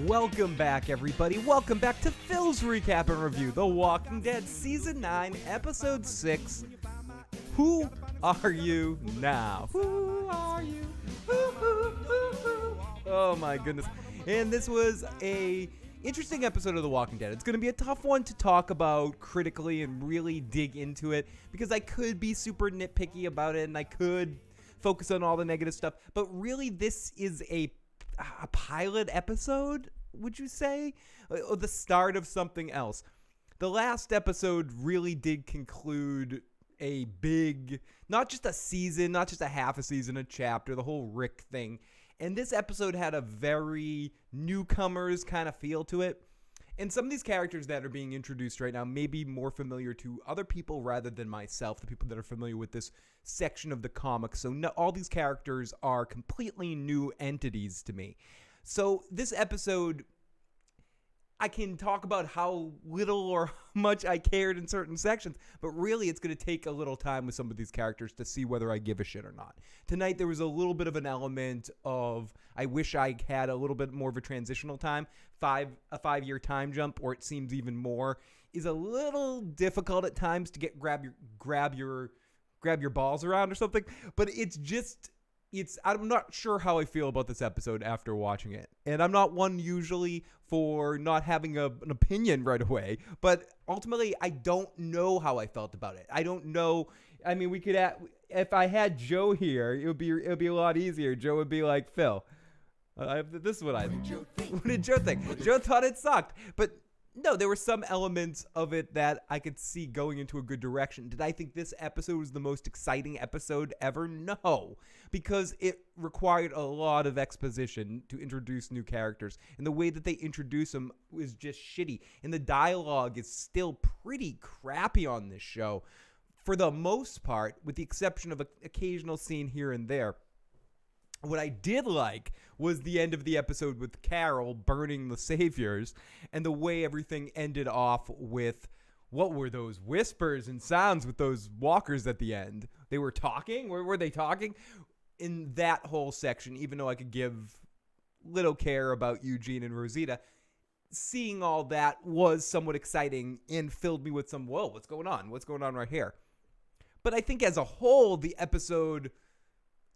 Welcome back, everybody. Welcome back to Phil's Recap and Review, The Walking Dead Season 9, Episode 6. Who are you now? Who are you? Oh my goodness. And this was a interesting episode of The Walking Dead. It's going to be a tough one to talk about critically and really dig into it, because I could be super nitpicky about it and I could focus on all the negative stuff. But really, this is a pilot episode, would you say? Or the start of something else. The last episode really did conclude a big, not just a season, not just a half a season, a chapter, the whole Rick thing. And this episode had a very newcomers kind of feel to it. And some of these characters that are being introduced right now may be more familiar to other people rather than myself, the people that are familiar with this section of the comics. So all these characters are completely new entities to me. So this episode, I can talk about how little or how much I cared in certain sections, but really it's going to take a little time with some of these characters to see whether I give a shit or not. Tonight there was a little bit of an element of, I wish I had a little bit more of a transitional time. A 5-year time jump, or it seems even more, is a little difficult at times to grab your balls around or something. But I'm not sure how I feel about this episode after watching it. And I'm not one usually for not having an opinion right away. But ultimately, I don't know how I felt about it. I don't know. I mean, if I had Joe here, it would be a lot easier. Joe would be like, Phil, this is what I think. What did Joe think? Joe thought it sucked. But no, there were some elements of it that I could see going into a good direction. Did I think this episode was the most exciting episode ever? No, because it required a lot of exposition to introduce new characters. And the way that they introduce them was just shitty. And the dialogue is still pretty crappy on this show for the most part, with the exception of an occasional scene here and there. What I did like was the end of the episode with Carol burning the saviors, and the way everything ended off with, what were those whispers and sounds with those walkers at the end? They were talking? Were they talking? In that whole section, even though I could give little care about Eugene and Rosita, seeing all that was somewhat exciting and filled me with some, whoa, what's going on? What's going on right here? But I think as a whole, the episode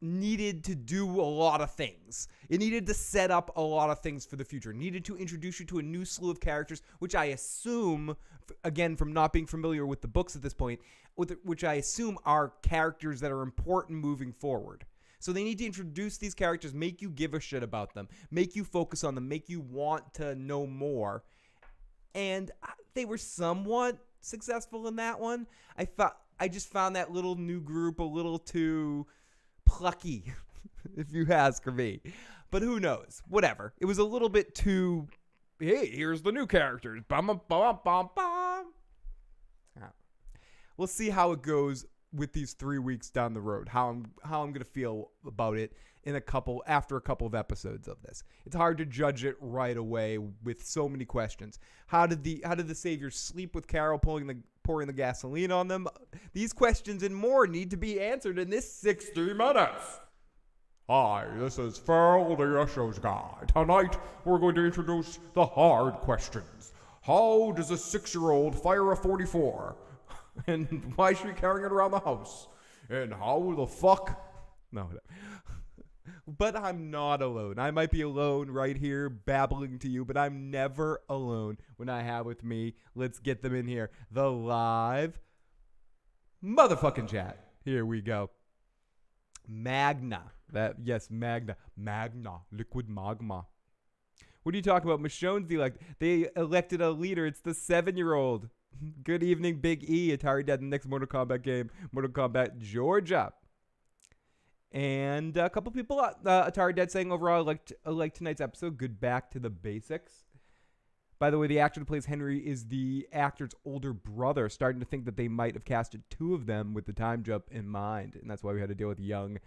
needed to do a lot of things. It needed to set up a lot of things for the future. It needed to introduce you to a new slew of characters, which I assume, again, from not being familiar with the books at this point, which I assume are characters that are important moving forward. So they need to introduce these characters, make you give a shit about them, make you focus on them, make you want to know more. And they were somewhat successful in that one. I just found that little new group a little too plucky, if you ask me. But who knows? Whatever. It was a little bit too, hey, here's the new characters. Bum, bum, bum, bum, bum. We'll see how it goes with these 3 weeks down the road, how I'm going to feel about it after a couple of episodes of this. It's hard to judge it right away with so many questions. How did the saviors sleep with Carol pouring the gasoline on them? These questions and more need to be answered in this 60 minutes. Hi, this is Phil, TheIssuesGuy. Tonight, we're going to introduce the hard questions. How does a 6-year-old fire a 44? And why is she carrying it around the house? And how the fuck? No. But I'm not alone. I might be alone right here babbling to you, but I'm never alone when I have with me, let's get them in here, the live motherfucking chat. Here we go. Magna. Magna. Liquid magma. What are you talking about? Michonne's they elected a leader. It's the 7-year-old. Good evening, Big E. Atari Dead, the next Mortal Kombat game. Mortal Kombat Georgia. And a couple people, Atari Dead, saying overall, I like tonight's episode. Good back to the basics. By the way, the actor who plays Henry is the actor's older brother. Starting to think that they might have casted 2 of them with the time jump in mind. And that's why we had to deal with young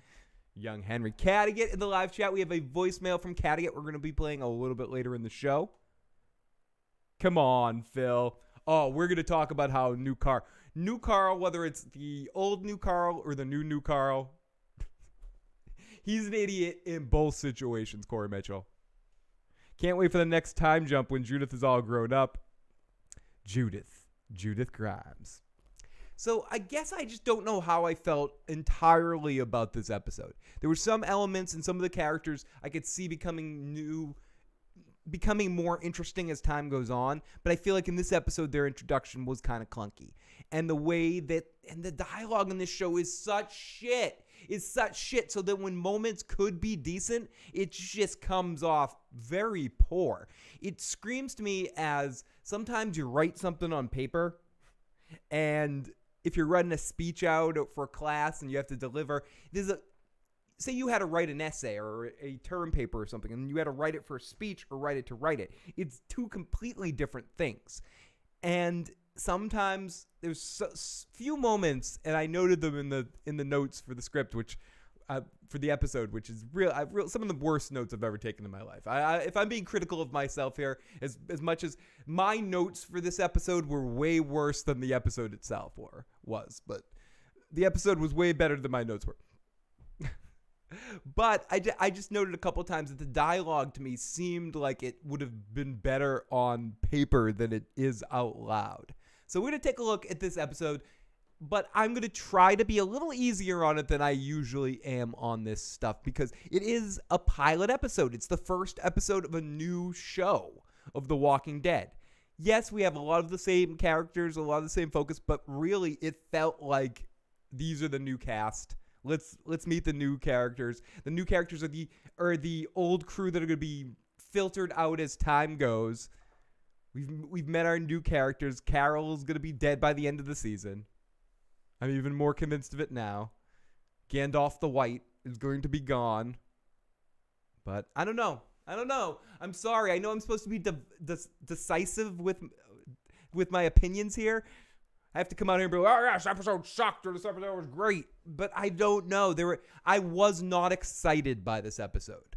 Henry. Cattigat in the live chat. We have a voicemail from Cattigat we're going to be playing a little bit later in the show. Come on, Phil. Oh, we're going to talk about how New Carl, whether it's the old New Carl or the new Carl, he's an idiot in both situations, Corey Mitchell. Can't wait for the next time jump when Judith is all grown up. Judith Grimes. So I guess I just don't know how I felt entirely about this episode. There were some elements and some of the characters I could see becoming more interesting as time goes on, but I feel like in this episode their introduction was kind of clunky. And the way that and the dialogue in this show is such shit. So that when moments could be decent, it just comes off very poor. It screams to me as sometimes you write something on paper, and if you're writing a speech out for a class and you have to deliver, say you had to write an essay or a term paper or something, and you had to write it for a speech or write it to write it. It's two completely different things. And sometimes there's few moments, and I noted them in the notes for the script, which for the episode, which is some of the worst notes I've ever taken in my life. If I'm being critical of myself here, as much as my notes for this episode were way worse than the episode itself was, but the episode was way better than my notes were. But I just noted a couple times that the dialogue to me seemed like it would have been better on paper than it is out loud. So we're going to take a look at this episode, but I'm going to try to be a little easier on it than I usually am on this stuff because it is a pilot episode. It's the first episode of a new show of The Walking Dead. Yes, we have a lot of the same characters, a lot of the same focus, but really it felt like these are the new cast. Let's meet the new characters. The new characters are the old crew that are going to be filtered out as time goes. We've met our new characters. Carol's going to be dead by the end of the season. I'm even more convinced of it now. Gandalf the White is going to be gone. But I don't know. I'm sorry. I know I'm supposed to be decisive with my opinions here. I have to come out here and be like, oh, yeah, this episode sucked or this episode was great. But I don't know. I was not excited by this episode.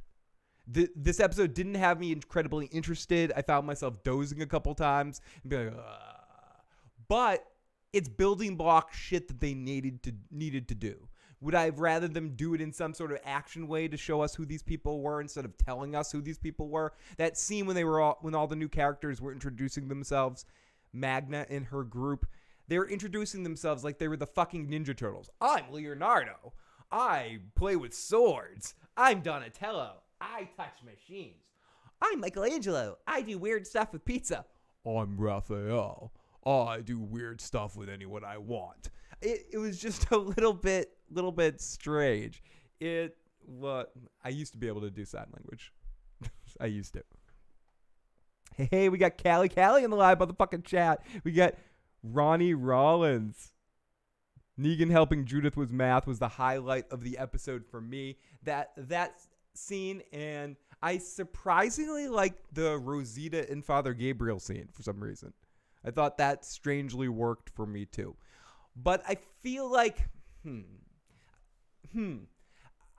This episode didn't have me incredibly interested. I found myself dozing a couple times and be like, ugh. But it's building block shit that they needed to do. Would I have rather them do it in some sort of action way to show us who these people were instead of telling us who these people were? That scene when all the new characters were introducing themselves, Magna and her group, they were introducing themselves like they were the fucking Ninja Turtles. I'm Leonardo. I play with swords. I'm Donatello. I touch machines. I'm Michelangelo. I do weird stuff with pizza. I'm Raphael. I do weird stuff with anyone I want. It was just a little bit strange. I used to be able to do sign language. I used to. Hey, we got Callie in the live motherfucking chat. We got Ronnie Rollins. Negan helping Judith with math was the highlight of the episode for me. That scene, and I surprisingly liked the Rosita and Father Gabriel scene for some reason. I thought that strangely worked for me too. But I feel like,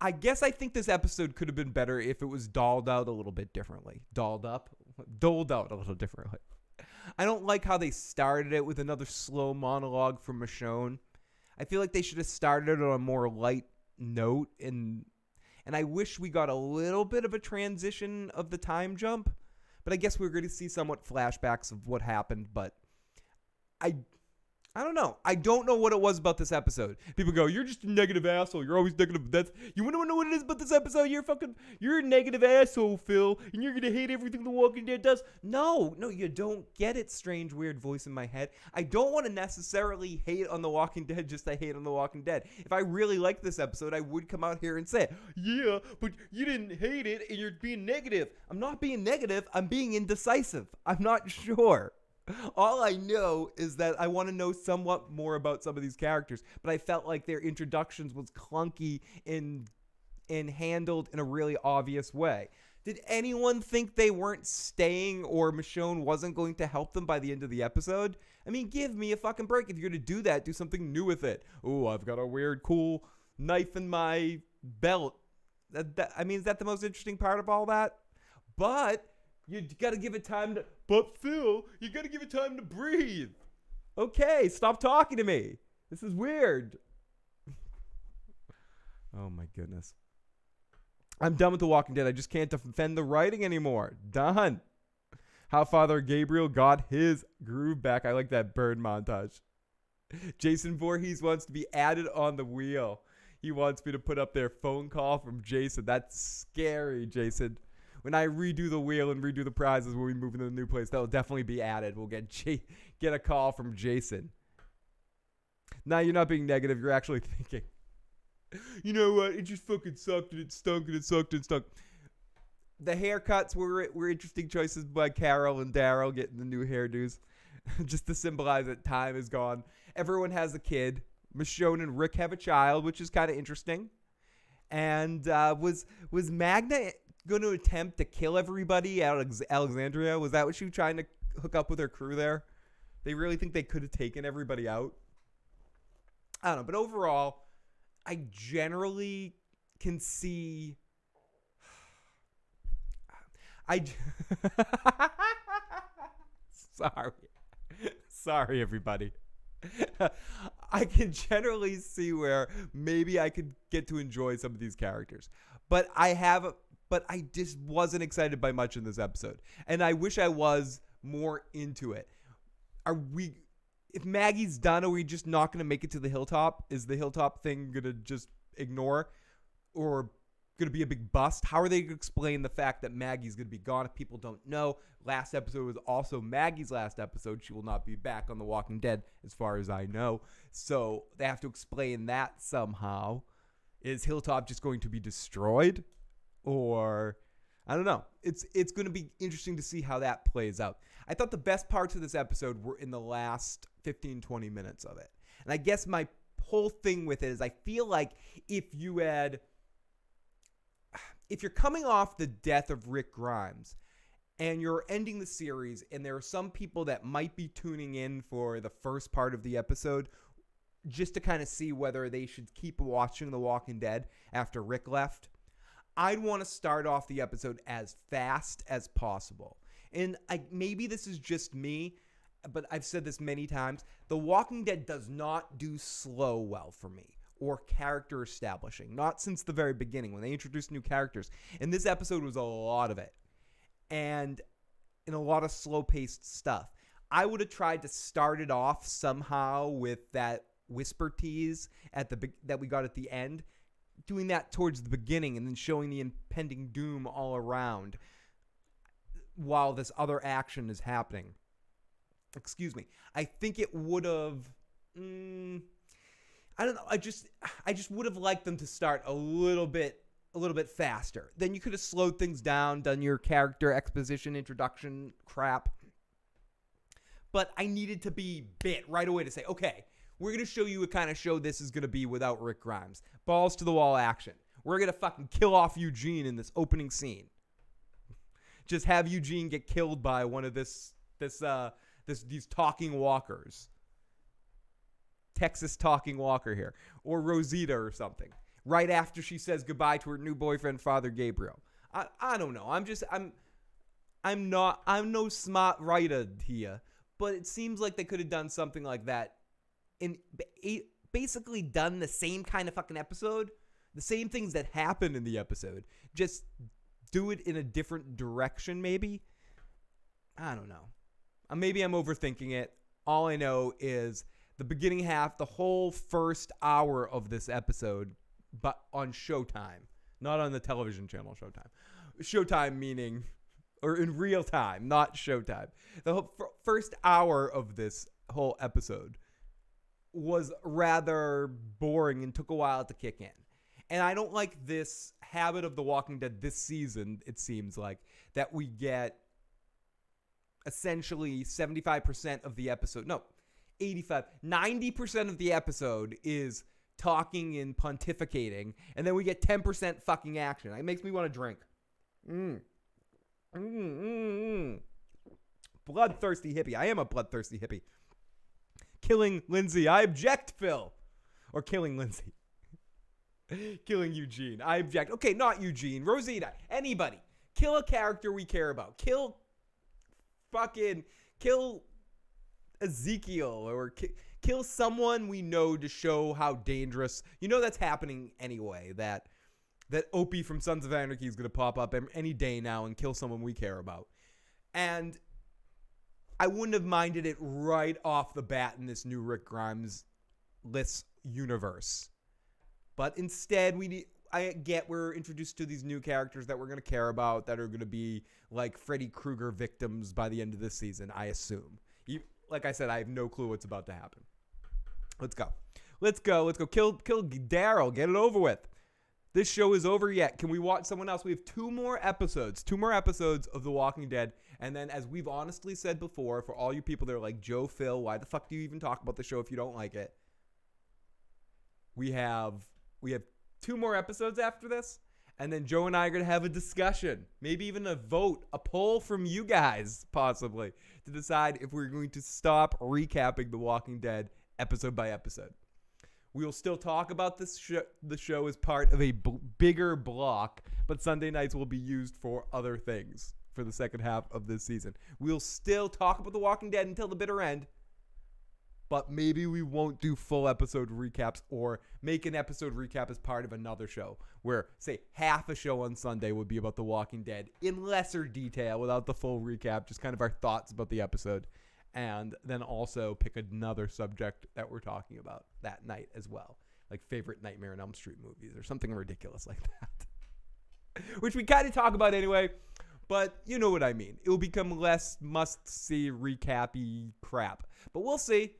I guess I think this episode could have been better if it was doled out a little bit differently. Doled out a little differently. I don't like how they started it with another slow monologue from Michonne. I feel like they should have started on a more light note, and I wish we got a little bit of a transition of the time jump. But I guess we're going to see somewhat flashbacks of what happened, but I don't know. I don't know what it was about this episode. People go, you're just a negative asshole. You're always negative. You want to know what it is about this episode? You're a negative asshole, Phil, and you're going to hate everything The Walking Dead does. No, you don't get it, strange, weird voice in my head. I don't want to necessarily hate on The Walking Dead just to hate on The Walking Dead. If I really liked this episode, I would come out here and say, yeah, but you didn't hate it and you're being negative. I'm not being negative. I'm being indecisive. I'm not sure. All I know is that I want to know somewhat more about some of these characters, but I felt like their introductions was clunky and handled in a really obvious way. Did anyone think they weren't staying or Michonne wasn't going to help them by the end of the episode? I mean, give me a fucking break. If you're going to do that, do something new with it. Oh, I've got a weird, cool knife in my belt. Is that the most interesting part of all that? But you got to give it time to... But Phil, you got to give it time to breathe. Okay, stop talking to me. This is weird. Oh my goodness. I'm done with The Walking Dead. I just can't defend the writing anymore. Done. How Father Gabriel got his groove back. I like that bird montage. Jason Voorhees wants to be added on the wheel. He wants me to put up their phone call from Jason. That's scary, Jason. When I redo the wheel and redo the prizes when we move into the new place, that'll definitely be added. We'll get a call from Jason. Now you're not being negative. You're actually thinking, you know what? It just fucking sucked and it stunk and it sucked and stunk. The haircuts were interesting choices by Carol and Daryl getting the new hairdos. Just to symbolize that time is gone. Everyone has a kid. Michonne and Rick have a child, which is kind of interesting. And was Magna going to attempt to kill everybody out of Alexandria? Was that what she was trying to hook up with her crew there? They really think they could have taken everybody out? I don't know. But overall, I generally can see... Sorry, everybody. I can generally see where maybe I could get to enjoy some of these characters. But I just wasn't excited by much in this episode. And I wish I was more into it. If Maggie's done, are we just not going to make it to the hilltop? Is the hilltop thing going to just ignore? Or going to be a big bust? How are they going to explain the fact that Maggie's going to be gone if people don't know? Last episode was also Maggie's last episode. She will not be back on The Walking Dead as far as I know. So they have to explain that somehow. Is Hilltop just going to be destroyed? Or I don't know. It's going to be interesting to see how that plays out. I thought the best parts of this episode were in the last 15, 20 minutes of it. And I guess my whole thing with it is I feel like if you're coming off the death of Rick Grimes and you're ending the series and there are some people that might be tuning in for the first part of the episode just to kind of see whether they should keep watching The Walking Dead after Rick left, I'd want to start off the episode as fast as possible. And maybe this is just me, but I've said this many times. The Walking Dead does not do slow well for me. Or character establishing. Not since the very beginning when they introduced new characters. And this episode was a lot of it. And in a lot of slow-paced stuff. I would have tried to start it off somehow with that whisper tease that we got at the end. Doing that towards the beginning and then showing the impending doom all around while this other action is happening. Excuse me. I think it would have... I don't know. I just would have liked them to start a little bit faster. Then you could have slowed things down, done your character exposition, introduction crap. But I needed to be bit right away to say, okay, we're going to show you what kind of show this is going to be without Rick Grimes. Balls to the wall action. We're going to fucking kill off Eugene in this opening scene. Just have Eugene get killed by one of these talking walkers. Texas talking walker here, or Rosita or something, right after she says goodbye to her new boyfriend, Father Gabriel. I don't know. I'm no smart writer here, but it seems like they could have done something like that and basically done the same kind of fucking episode, the same things that happened in the episode, just do it in a different direction maybe. I don't know. Maybe I'm overthinking it. All I know is the beginning half, the whole first hour of this episode, but on Showtime, not on the television channel Showtime. Showtime meaning, or in real time, not Showtime. The whole first hour of this whole episode was rather boring and took a while to kick in. And I don't like this habit of The Walking Dead this season, it seems like, that we get essentially 75% of the episode. No. 90% of the episode is talking and pontificating, and then we get 10% fucking action. It makes me want to drink. Bloodthirsty hippie. I am a bloodthirsty hippie. Killing Lindsay. I object, Phil. Or killing Lindsay. Killing Eugene. I object. Okay, not Eugene. Rosita. Anybody. Kill a character we care about. Kill Ezekiel, or kill someone we know to show how dangerous. You know that's happening anyway, that that Opie from Sons of Anarchy is going to pop up any day now and kill someone we care about. And I wouldn't have minded it right off the bat in this new Rick Grimes-less universe. But instead, we're introduced to these new characters that we're going to care about that are going to be like Freddy Krueger victims by the end of this season, I assume. Like I said, I have no clue what's about to happen. Let's go. Kill Daryl. Get it over with. This show is over yet. Can we watch someone else? We have two more episodes of The Walking Dead. And then, as we've honestly said before, for all you people that are like, Joe, Phil, why the fuck do you even talk about the show if you don't like it? We have 2 more episodes after this. And then Joe and I are going to have a discussion, maybe even a vote, a poll from you guys, possibly, to decide if we're going to stop recapping The Walking Dead episode by episode. We will still talk about the show as part of a bigger block, but Sunday nights will be used for other things for the second half of this season. We'll still talk about The Walking Dead until the bitter end, but maybe we won't do full episode recaps or make an episode recap as part of another show where, say, half a show on Sunday would be about The Walking Dead in lesser detail without the full recap, just kind of our thoughts about the episode. And then also pick another subject that we're talking about that night as well. Like favorite Nightmare on Elm Street movies or something ridiculous like that. Which we kind of talk about anyway, but you know what I mean. It will become less must-see, recap-y crap. But we'll see.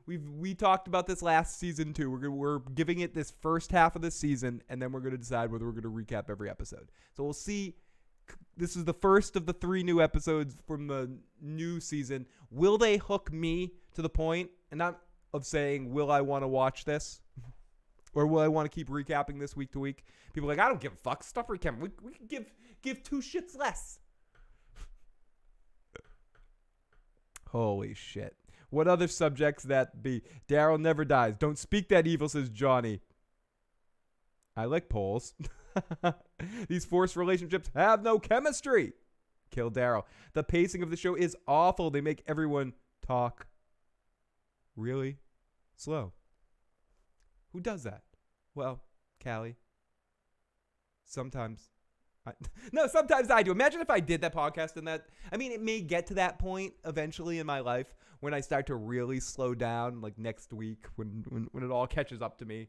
We talked about this last season too. We're giving it this first half of the season, and then we're going to decide whether we're going to recap every episode. So we'll see. This is the first of the 3 new episodes from the new season. Will they hook me to the point, and not of saying, will I want to watch this? Or will I want to keep recapping this week to week? People are like, I don't give a fuck. Stop recapping. We can give 2 shits less. Holy shit. What other subjects that be? Daryl never dies. Don't speak that evil, says Johnny. I like polls. These forced relationships have no chemistry. Kill Daryl. The pacing of the show is awful. They make everyone talk really slow. Who does that? Well, Callie. Sometimes. Sometimes I do. Imagine if I did that podcast and that. I mean, it may get to that point eventually in my life when I start to really slow down, like next week when it all catches up to me.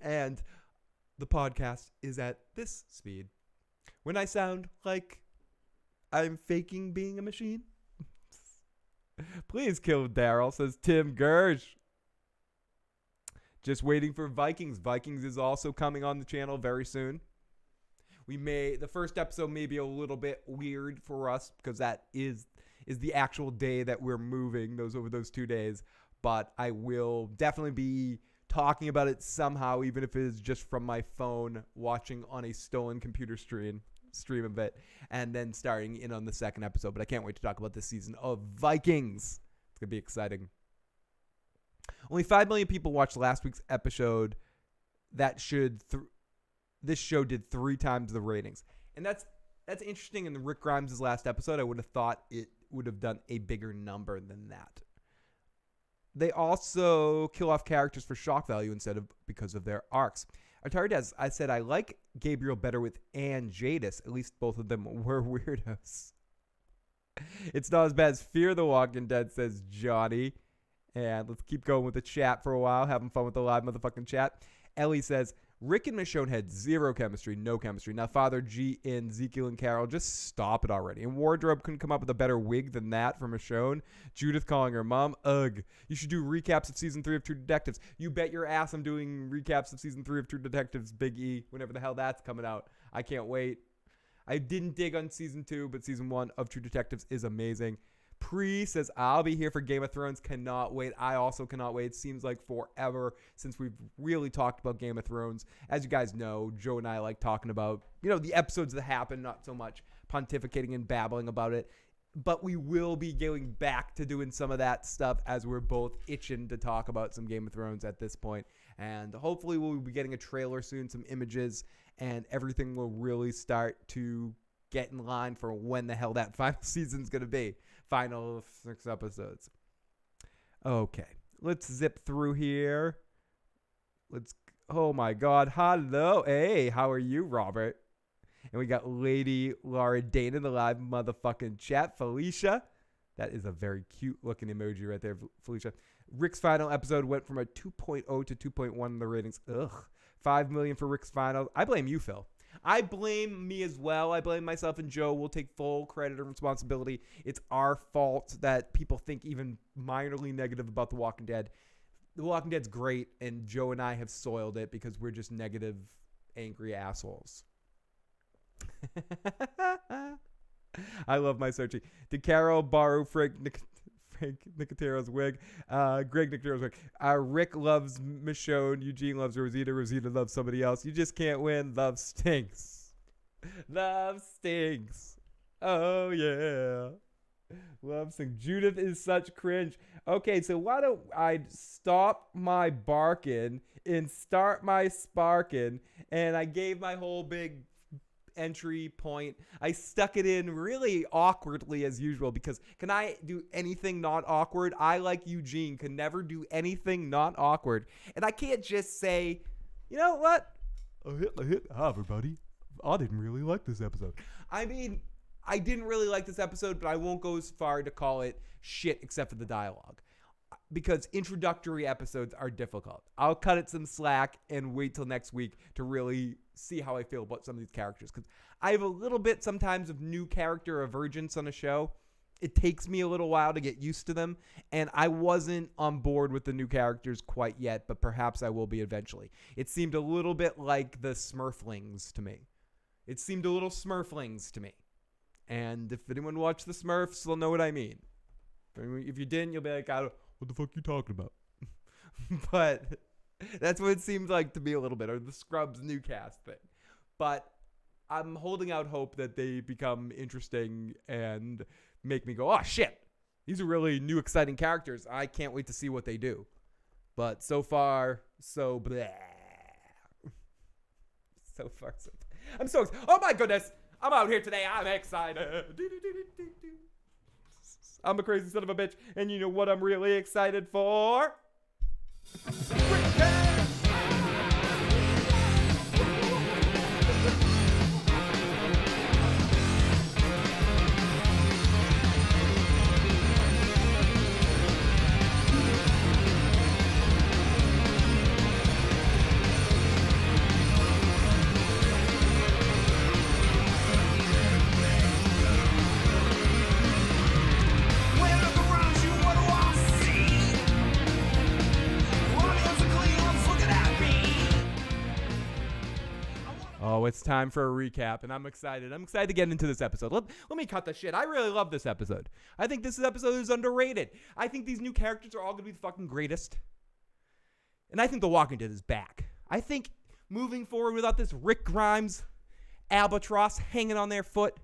And the podcast is at this speed. When I sound like I'm faking being a machine. Please kill Daryl, says Tim Gersh. Just waiting for Vikings. Vikings is also coming on the channel very soon. The first episode may be a little bit weird for us because that is the actual day that we're moving over those 2 days. But I will definitely be talking about it somehow, even if it is just from my phone, watching on a stolen computer stream of it, and then starting in on the second episode. But I can't wait to talk about this season of Vikings. It's going to be exciting. Only 5 million people watched last week's episode. This show did 3 times the ratings. And that's interesting. In the Rick Grimes' last episode, I would have thought it would have done a bigger number than that. They also kill off characters for shock value instead of because of their arcs. Atari does. I said I like Gabriel better with Ann Jadis. At least both of them were weirdos. It's not as bad as Fear the Walking Dead, says Johnny. And let's keep going with the chat for a while. Having fun with the live motherfucking chat. Ellie says, Rick and Michonne had zero chemistry, no chemistry. Now, Father G and Ezekiel and Carol, just stop it already. And Wardrobe couldn't come up with a better wig than that for Michonne. Judith calling her mom, ugh. You should do recaps of Season 3 of True Detectives. You bet your ass I'm doing recaps of Season 3 of True Detectives, Big E, whenever the hell that's coming out. I can't wait. I didn't dig on Season 2, but Season 1 of True Detectives is amazing. Pre says, I'll be here for Game of Thrones. Cannot wait. I also cannot wait. It seems like forever since we've really talked about Game of Thrones. As you guys know, Joe and I like talking about, the episodes that happen, not so much pontificating and babbling about it. But we will be going back to doing some of that stuff as we're both itching to talk about some Game of Thrones at this point. And hopefully we'll be getting a trailer soon, some images, and everything will really start to get in line for when the hell that final season's going to be. Final 6 episodes. Okay, let's zip through here. Oh my God. Hello. Hey, how are you, Robert? And we got Lady Laura Dane in the live motherfucking chat. Felicia. That is a very cute looking emoji right there, Felicia. Rick's final episode went from a 2.0 to 2.1 in the ratings. Ugh. 5 million for Rick's final. I blame you, Phil. I blame me as well. I blame myself and Joe. We'll take full credit and responsibility. It's our fault that people think even minorly negative about The Walking Dead. The Walking Dead's great, and Joe and I have soiled it because we're just negative, angry assholes. I love my searching. Did Carol borrow Frank Nicotero's wig? Greg Nicotero's wig. Rick loves Michonne. Eugene loves Rosita. Rosita loves somebody else. You just can't win. Love stinks. Love stinks. Oh, yeah. Love stinks. Judith is such cringe. Okay, so why don't I stop my barking and start my sparking? And I gave my whole big entry point. I stuck it in really awkwardly as usual because can I do anything not awkward? I, like Eugene, can never do anything not awkward. And I can't just say, you know what? I hit everybody. I didn't really like this episode. I mean, I didn't really like this episode, but I won't go as far to call it shit except for the dialogue. Because introductory episodes are difficult. I'll cut it some slack and wait till next week to really see how I feel about some of these characters. Because I have a little bit sometimes of new character avergence on a show. It takes me a little while to get used to them. And I wasn't on board with the new characters quite yet, but perhaps I will be eventually. It seemed a little bit like the Smurflings to me. It seemed a little Smurflings to me. And if anyone watched the Smurfs, they'll know what I mean. If you didn't, you'll be like, what the fuck are you talking about? But that's what it seemed like to me a little bit, or the Scrubs new cast thing. But I'm holding out hope that they become interesting and make me go, oh shit, these are really new exciting characters. I can't wait to see what they do. But so far, so bleh. So far, so I'm so excited. Oh my goodness, I'm out here today. I'm excited. I'm a crazy son of a bitch, and you know what I'm really excited for? Oh, it's time for a recap, and I'm excited. I'm excited to get into this episode. Let me cut the shit. I really love this episode. I think this episode is underrated. I think these new characters are all going to be the fucking greatest. And I think The Walking Dead is back. I think moving forward without this Rick Grimes albatross hanging on their foot.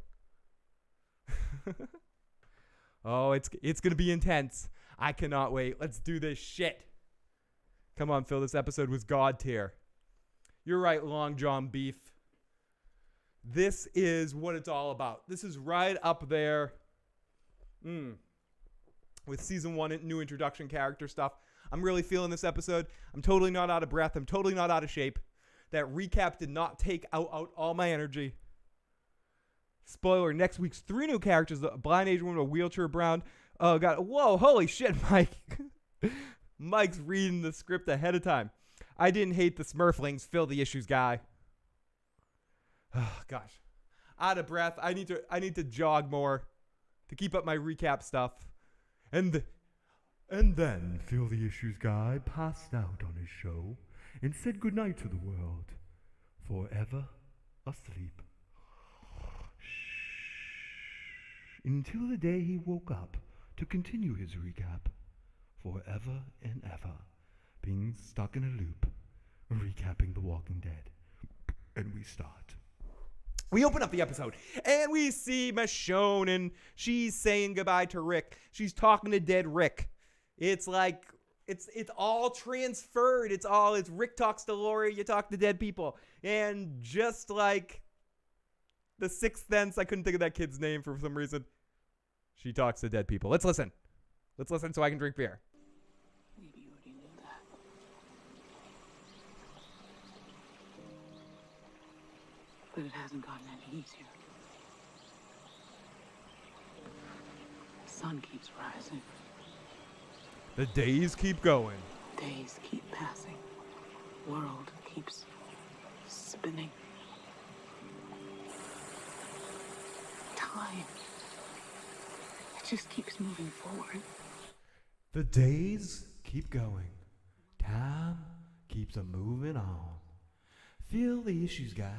Oh, it's going to be intense. I cannot wait. Let's do this shit. Come on, Phil. This episode was God tier. You're right, Long John Beef. This is what it's all about. This is right up there with season 1 new introduction character stuff. I'm really feeling this episode. I'm totally not out of breath. I'm totally not out of shape. That recap did not take out all my energy. Spoiler, next week's 3 new characters. A blind Asian woman, a wheelchair bound. Oh, God. Whoa, holy shit, Mike. Mike's reading the script ahead of time. I didn't hate the Smurflings. Phil, the issues guy. Oh, gosh. Out of breath. I need to jog more to keep up my recap stuff. And then Phil, the issues guy, passed out on his show and said goodnight to the world. Forever asleep. Until the day he woke up to continue his recap. Forever and ever. Being stuck in a loop. Recapping The Walking Dead. And we start. We open up the episode, and we see Michonne, and she's saying goodbye to Rick. She's talking to dead Rick. It's like, it's all transferred. It's Rick talks to Lori, you talk to dead people. And just like The Sixth Sense, I couldn't think of that kid's name for some reason. She talks to dead people. Let's listen. Let's listen so I can drink beer. Maybe you already knew that. But it hasn't gotten any easier. The sun keeps rising. The days keep going. Days keep passing. World keeps spinning. Time. It just keeps moving forward. The days keep going. Time keeps a-moving on. Feel the issues guy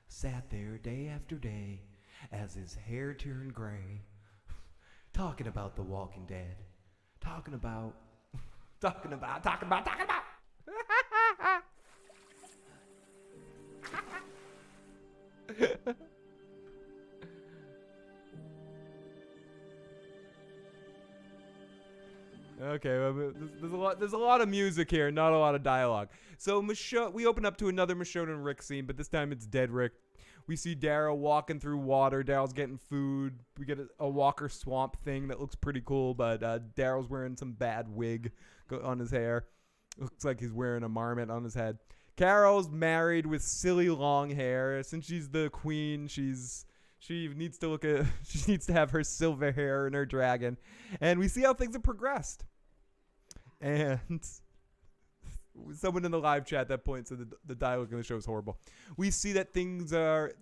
sat there day after day as his hair turned gray, talking about The Walking Dead. Talking about. Okay, well, there's a lot of music here, not a lot of dialogue. So we open up to another Michonne and Rick scene, but this time it's dead Rick. We see Daryl walking through water. Daryl's getting food. We get a Walker Swamp thing that looks pretty cool, but Daryl's wearing some bad wig on his hair. Looks like he's wearing a marmot on his head. Carol's married with silly long hair. Since she's the queen, she needs to have her silver hair and her dragon. And we see how things have progressed. And someone in the live chat at that point said the dialogue in the show is horrible. We see that things are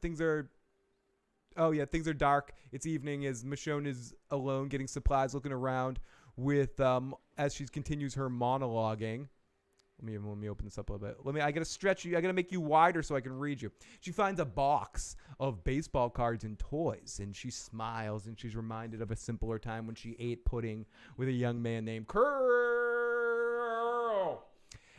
dark. It's evening as Michonne is alone getting supplies, looking around with as she continues her monologuing. Let me open this up a little bit. I gotta stretch you. I gotta make you wider so I can read you. She finds a box of baseball cards and toys, and she smiles, and she's reminded of a simpler time when she ate pudding with a young man named Curl.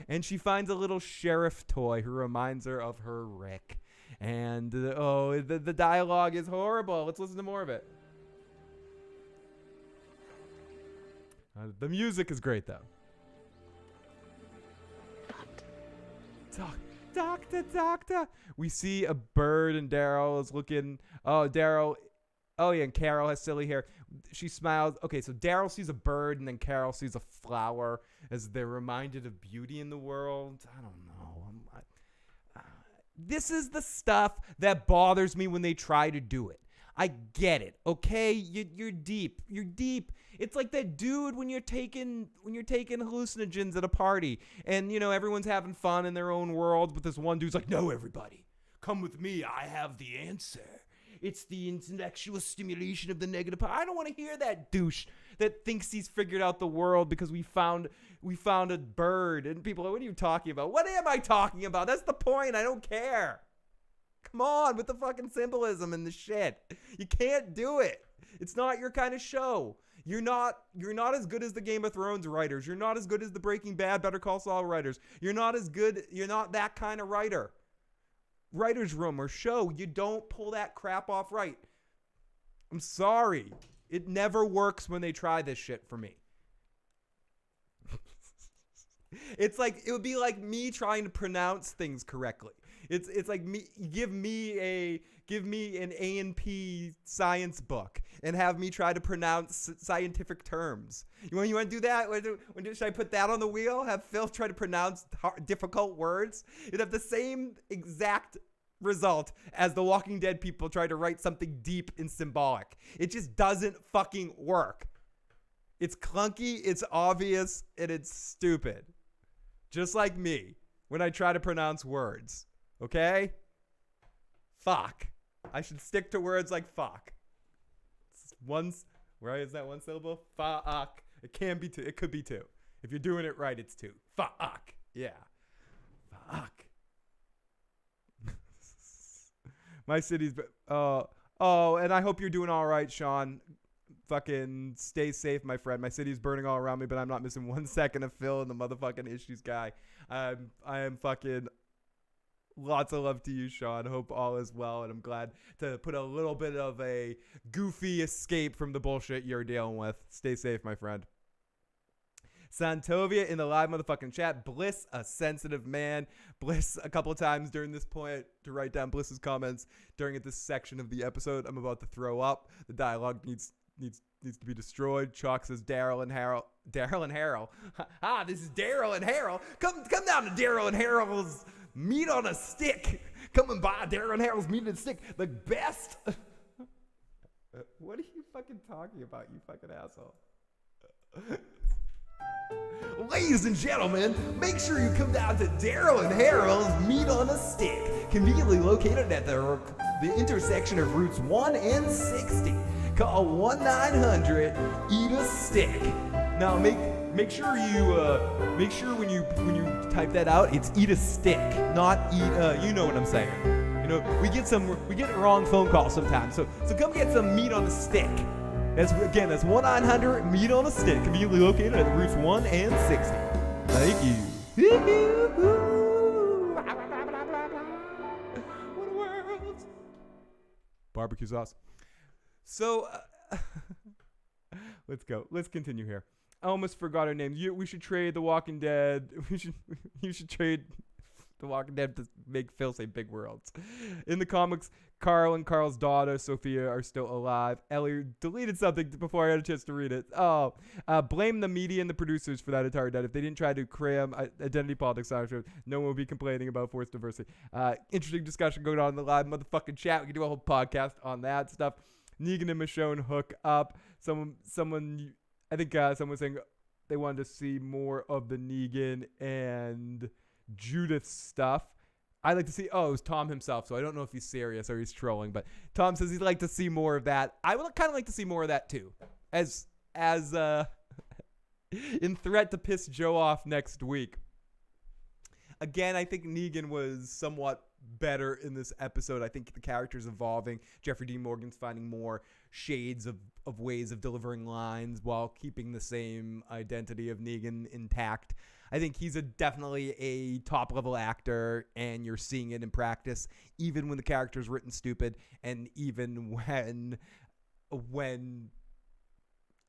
And she finds a little sheriff toy who reminds her of her Rick. And the dialogue is horrible. Let's listen to more of it. The music is great though. Doctor. We see a bird and Daryl is looking. And Carol has silly hair. She smiles. Okay, so Daryl sees a bird and then Carol sees a flower as they're reminded of beauty in the world. I don't know. This is the stuff that bothers me when they try to do it. I get it. Okay, you're deep. You're deep. It's like that dude when you're taking hallucinogens at a party, and everyone's having fun in their own world, but this one dude's like, "No, everybody, come with me. I have the answer. It's the intellectual stimulation of the negative." I don't want to hear that douche that thinks he's figured out the world because we found a bird, and people are like, "What are you talking about?" What am I talking about? That's the point. I don't care. Come on with the fucking symbolism and the shit. You can't do it. It's not your kind of show. You're not as good as the Game of Thrones writers. You're not as good as the Breaking Bad, Better Call Saul writers. You're not that kind of writer. Writer's room or show, you don't pull that crap off right. I'm sorry. It never works when they try this shit for me. It would be like me trying to pronounce things correctly. It's like me give me an A&P science book and have me try to pronounce scientific terms. You want to do that? Should I put that on the wheel? Have Phil try to pronounce difficult words? It'd have the same exact result as the Walking Dead people try to write something deep and symbolic. It just doesn't fucking work. It's clunky, it's obvious, and it's stupid. Just like me when I try to pronounce words. Okay? Fuck. I should stick to words like fuck. Right? Is that one syllable? Fuck. It can be two. It could be two. If you're doing it right, it's two. Fuck. Yeah. Fuck. My city's... and I hope you're doing all right, Sean. Fucking stay safe, my friend. My city's burning all around me, but I'm not missing 1 second of Phil and the motherfucking issues guy. I am fucking... Lots of love to you, Sean. Hope all is well, and I'm glad to put a little bit of a goofy escape from the bullshit you're dealing with. Stay safe, my friend. Santovia in the live motherfucking chat. Bliss, a sensitive man. Bliss, a couple of times during this point to write down Bliss's comments during this section of the episode. I'm about to throw up. The dialogue needs to be destroyed. Chalk says Daryl and Harold. This is Daryl and Harold. Come down to Daryl and Harold's meat on a stick. Coming by, Daryl and Harold's meeting at stick. The best. What are you fucking talking about, you fucking asshole? Ladies and gentlemen, make sure you come down to Daryl and Harold's Meat on a Stick, conveniently located at the intersection of routes 1 and 60. Call 1-900-EAT-A-STICK. Now make sure when you type that out, it's eat a stick, not eat. You know what I'm saying? You know, we get wrong phone calls sometimes. So come get some meat on a stick. That's 1-900-MEAT on a Stick, conveniently located at routes 1 and 60. Thank you. What a world. Barbecue sauce. So, let's go. Let's continue here. I almost forgot her name. We should trade The Walking Dead. You should trade The Walking Dead to make Phil say big words. In the comics, Carl and Carl's daughter, Sophia, are still alive. Ellie deleted something before I had a chance to read it. Blame the media and the producers for that entire debt. If they didn't try to cram identity politics on our show, no one would be complaining about forced diversity. Interesting discussion going on in the live motherfucking chat. We can do a whole podcast on that stuff. Negan and Michonne hook up. Someone was saying they wanted to see more of the Negan and Judith stuff. I'd like to see, it was Tom himself, so I don't know if he's serious or he's trolling, but Tom says he'd like to see more of that. I would kind of like to see more of that too, as in threat to piss Joe off next week. Again, I think Negan was somewhat better in this episode. I think the character's evolving. Jeffrey Dean Morgan's finding more shades of ways of delivering lines while keeping the same identity of Negan intact. I think he's definitely a top-level actor, and you're seeing it in practice, even when the character's written stupid, and even when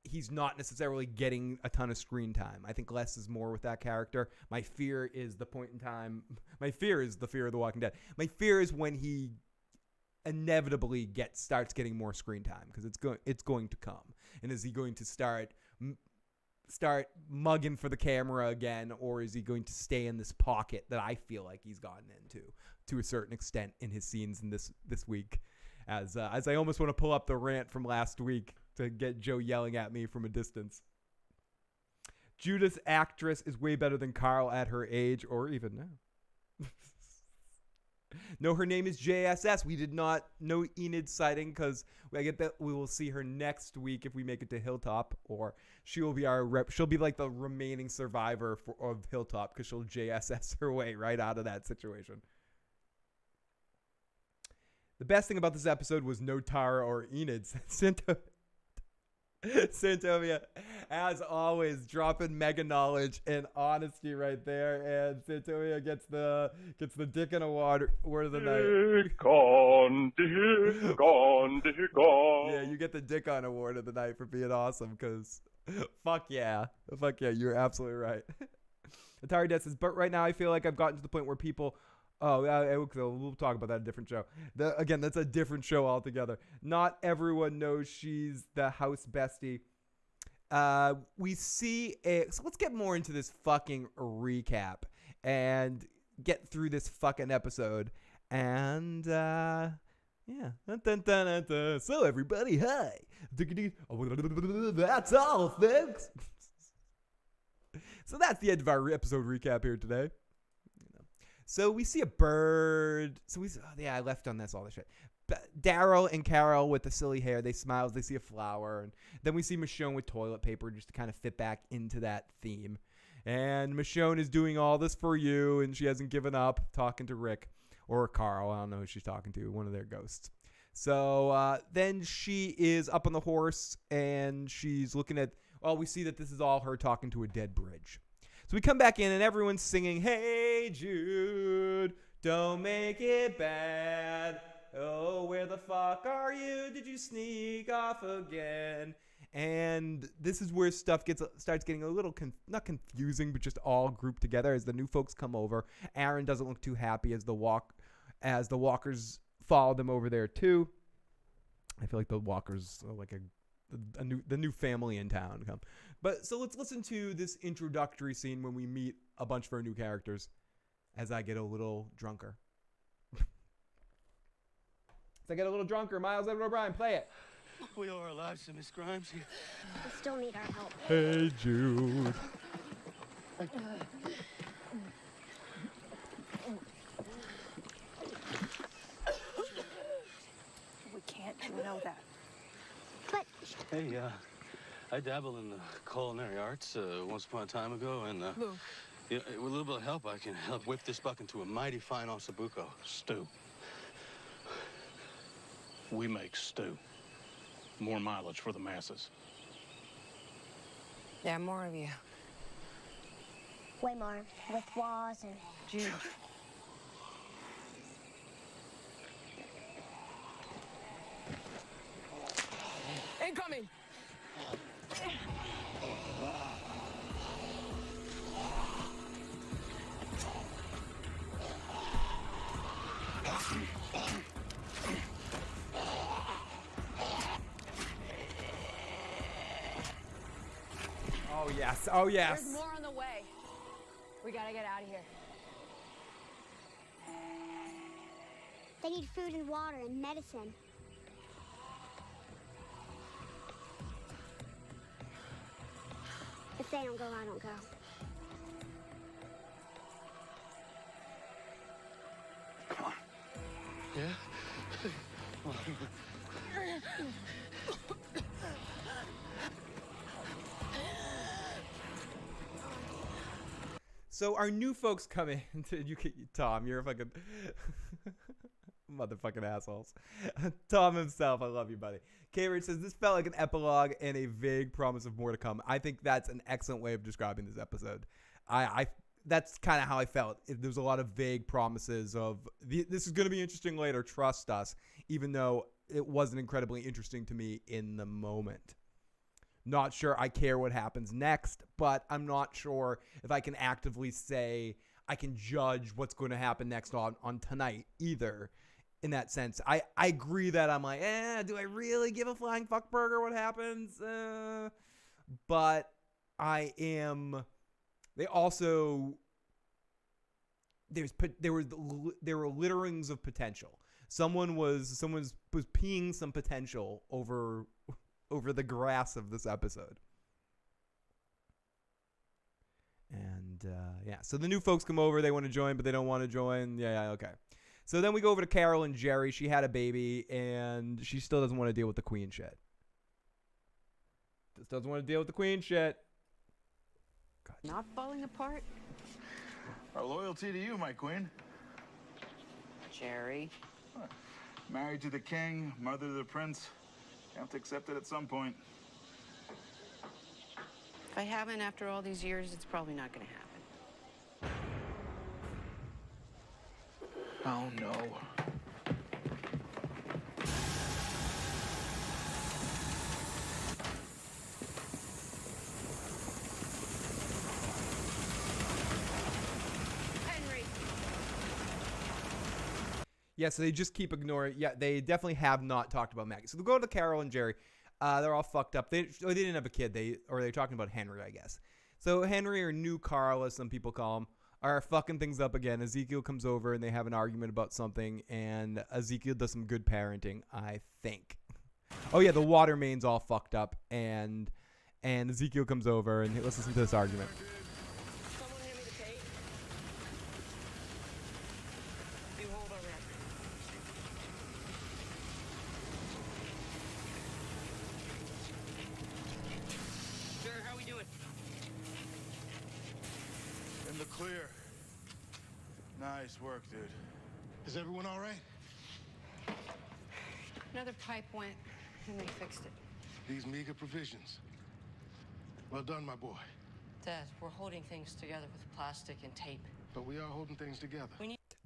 he's not necessarily getting a ton of screen time. I think less is more with that character. My fear is the point in time. My fear is the fear of The Walking Dead. My fear is when he inevitably starts getting more screen time, because it's going to come. And is he going to start mugging for the camera again, or is he going to stay in this pocket that I feel like he's gotten into to a certain extent in his scenes in this week? As I almost want to pull up the rant from last week to get Joe yelling at me from a distance. Judith's actress is way better than Carl at her age, or even now. No, her name is JSS. We did not know Enid's sighting, because I get that we will see her next week if we make it to Hilltop, or she will be our rep. She'll be like the remaining survivor of Hilltop, because she'll JSS her way right out of that situation. The best thing about this episode was no Tara or Enid. Santovia, as always, dropping mega knowledge and honesty right there, and Santovia gets the dick in a word of the night. Dick on. Yeah, you get the dick on award of the night for being awesome, because fuck yeah, you're absolutely right. Atari Death says, but right now I feel like I've gotten to the point where people. We'll talk about that in a different show. Again, that's a different show altogether. Not everyone knows she's the house bestie. We see so let's get more into this fucking recap and get through this fucking episode. And, yeah. So everybody, hi. That's all, folks. So that's the end of our episode recap here today. So we see a bird. I left on this all the shit. Daryl and Carol with the silly hair. They smile as they see a flower. And then we see Michonne with toilet paper just to kind of fit back into that theme. And Michonne is doing all this for you, and she hasn't given up, talking to Rick or Carl. I don't know who she's talking to. One of their ghosts. So then she is up on the horse, and she's looking at. Well, we see that this is all her talking to a dead bridge. So we come back in, and everyone's singing, "Hey Jude, don't make it bad. Oh, where the fuck are you? Did you sneak off again?" And this is where stuff starts getting a little not confusing, but just all grouped together as the new folks come over. Aaron doesn't look too happy as the walkers follow them over there too. I feel like the walkers are like the new family in town come. But so let's listen to this introductory scene when we meet a bunch of our new characters as I get a little drunker. Let's get a little drunker. Miles Edward O'Brien, play it. We owe our lives to Miss Grimes here. We still need our help. Hey, Jude. We can't, you know that. But Hey, I dabble in the culinary arts once upon a time ago, and Luke. yeah, with a little bit of help, I can help whip this buck into a mighty fine ossobuco stew. We make stew. More mileage for the masses. There are more of you. way more with walls and Jude. Incoming! Oh, yes. Oh, yes. There's more on the way. We gotta get out of here. they need food and water and medicine. If they don't go, I don't go. Yeah? So our new folks come in. Tom, you're a fucking motherfucking assholes. Tom himself, I love you, buddy. K-Rich says, this felt like an epilogue and a vague promise of more to come. I think that's an excellent way of describing this episode. I that's kind of how I felt. There was a lot of vague promises of, this is going to be interesting later, trust us, even though it wasn't incredibly interesting to me in the moment. Not sure I care what happens next, but I'm not sure if I can actively say I can judge what's going to happen next on tonight either. In that sense, I agree that I'm like, do I really give a flying fuck burger what happens? But I am. They also there were litterings of potential. Someone was peeing some potential over the grass of this episode. And so the new folks come over. They want to join, but they don't want to join. Yeah, okay. So then we go over to Carol and Jerry. She had a baby, and she still doesn't want to deal with the queen shit. Just doesn't want to deal with the queen shit. God. Not falling apart? Our loyalty to you, my queen. Jerry. Married to the king, mother to the prince. You have to accept it at some point. If I haven't after all these years, it's probably not gonna happen. Oh, no. Henry! Yeah, so they just keep ignoring. Yeah, they definitely have not talked about Maggie. So they go to Carol and Jerry. They're all fucked up. They didn't have a kid. They're talking about Henry, I guess. So Henry, or New Carl, as some people call him, are fucking things up again. Ezekiel comes over and they have an argument about something, and Ezekiel does some good parenting, I think. Oh yeah, the water main's all fucked up, and Ezekiel comes over and let's listen to this argument. Someone hand me the tape. You hold our record. Sir, how we doing? In the clear. Nice work, dude. Is everyone all right? Another pipe went. Henry fixed it. These meager provisions. Well done, my boy. Dad, we're holding things together with plastic and tape. But we are holding things together.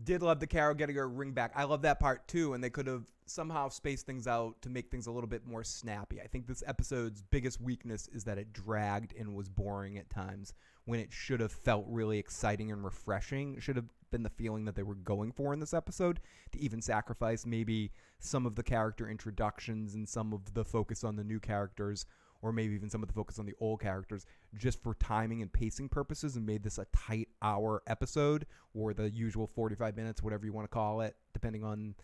Did love the Carol getting her ring back. I love that part too, and they could have somehow spaced things out to make things a little bit more snappy. I think this episode's biggest weakness is that it dragged and was boring at times when it should have felt really exciting and refreshing. It should have been the feeling that they were going for in this episode, to even sacrifice maybe some of the character introductions and some of the focus on the new characters, or maybe even some of the focus on the old characters, just for timing and pacing purposes, and made this a tight hour episode, or the usual 45 minutes, whatever you want to call it, depending on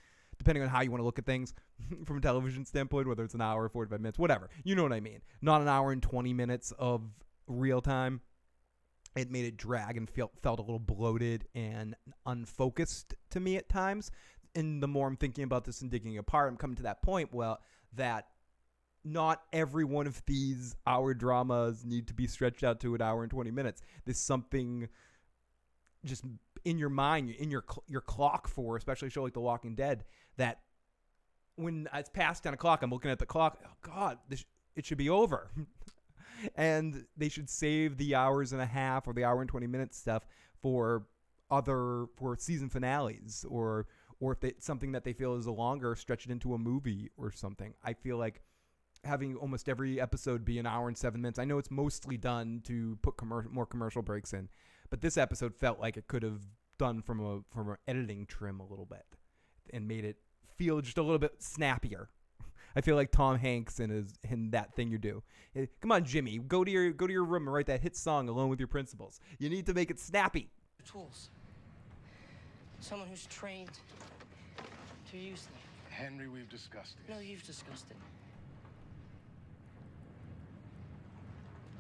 depending on how you want to look at things from a television standpoint, whether it's an hour or 45 minutes, whatever. You know what I mean. Not an hour and 20 minutes of real time. It made it drag and felt a little bloated and unfocused to me at times. And the more I'm thinking about this and digging apart, I'm coming to that point, that not every one of these hour dramas need to be stretched out to an hour and 20 minutes. There's something just in your mind, in your clock for, especially a show like The Walking Dead, that when it's past 10 o'clock, I'm looking at the clock, oh God, it should be over. And they should save the hours and a half or the hour and 20 minutes stuff for season finales, or if it's something that they feel is a longer, stretch it into a movie or something. I feel like having almost every episode be an hour and 7 minutes. I know it's mostly done to put more commercial breaks in, but this episode felt like it could have done from an editing trim a little bit and made it feel just a little bit snappier. I feel like Tom Hanks in that thing you do. Come on, Jimmy, go to your room and write that hit song Alone with Your Principles. You need to make it snappy. Tools. Someone who's trained to use them. Henry, we've discussed it. No, you've discussed it.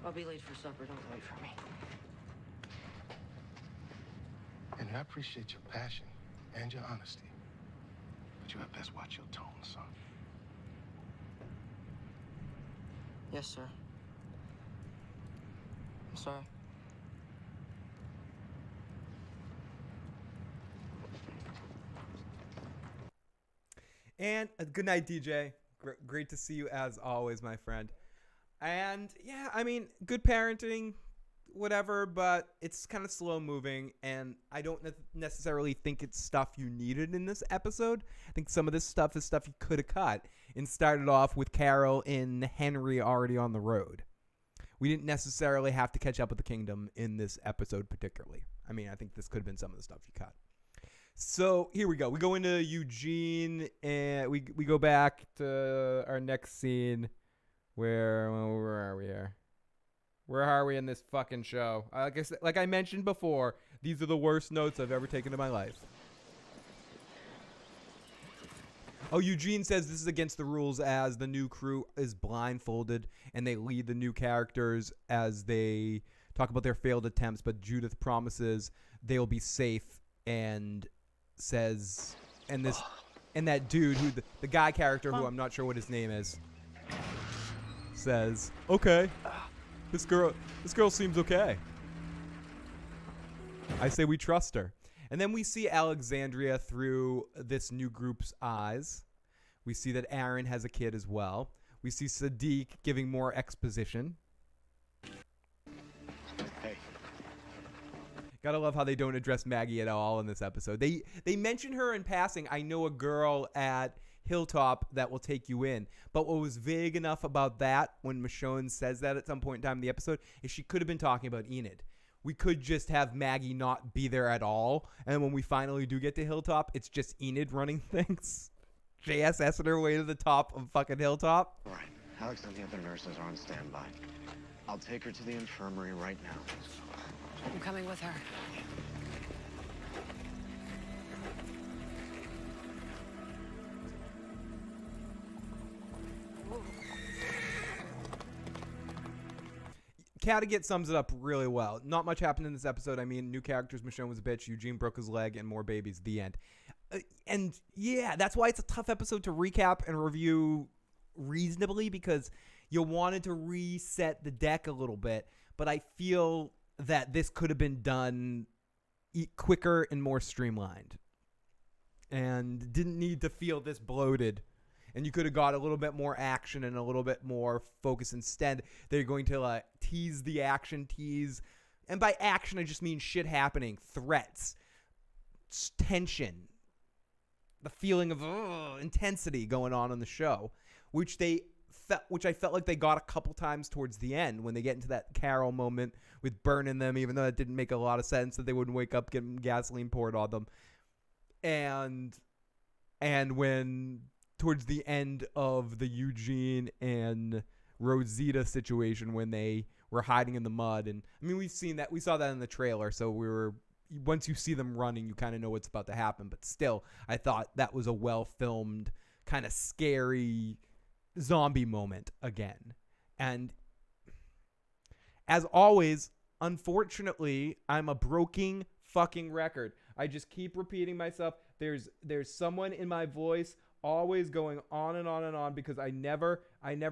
I'll be late for supper. Don't wait for me. Henry, I appreciate your passion and your honesty, but you had best watch your tone, son. Yes, sir. I'm sorry. And good night, DJ. Great to see you as always, my friend. And yeah, I mean, good parenting, whatever, but it's kind of slow moving, and I don't necessarily think it's stuff you needed in this episode. I think some of this stuff is stuff you could have cut and started off with Carol and Henry already on the road. We didn't necessarily have to catch up with the kingdom in this episode particularly. I mean, I think this could have been some of the stuff you cut. So here we go. We go into Eugene, and we go back to our next scene. Where are we here? Where are we in this fucking show? Like I mentioned before, these are the worst notes I've ever taken in my life. Oh, Eugene says this is against the rules as the new crew is blindfolded and they lead the new characters as they talk about their failed attempts, but Judith promises they'll be safe and says, and that dude who the guy character who I'm not sure what his name is says, okay, this girl seems okay. I say we trust her. And then we see Alexandria through this new group's eyes. We see that Aaron has a kid as well. We see Sadiq giving more exposition. Hey. Gotta love how they don't address Maggie at all in this episode. They mention her in passing. I know a girl at Hilltop that will take you in. But what was vague enough about that when Michonne says that at some point in time in the episode is she could have been talking about Enid. We could just have Maggie not be there at all. And when we finally do get to Hilltop, it's just Enid running things. JSSing her way to the top of fucking Hilltop. All right. Alex and the other nurses are on standby. I'll take her to the infirmary right now. I'm coming with her. Kattegat sums it up really well. Not much happened in this episode. I mean, new characters, Michonne was a bitch, Eugene broke his leg, and more babies. The end. And yeah, that's why it's a tough episode to recap and review reasonably, because you wanted to reset the deck a little bit. But I feel that this could have been done quicker and more streamlined, and didn't need to feel this bloated. And you could have got a little bit more action and a little bit more focus. Instead, they're going to tease the action, and by action I just mean shit happening, threats, tension, the feeling of intensity going on in the show, which I felt like they got a couple times towards the end when they get into that Carol moment with burning them, even though that didn't make a lot of sense that they wouldn't wake up getting gasoline poured on them, and when towards the end of the Eugene and Rosita situation when they were hiding in the mud. And I mean, we saw that in the trailer, so we were once you see them running, you kind of know what's about to happen. But still, I thought that was a well-filmed, kind of scary zombie moment again. And as always, unfortunately, I'm a broken fucking record. I just keep repeating myself. There's someone in my voice always going on and on and on because I never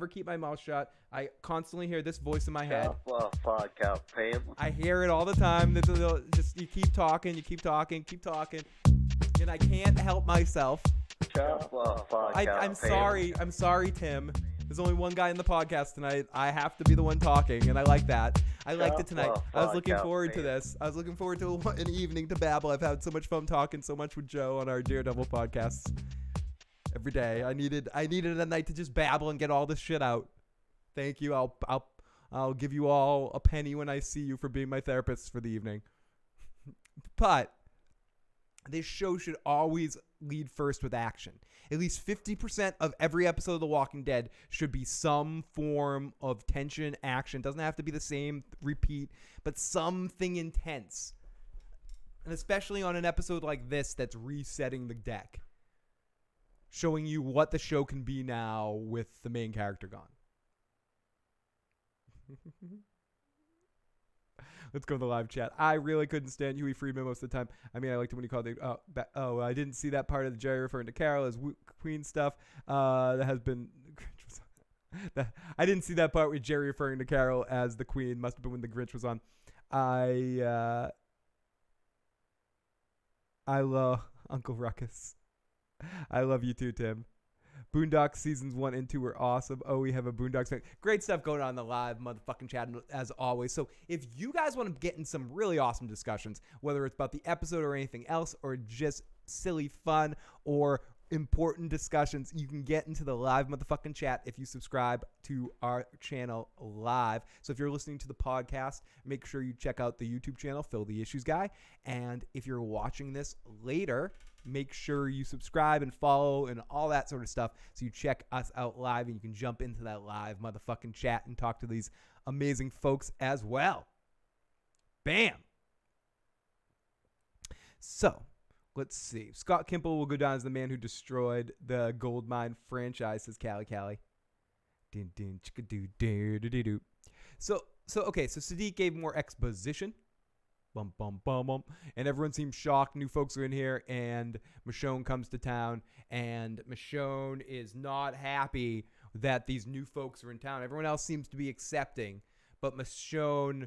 keep my mouth shut. I constantly hear this voice in my head. I hear it all the time. Just you keep talking, and I can't help myself. I'm sorry, Tim. There's only one guy in the podcast tonight. I have to be the one talking, and I like that. I liked it tonight. I was looking forward to this. I was looking forward to an evening to babble. I've had so much fun talking so much with Joe on our Daredevil podcasts every day. I needed a night to just babble and get all this shit out. Thank you. I'll give you all a penny when I see you for being my therapist for the evening. But this show should always lead first with action. At least 50% of every episode of The Walking Dead should be some form of tension, action. Doesn't have to be the same repeat, but something intense. And especially on an episode like this that's resetting the deck. Showing you what the show can be now with the main character gone. Let's go to the live chat. I really couldn't stand Huey Friedman most of the time. I mean, I liked it when he called it. I didn't see that part of the Jerry referring to Carol as Queen stuff. That has been. I didn't see that part with Jerry referring to Carol as the Queen. Must have been when the Grinch was on. I love Uncle Ruckus. I love you too, Tim. Boondocks seasons 1 and 2 were awesome. Oh, we have a Boondocks fan. Great stuff going on in the live motherfucking chat as always. So if you guys want to get in some really awesome discussions, whether it's about the episode or anything else, or just silly fun or important discussions, you can get into the live motherfucking chat if you subscribe to our channel live. So if you're listening to the podcast, make sure you check out the YouTube channel, Phil the Issues Guy. And if you're watching this later, make sure you subscribe and follow and all that sort of stuff so you check us out live and you can jump into that live motherfucking chat and talk to these amazing folks as well. Bam! So, let's see. Scott Kimple will go down as the man who destroyed the gold mine franchise, says Callie. So Sadiq gave more exposition. Bum, bum, bum, bum. And everyone seems shocked. New folks are in here, and Michonne comes to town, and Michonne is not happy that these new folks are in town. Everyone else seems to be accepting, but Michonne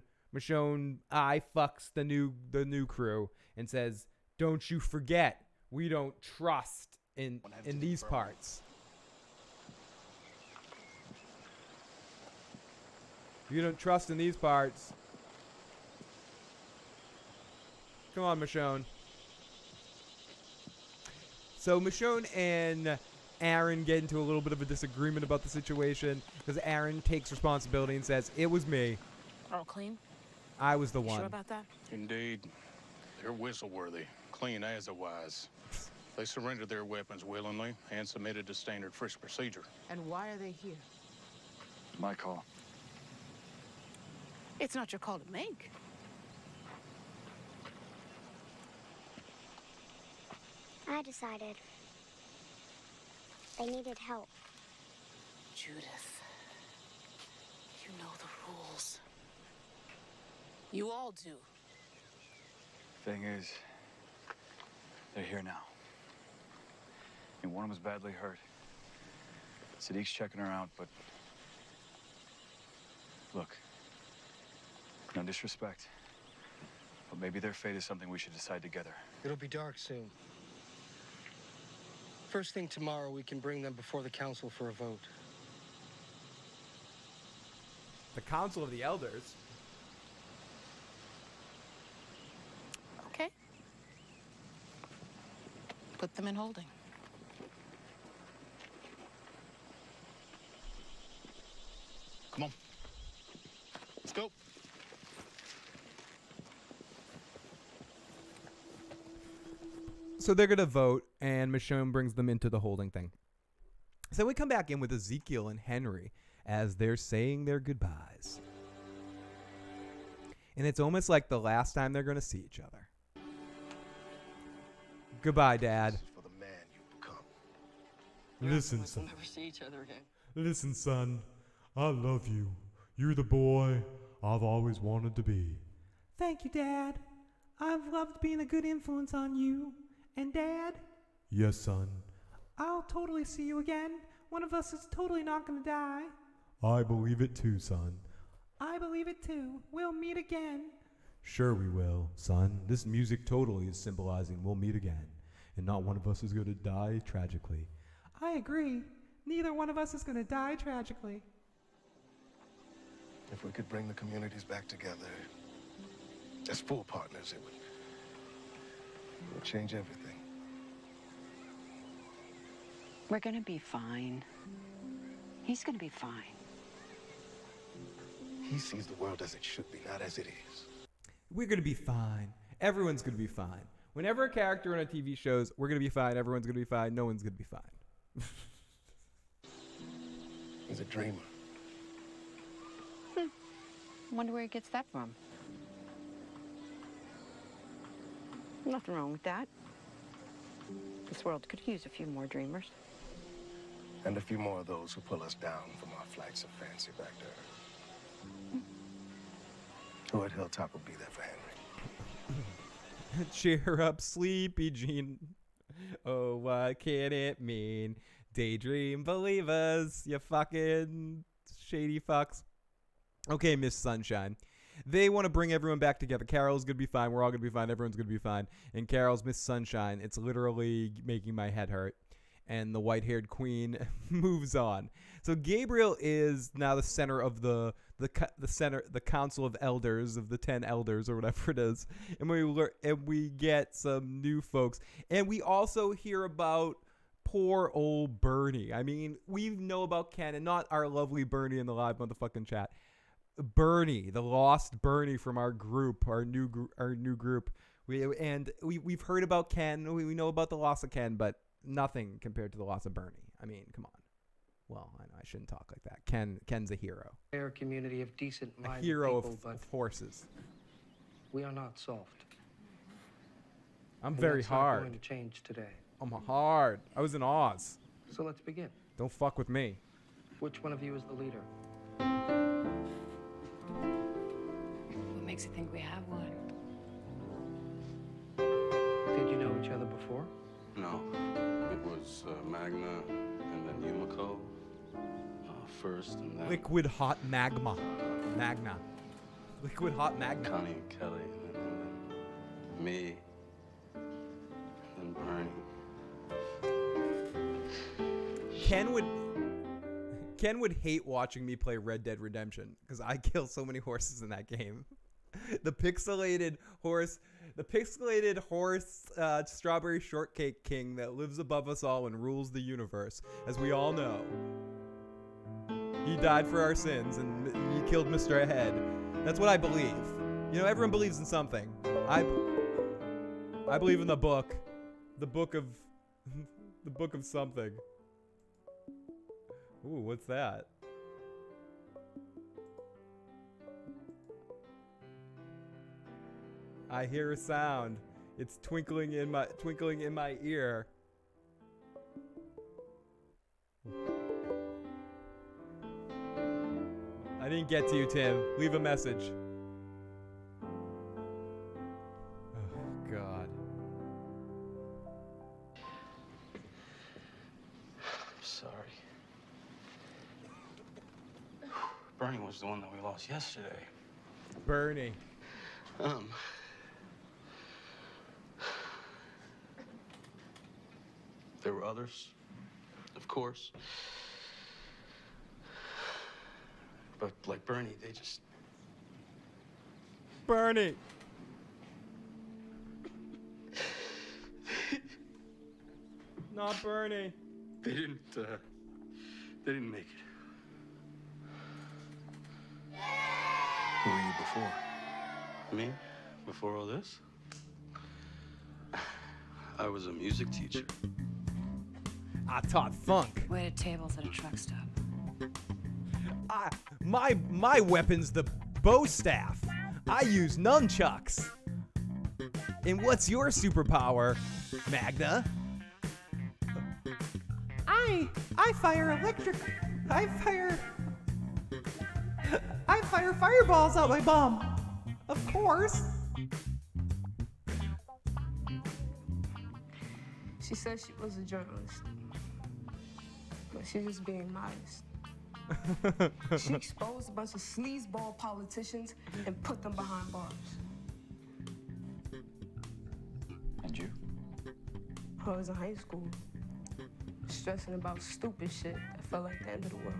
eye fucks the new crew and says, "Don't you forget, we don't trust in these parts. You don't trust in these parts." Come on, Michonne. So Michonne and Aaron get into a little bit of a disagreement about the situation because Aaron takes responsibility and says, "It was me. All clean? I was the one." Sure about that? Indeed. They're whistle-worthy, clean as a wise. They surrendered their weapons willingly and submitted to standard frisk procedure. And why are they here? My call. It's not your call to make. I decided they needed help. Judith, you know the rules. You all do. Thing is, they're here now. And one of them's badly hurt. Sadiq's checking her out, but look, no disrespect, but maybe their fate is something we should decide together. It'll be dark soon. First thing tomorrow, we can bring them before the council for a vote. The Council of the Elders? Okay. Put them in holding. Come on. Let's go. So they're going to vote, and Michonne brings them into the holding thing. So we come back in with Ezekiel and Henry as they're saying their goodbyes. And it's almost like the last time they're going to see each other. Goodbye, Dad. This is for the man you become. Listen, We'll son. never see each other again. Listen, son. I love you. You're the boy I've always wanted to be. Thank you, Dad. I've loved being a good influence on you. And Dad? Yes, son. I'll totally see you again. One of us is totally not gonna die. I believe it too, son. I believe it too. We'll meet again. Sure we will, son. This music totally is symbolizing we'll meet again. And not one of us is gonna die tragically. I agree. Neither one of us is gonna die tragically. If we could bring the communities back together as full partners, it would change everything. We're gonna be fine. He's gonna be fine. He sees the world as it should be, not as it is. We're gonna be fine. Everyone's gonna be fine. Whenever a character on a TV shows, we're gonna be fine, everyone's gonna be fine, no one's gonna be fine. He's a dreamer. Wonder where he gets that from. Nothing wrong with that. This world could use a few more dreamers. And a few more of those who pull us down from our flights of fancy back to Earth. Who at Hilltop will be there for Henry? Cheer up, sleepy Jean. Oh, what can it mean? Daydream believers, you fucking shady fucks. Okay, Miss Sunshine. They want to bring everyone back together. Carol's going to be fine. We're all going to be fine. Everyone's going to be fine. And Carol's Miss Sunshine. It's literally making my head hurt. And the white-haired queen moves on. So Gabriel is now the center of the council of elders, of the 10 elders or whatever it is. And we get some new folks. And we also hear about poor old Bernie. I mean, we know about Ken, and not our lovely Bernie in the live motherfucking chat. Bernie, the lost Bernie from our group, our new group. We've heard about Ken. We know about the loss of Ken, but nothing compared to the loss of Bernie. I mean, come on. Well, I know I shouldn't talk like that. Ken's a hero. They're a community of decent-minded A hero people, of horses. we are not soft. I'm And very that's not hard. going to change today. I'm hard. I was in Oz. So let's begin. Don't fuck with me. Which one of you is the leader? What makes you think we have one? Did you know each other before? No. It was Magna and then Yumiko first, and then Liquid hot magma. Magna. Liquid hot magna. Connie and Kelly, and then me, and then Bernie. Ken would hate watching me play Red Dead Redemption because I kill so many horses in that game. The pixelated horse strawberry shortcake king that lives above us all and rules the universe, as we all know. He died for our sins and he killed Mr. Head. That's what I believe. You know, everyone believes in something. I believe in the book of something. Ooh, what's that? I hear a sound. It's twinkling in my ear. I didn't get to you, Tim. Leave a message. Oh, God. I'm sorry. Bernie was the one that we lost yesterday. Bernie. There were others, of course. But like Bernie, they just... Bernie! Not Bernie. They didn't make it. Who were you before? Me? Before all this? I was a music teacher. I taught funk. Waited tables at a truck stop. My weapon's the bow staff. I use nunchucks. And what's your superpower, Magna? I fire electric. I fire fireballs out my bum. Of course. She said she was a journalist, but she's just being modest. She exposed a bunch of sleazeball politicians and put them behind bars. And you? I was in high school, stressing about stupid shit that felt like the end of the world.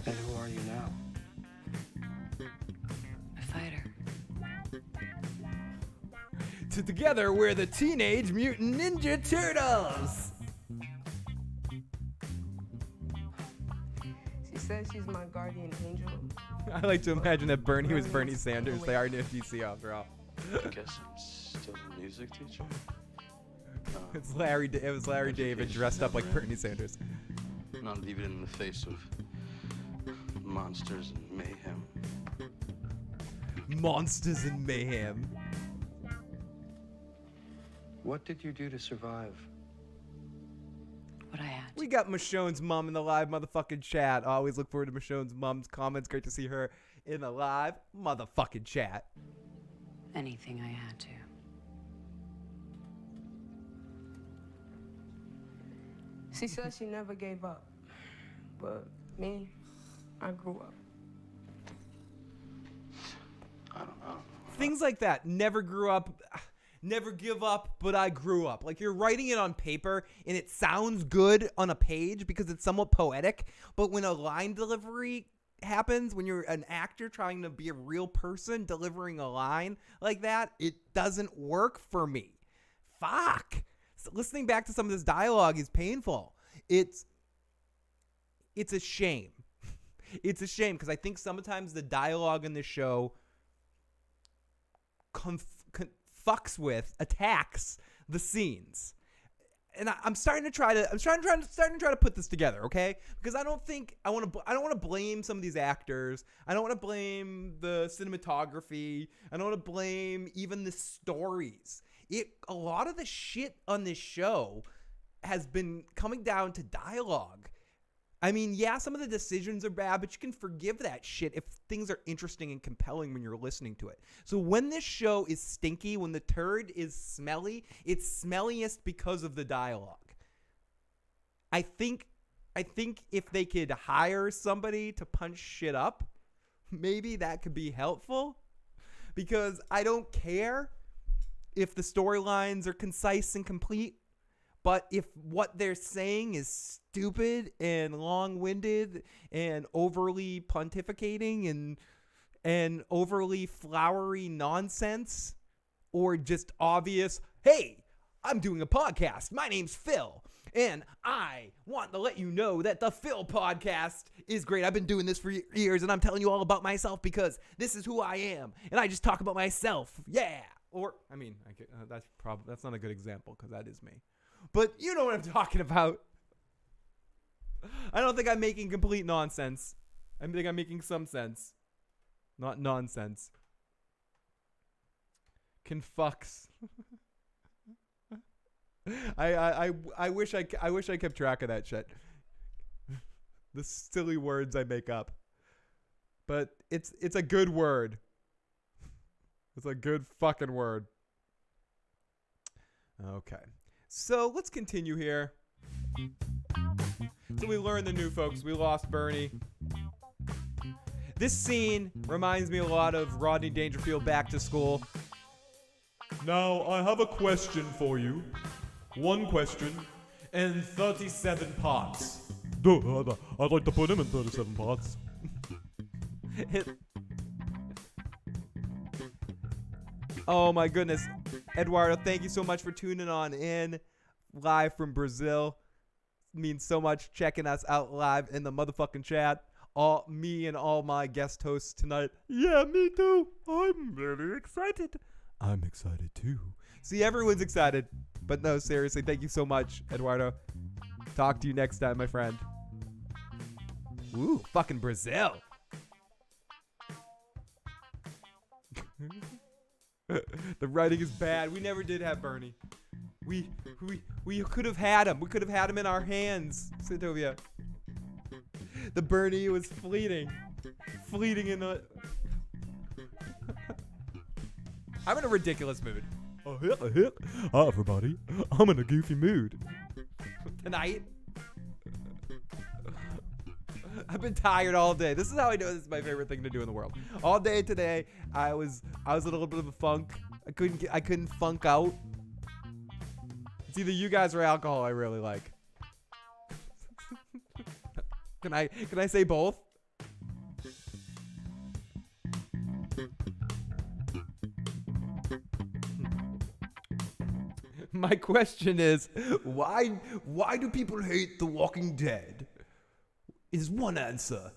And who are you now? A fighter. Together, we're the Teenage Mutant Ninja Turtles. She says she's my guardian angel. I like to imagine that Bernie was Bernie Sanders. They are near DC after all. I guess I'm still a music teacher. It was Larry David dressed up like Bernie Sanders. Not even in the face of monsters and mayhem. Monsters and mayhem. What did you do to survive? What I had. We got Michonne's mom in the live motherfucking chat. I always look forward to Michonne's mom's comments. Great to see her in the live motherfucking chat. Anything I had to. She says she never gave up, but me, I grew up. I don't know. Things like that. Never grew up. Never give up, but I grew up. Like, you're writing it on paper, and it sounds good on a page because it's somewhat poetic. But when a line delivery happens, when you're an actor trying to be a real person delivering a line like that, it doesn't work for me. Fuck. So listening back to some of this dialogue is painful. It's a shame. It's a shame because I think sometimes the dialogue in this show attacks the scenes. And I'm starting to try to put this together, okay? Because I don't want to blame some of these actors. I don't want to blame the cinematography. I don't want to blame even the stories. A lot of the shit on this show has been coming down to dialogue. I mean, yeah, some of the decisions are bad, but you can forgive that shit if things are interesting and compelling when you're listening to it. So when this show is stinky, when the turd is smelly, it's smelliest because of the dialogue. I think if they could hire somebody to punch shit up, maybe that could be helpful. Because I don't care if the storylines are concise and complete. But if what they're saying is stupid and long-winded and overly pontificating and overly flowery nonsense, or just obvious, hey, I'm doing a podcast. My name's Phil, and I want to let you know that the Phil podcast is great. I've been doing this for years, and I'm telling you all about myself because this is who I am, and I just talk about myself. Yeah. Or, I mean, that's not a good example because that is me. But you know what I'm talking about. I don't think I'm making complete nonsense. I think I'm making some sense. Not nonsense. Confucks. I wish I kept track of that shit. The silly words I make up. But it's a good word. It's a good fucking word. Okay. So let's continue here. So we learned the new folks. We lost Bernie. This scene reminds me a lot of Rodney Dangerfield Back to School. Now, I have a question for you. One question in 37 parts. I'd like to put him in 37 parts. Oh my goodness. Eduardo, thank you so much for tuning on in live from Brazil. It means so much checking us out live in the motherfucking chat. Me and all my guest hosts tonight. Yeah, me too. I'm really excited. I'm excited too. See, everyone's excited. But no, seriously, thank you so much, Eduardo. Talk to you next time, my friend. Ooh, fucking Brazil. The writing is bad. We never did have Bernie. We could have had him. We could have had him in our hands, Sitovia. The Bernie was fleeting. Fleeting in the... I'm in a ridiculous mood. Hi, everybody. I'm in a goofy mood. Tonight. I've been tired all day. This is how I know this is my favorite thing to do in the world. All day today, I was in a little bit of a funk. I couldn't funk out. It's either you guys or alcohol I really like. Can I say both? My question is, why do people hate The Walking Dead? Is one answer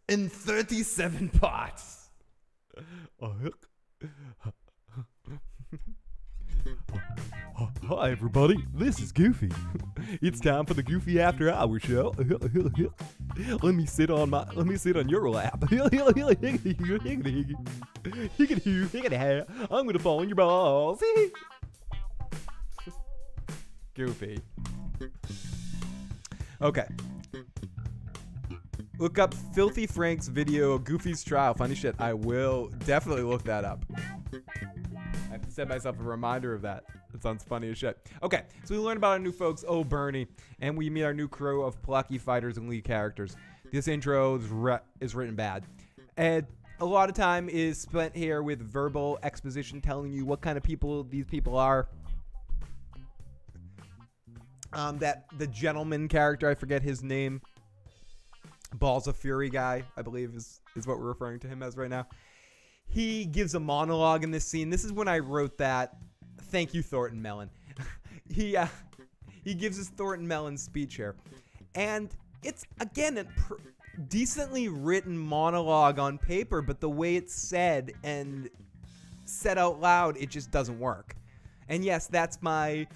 in 37 parts. Hi everybody, this is Goofy. It's time for the Goofy After Hour show. Let me sit on your lap. I'm gonna fall on your balls. Goofy. Okay. Look up Filthy Frank's video, Goofy's Trial. Funny shit. I will definitely look that up. I have to set myself a reminder of that. That sounds funny as shit. Okay, so we learn about our new folks, Bernie, and we meet our new crew of plucky fighters and lead characters. This intro is written bad. And a lot of time is spent here with verbal exposition telling you what kind of people these people are. That the gentleman character, I forget his name. Balls of Fury guy, I believe is what we're referring to him as right now. He gives a monologue in this scene. This is when I wrote that. Thank you, Thornton Mellon. He gives his Thornton Mellon speech here. And it's, again, a decently written monologue on paper, but the way it's said and said out loud, it just doesn't work. And yes, that's my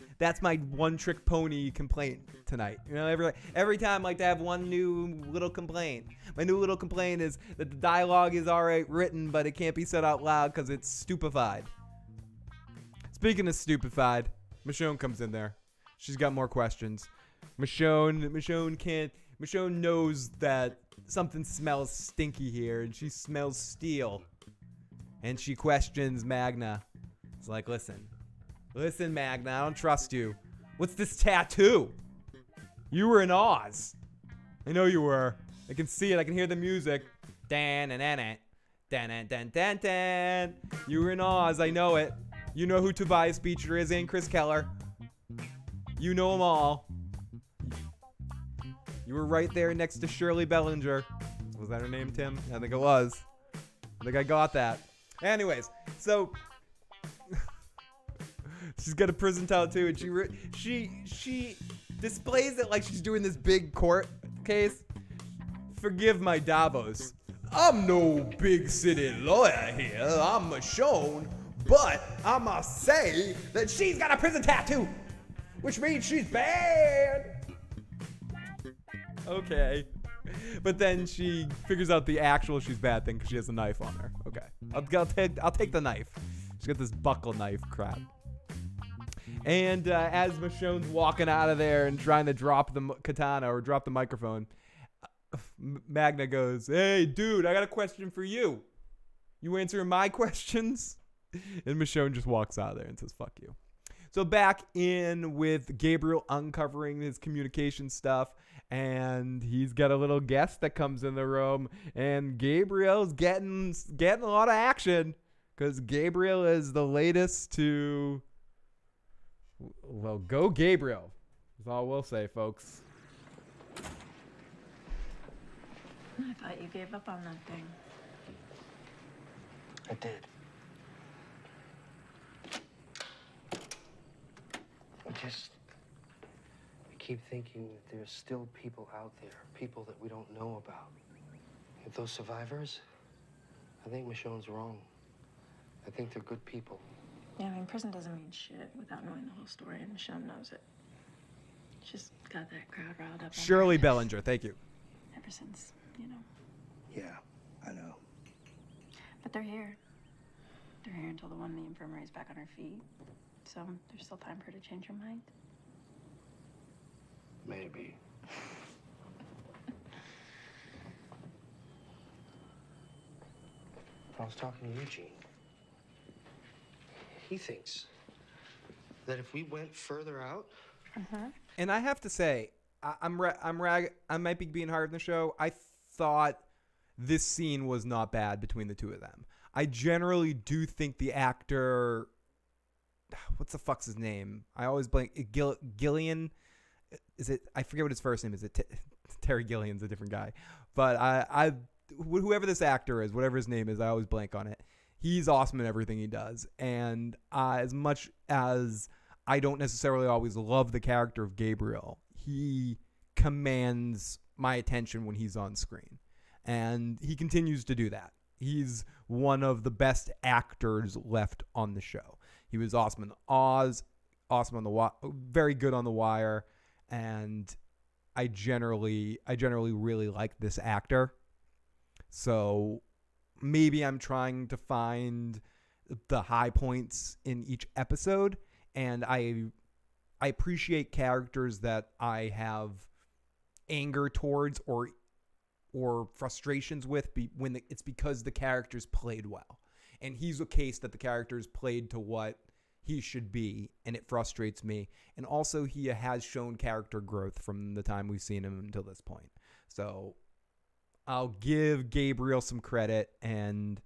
one-trick pony complaint tonight. You know, every time I like to have one new little complaint. My new little complaint is that the dialogue is alright written, but it can't be said out loud because it's stupefied. Speaking of stupefied, Michonne comes in there. She's got more questions. Michonne knows that something smells stinky here, and she smells steel. And she questions Magna. It's like, listen, Magna, I don't trust you. What's this tattoo? You were in Oz. I know you were. I can see it. I can hear the music. Dan. You were in Oz. I know it. You know who Tobias Beecher is and Chris Keller. You know them all. You were right there next to Shirley Bellinger. Was that her name, Tim? I think it was. I think I got that. Anyways, so... She's got a prison tattoo, and she displays it like she's doing this big court case. Forgive my Davos. I'm no big city lawyer here. I'm Michonne, but I must say that she's got a prison tattoo, which means she's bad. Okay, but then she figures out the actual she's bad thing because she has a knife on her. Okay, I'll take the knife. She's got this buckle knife crap. And as Michonne's walking out of there and trying to drop the katana or drop the microphone, Magna goes, "Hey, dude, I got a question for you. You answering my questions?" And Michonne just walks out of there and says, "Fuck you." So back in with Gabriel uncovering his communication stuff, and he's got a little guest that comes in the room, and Gabriel's getting a lot of action because Gabriel is the latest to... Well, go Gabriel. That's all we'll say, folks. I thought you gave up on that thing. I did. I keep thinking that there's still people out there, people that we don't know about. If those survivors, I think Michonne's wrong. I think they're good people. Yeah, I mean, prison doesn't mean shit without knowing the whole story, and Michonne knows it. She's got that crowd riled up. Shirley Bellinger, thank you. Ever since, you know. Yeah, I know. But they're here. her here until the one in the infirmary is back on her feet. So there's still time for her to change her mind. Maybe. I was talking to Eugene. He thinks that if we went further out, And I have to say, I might be being hard on the show. I thought this scene was not bad between the two of them. I generally do think the actor, what's the fuck's his name? I always blank. Gillian, is it? I forget what his first name is. Terry Gilliam's a different guy, but whoever this actor is, whatever his name is, I always blank on it. He's awesome in everything he does, and as much as I don't necessarily always love the character of Gabriel, he commands my attention when he's on screen, and he continues to do that. He's one of the best actors left on the show. He was awesome in Oz, awesome on very good on The Wire, and I generally really like this actor. So maybe I'm trying to find the high points in each episode, and I appreciate characters that I have anger towards or frustrations with when it's because the characters played well. And he's a case that the characters played to what he should be, and it frustrates me. And also he has shown character growth from the time we've seen him until this point. So I'll give Gabriel some credit, and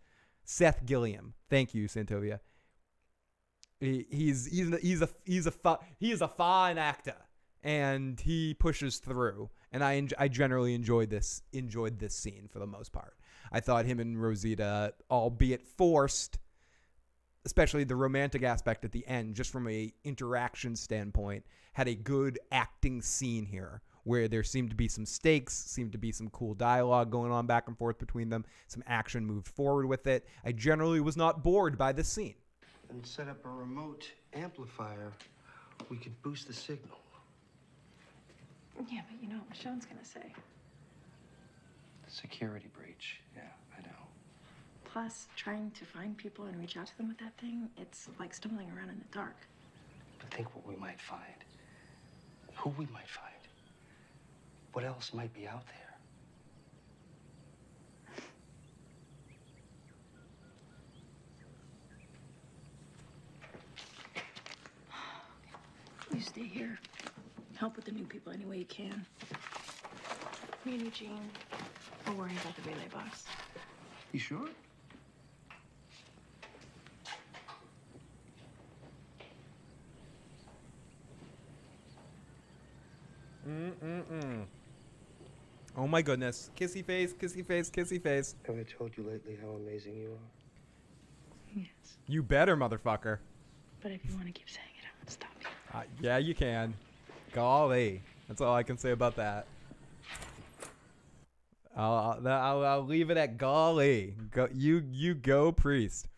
Seth Gilliam. Thank you, Santovia. He's a fine actor, and he pushes through. And I generally enjoyed this scene for the most part. I thought him and Rosita, albeit forced, especially the romantic aspect at the end, just from a interaction standpoint, had a good acting scene here where there seemed to be some stakes, seemed to be some cool dialogue going on back and forth between them, some action moved forward with it. I generally was not bored by this scene. and set up a remote amplifier, we could boost the signal. Yeah, but you know what Michonne's gonna say. Security breach. Yeah, I know. Plus, trying to find people and reach out to them with that thing, it's like stumbling around in the dark. But think what we might find. Who we might find. What else might be out there? You stay here. Help with the new people any way you can. Me and Eugene are worrying about the relay box. You sure? Oh my goodness. Kissy face, kissy face, kissy face. Have I told you lately how amazing you are? Yes. You better, motherfucker. But if you want to keep saying it, I won't stop you. Yeah, you can. Golly. That's all I can say about that. I'll leave it at golly. Go, you go, priest.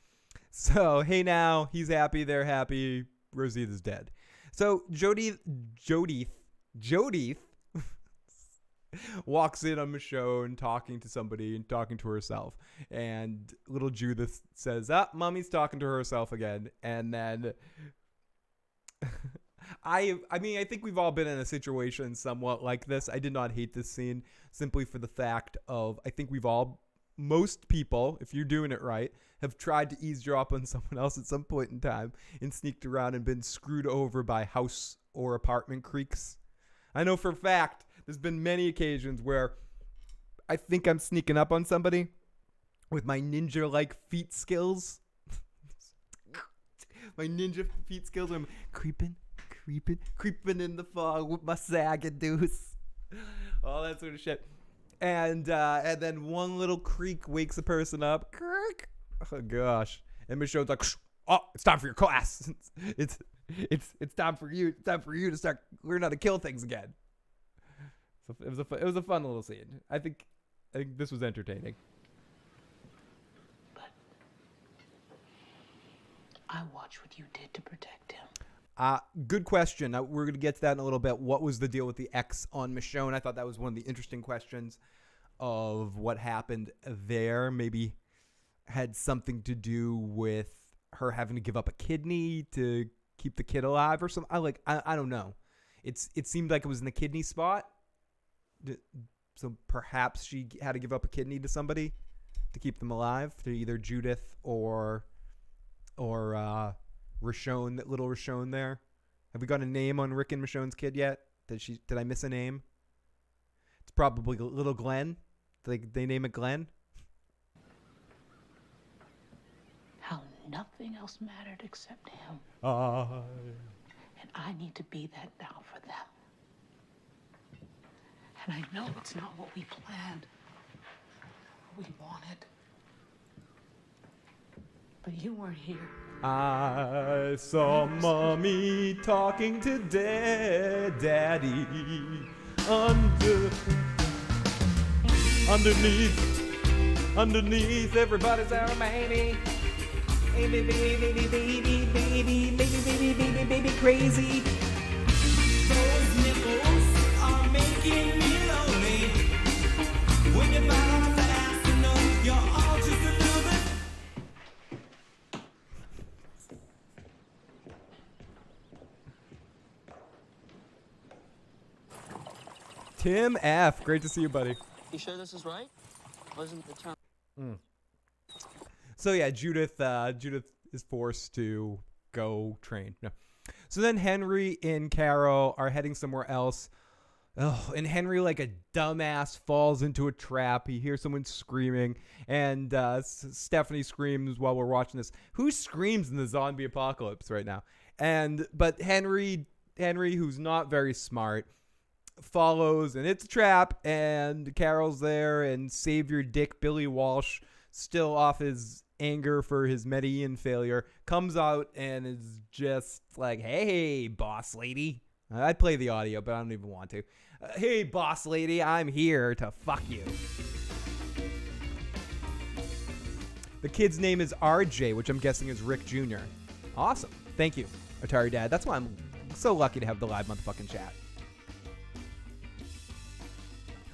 So, hey now, he's happy, they're happy, Rosita's dead. So, Jodith walks in on Michonne talking to somebody and talking to herself. And little Judith says, Mommy's talking to herself again. And then I mean, I think we've all been in a situation somewhat like this. I did not hate this scene simply for the fact of, I think most people, if you're doing it right, have tried to eavesdrop on someone else at some point in time and sneaked around and been screwed over by house or apartment creaks. I know for a fact there's been many occasions where I think I'm sneaking up on somebody with my ninja-like feet skills. My ninja feet skills, I'm creeping in the fog with my sagging deuce. All that sort of shit. And then one little creak wakes a person up. Creak. Oh gosh. And Michonne's like, oh, it's time for your class. It's time for you. It's time for you to start learning how to kill things again. So it was a fun little scene. I think this was entertaining. But I watched what you did to protect him. Good question. We're going to get to that in a little bit. What was the deal with the X on Michonne? I thought that was one of the interesting questions of what happened there. Maybe had something to do with her having to give up a kidney to keep the kid alive or something. I don't know. It seemed like it was in the kidney spot. So perhaps she had to give up a kidney to somebody to keep them alive, to either Judith or Michonne, that little Michonne there. Have we got a name on Rick and Michonne's kid yet? Did I miss a name? It's probably little Glenn. They name it Glenn. How nothing else mattered except him. And I need to be that now for them. And I know it's not what we planned, what we wanted. But you weren't here. I saw Mommy talking to Daddy underneath everybody's our baby. Baby, crazy. Those nipples are making me lonely. When you bite off that ass, you know you're all just a little bit. Tim F. Great to see you, buddy. You sure this is right? Wasn't the town? So yeah, Judith is forced to go train. No. So then Henry and Carol are heading somewhere else. Oh, and Henry, like a dumbass, falls into a trap. He hears someone screaming, and Stephanie screams while we're watching this. Who screams in the zombie apocalypse right now? But Henry, who's not very smart, follows, and it's a trap. And Carol's there, and Savior Dick Billy Walsh, still off his anger for his Medellin failure, comes out and is just like, "Hey, boss lady." I'd play the audio, but I don't even want to. "Hey, boss lady, I'm here to fuck you." The kid's name is RJ, which I'm guessing is Rick Jr. Awesome. Thank you, Atari Dad. That's why I'm so lucky to have the live motherfucking chat.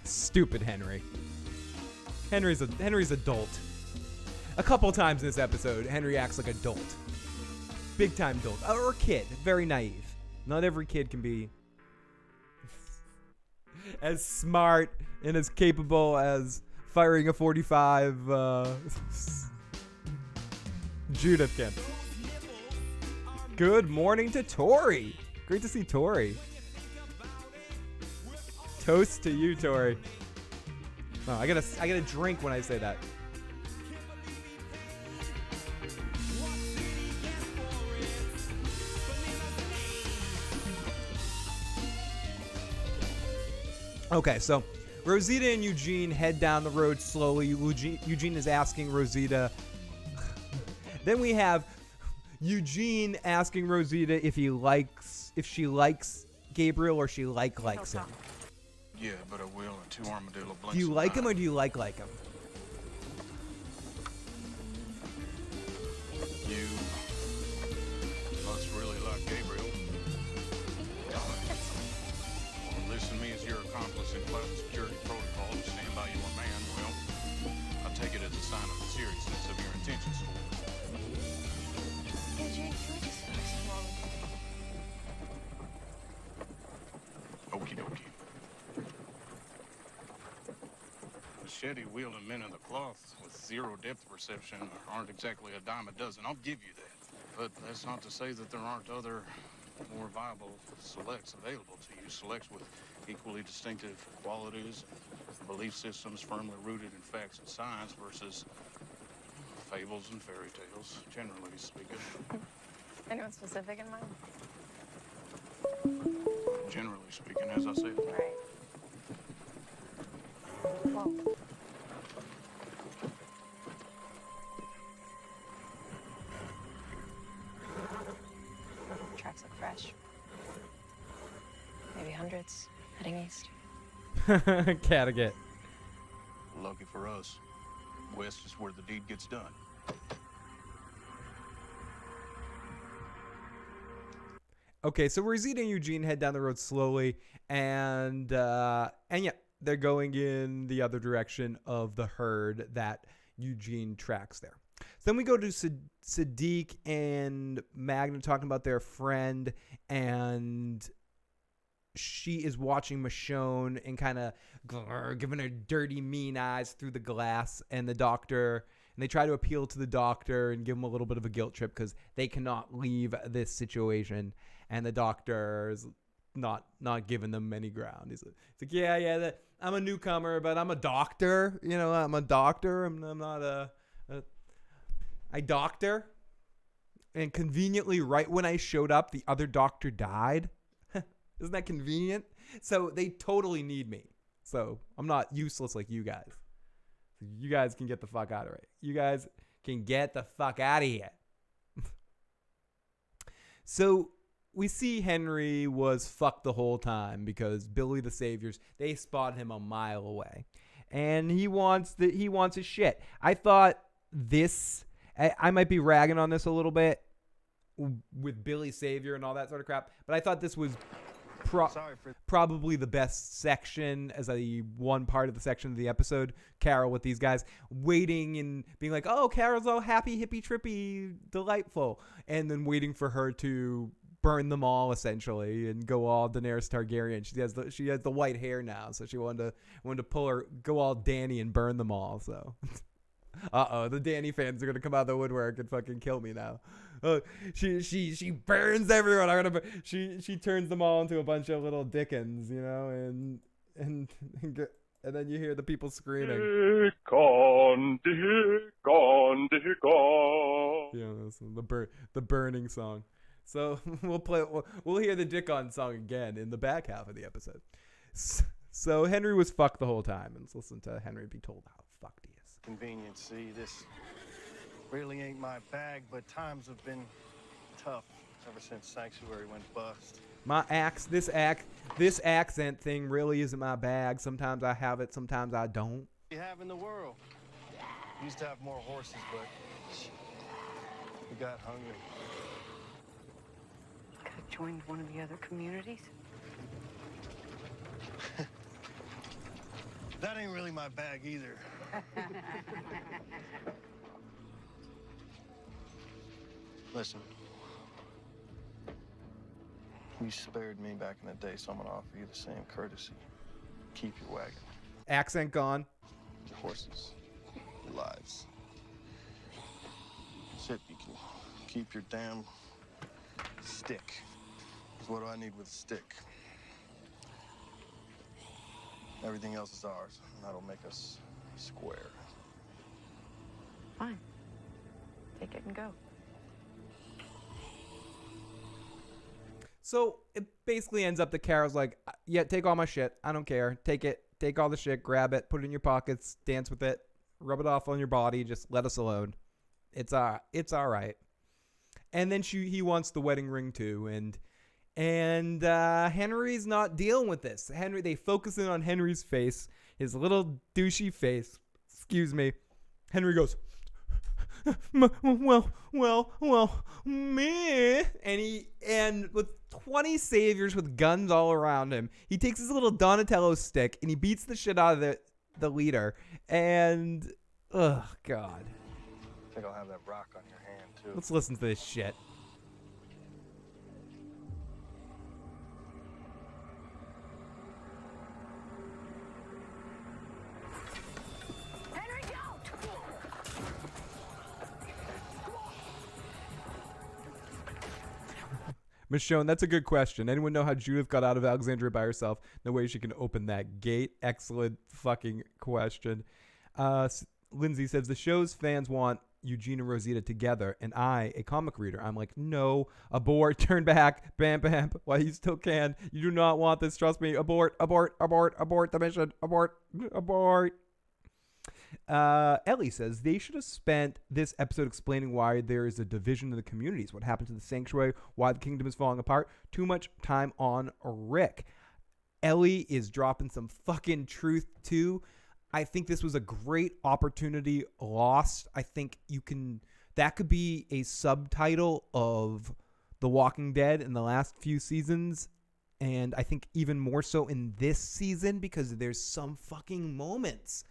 Stupid Henry. Henry's adult. A couple times in this episode, Henry acts like adult. Big time adult. Or kid. Very naive. Not every kid can be as smart and as capable as firing a .45 Judith can. Good morning to Tori. Great to see Tori. Toast to you, Tori. Oh, I gotta drink when I say that. Okay, so Rosita and Eugene head down the road slowly. Eugene is asking Rosita. Then we have Eugene asking Rosita if she likes Gabriel or she likes him. Yeah, but I will in two armadillo blinks. Do you like him or do you like him? You must really like Gabriel. Well, listen to me as your accomplice in cloud security protocol to stand by your man. Well, I take it as a sign of the seriousness of your intentions towards him. Hey, Jane, can we just finish the wall? Okie dokie. Machete-wielding men in the cloth with zero depth perception aren't exactly a dime a dozen. I'll give you that. But that's not to say that there aren't other more viable selects available to you. Selects with equally distinctive qualities, belief systems firmly rooted in facts and science versus fables and fairy tales, generally speaking. Anyone specific in mind? Generally speaking, as I said. Right. Whoa. Tracks look fresh. Maybe hundreds heading east. Cattegat. Lucky for us, west is where the deed gets done. Okay, so Rosita and Eugene head down the road slowly, and yeah, they're going in the other direction of the herd that Eugene tracks there. So then we go to Sadiq and Magna talking about their friend, and she is watching Michonne and kind of giving her dirty, mean eyes through the glass. And the doctor, and they try to appeal to the doctor and give him a little bit of a guilt trip because they cannot leave this situation. And the doctor's not giving them any ground. He's like, yeah, I'm a newcomer, but I'm a doctor. You know, I'm a doctor. I'm not a doctor. And conveniently, right when I showed up, the other doctor died. Isn't that convenient? So they totally need me. So I'm not useless like you guys. You guys can get the fuck out of it. You guys can get the fuck out of here. So we see Henry was fucked the whole time because Billy the Saviors, they spotted him a mile away. And he wants his shit. I thought this, I might be ragging on this a little bit with Billy Savior and all that sort of crap, but I thought this was probably the best section as one part of the section of the episode. Carol with these guys waiting and being like, oh, Carol's all happy, hippie, trippy, delightful. And then waiting for her to burn them all essentially and go all Daenerys Targaryen. She has the white hair now, so she wanted to go all Dany and burn them all. So the Dany fans are gonna come out of the woodwork and fucking kill me now. She burns everyone. She turns them all into a bunch of little Dickens, you know, and then you hear the people screaming. Dickon, Dickon, Dickon. Yeah, that's the burning song. So we'll hear the Dickon song again in the back half of the episode. So Henry was fucked the whole time, and let's listen to Henry be told how fucked he is. Convenience, see, this really ain't my bag, but times have been tough ever since Sanctuary went bust. This accent thing really isn't my bag. Sometimes I have it, sometimes I don't. You have in the world. Used to have more horses, but we got hungry. Could have joined one of the other communities. That ain't really my bag either. Listen, you spared me back in the day, so I'm gonna offer you the same courtesy. Keep your wagon. Accent gone. Your horses, your lives. Shit, you can keep your damn stick. 'Cause what do I need with a stick? Everything else is ours, and that'll make us square. Fine. Take it and go. So it basically ends up that Carol's like, yeah, take all my shit. I don't care. Take it. Take all the shit. Grab it. Put it in your pockets. Dance with it. Rub it off on your body. Just let us alone. It's all right. And then he wants the wedding ring too. And Henry's not dealing with this. They focus in on Henry's face. His little douchey face. Excuse me. Henry goes, well, me. And with 20 saviors with guns all around him, he takes his little Donatello stick and he beats the shit out of the leader. And, oh, God. I think I'll have that rock on your hand, too. Let's listen to this shit. Michonne, that's a good question. Anyone know how Judith got out of Alexandria by herself? No way she can open that gate. Excellent fucking question. Lindsay says, the show's fans want Eugene and Rosita together, and I, a comic reader, I'm like, no, abort, turn back, bam, bam, while you still can. You do not want this, trust me. Abort the mission, abort. Ellie says they should have spent this episode explaining why there is a division in the communities, what happened to the sanctuary, why the kingdom is falling apart. Too much time on Rick. Ellie is dropping some fucking truth too. I think this was a great opportunity lost. I think that could be a subtitle of The Walking Dead in the last few seasons. And I think even more so in this season because there's some fucking moments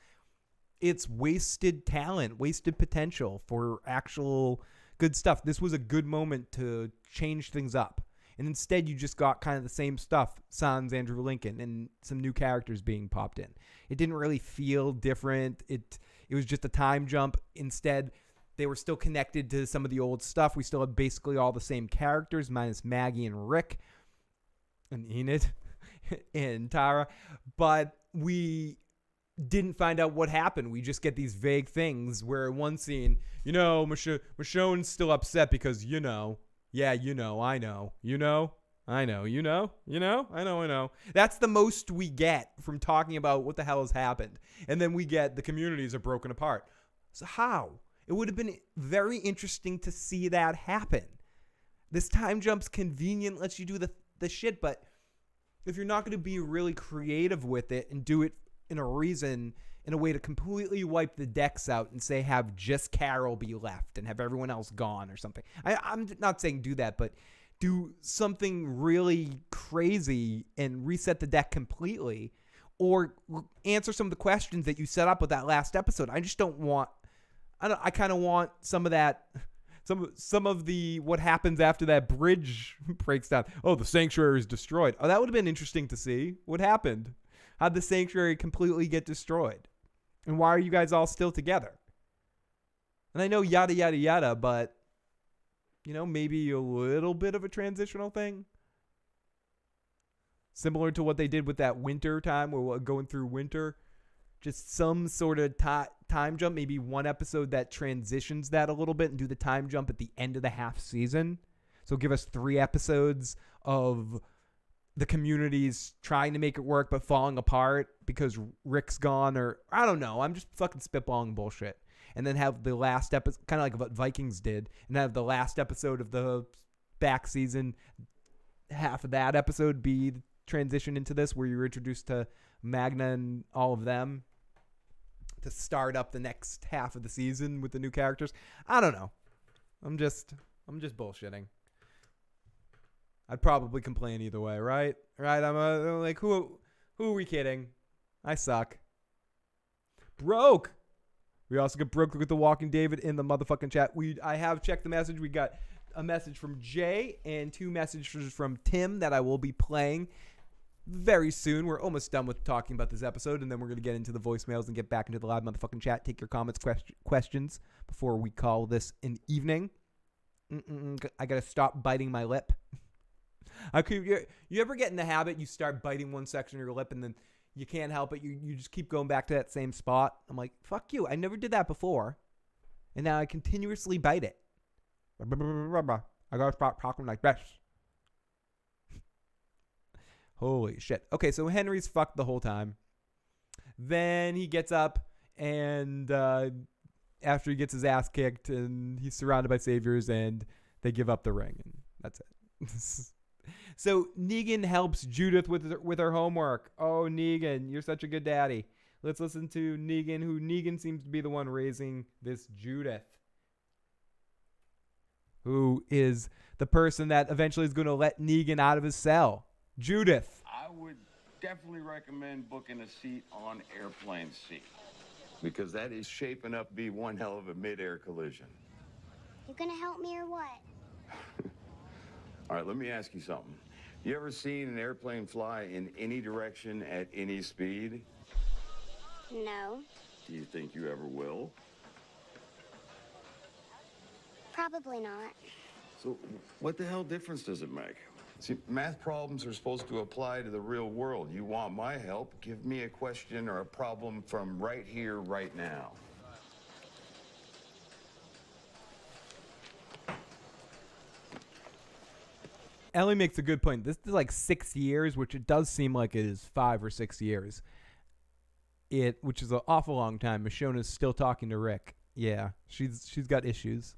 it's wasted talent, wasted potential for actual good stuff. This was a good moment to change things up. And instead, you just got kind of the same stuff, sans Andrew Lincoln, and some new characters being popped in. It didn't really feel different. It was just a time jump. Instead, they were still connected to some of the old stuff. We still had basically all the same characters, minus Maggie and Rick and Enid and Tara. But we didn't find out what happened. We just get these vague things where in one scene, Michonne's still upset because, I know. That's the most we get from talking about what the hell has happened. And then we get the communities are broken apart. So how? It would have been very interesting to see that happen. This time jump's convenient, lets you do the shit, but if you're not going to be really creative with it and do it in a way to completely wipe the decks out and say have just Carol be left and have everyone else gone or something. I'm not saying do that, but do something really crazy and reset the deck completely, or answer some of the questions that you set up with that last episode. I just don't want. I kind of want some of that. Some of the what happens after that bridge breaks down. Oh, the sanctuary is destroyed. Oh, that would have been interesting to see. What happened? How'd the sanctuary completely get destroyed? And why are you guys all still together? And I know yada, yada, yada, but, maybe a little bit of a transitional thing. Similar to what they did with that winter time where we're going through winter. Just some sort of time jump. Maybe one episode that transitions that a little bit and do the time jump at the end of the half season. So give us 3 episodes of the communities trying to make it work but falling apart because Rick's gone, or I don't know. I'm just fucking spitballing bullshit. And then have the last episode, kind of like what Vikings did, and have the last episode of the back season, half of that episode be the transition into this where you're introduced to Magna and all of them to start up the next half of the season with the new characters. I don't know. I'm just bullshitting. I'd probably complain either way, right? Right? I'm like, who are we kidding? I suck. Broke. We also get broke with the Walking David in the motherfucking chat. I have checked the message. We got a message from Jay and 2 messages from Tim that I will be playing very soon. We're almost done with talking about this episode, and then we're going to get into the voicemails and get back into the live motherfucking chat. Take your comments, questions before we call this an evening. I got to stop biting my lip. You ever get in the habit you start biting one section of your lip and then you can't help it? You just keep going back to that same spot. I'm like, fuck you. I never did that before. And now I continuously bite it. I gotta stop talking like this. Holy shit. Okay, so Henry's fucked the whole time. Then he gets up and after he gets his ass kicked and he's surrounded by saviors and they give up the ring and that's it. So Negan helps Judith with her homework. Oh, Negan, you're such a good daddy. Let's listen to Negan, who Negan seems to be the one raising this Judith, who is the person that eventually is going to let Negan out of his cell. Judith. I would definitely recommend booking a seat on airplane C, because that is shaping up to be one hell of a mid-air collision. You gonna help me or what? All right, let me ask you something. You ever seen an airplane fly in any direction at any speed? No. Do you think you ever will? Probably not. So what the hell difference does it make? See, math problems are supposed to apply to the real world. You want my help? Give me a question or a problem from right here, right now. Ellie makes a good point. This is like 6 years, which it does seem like it is 5 or 6 years. Which is an awful long time. Michonne's still talking to Rick. Yeah, she's got issues.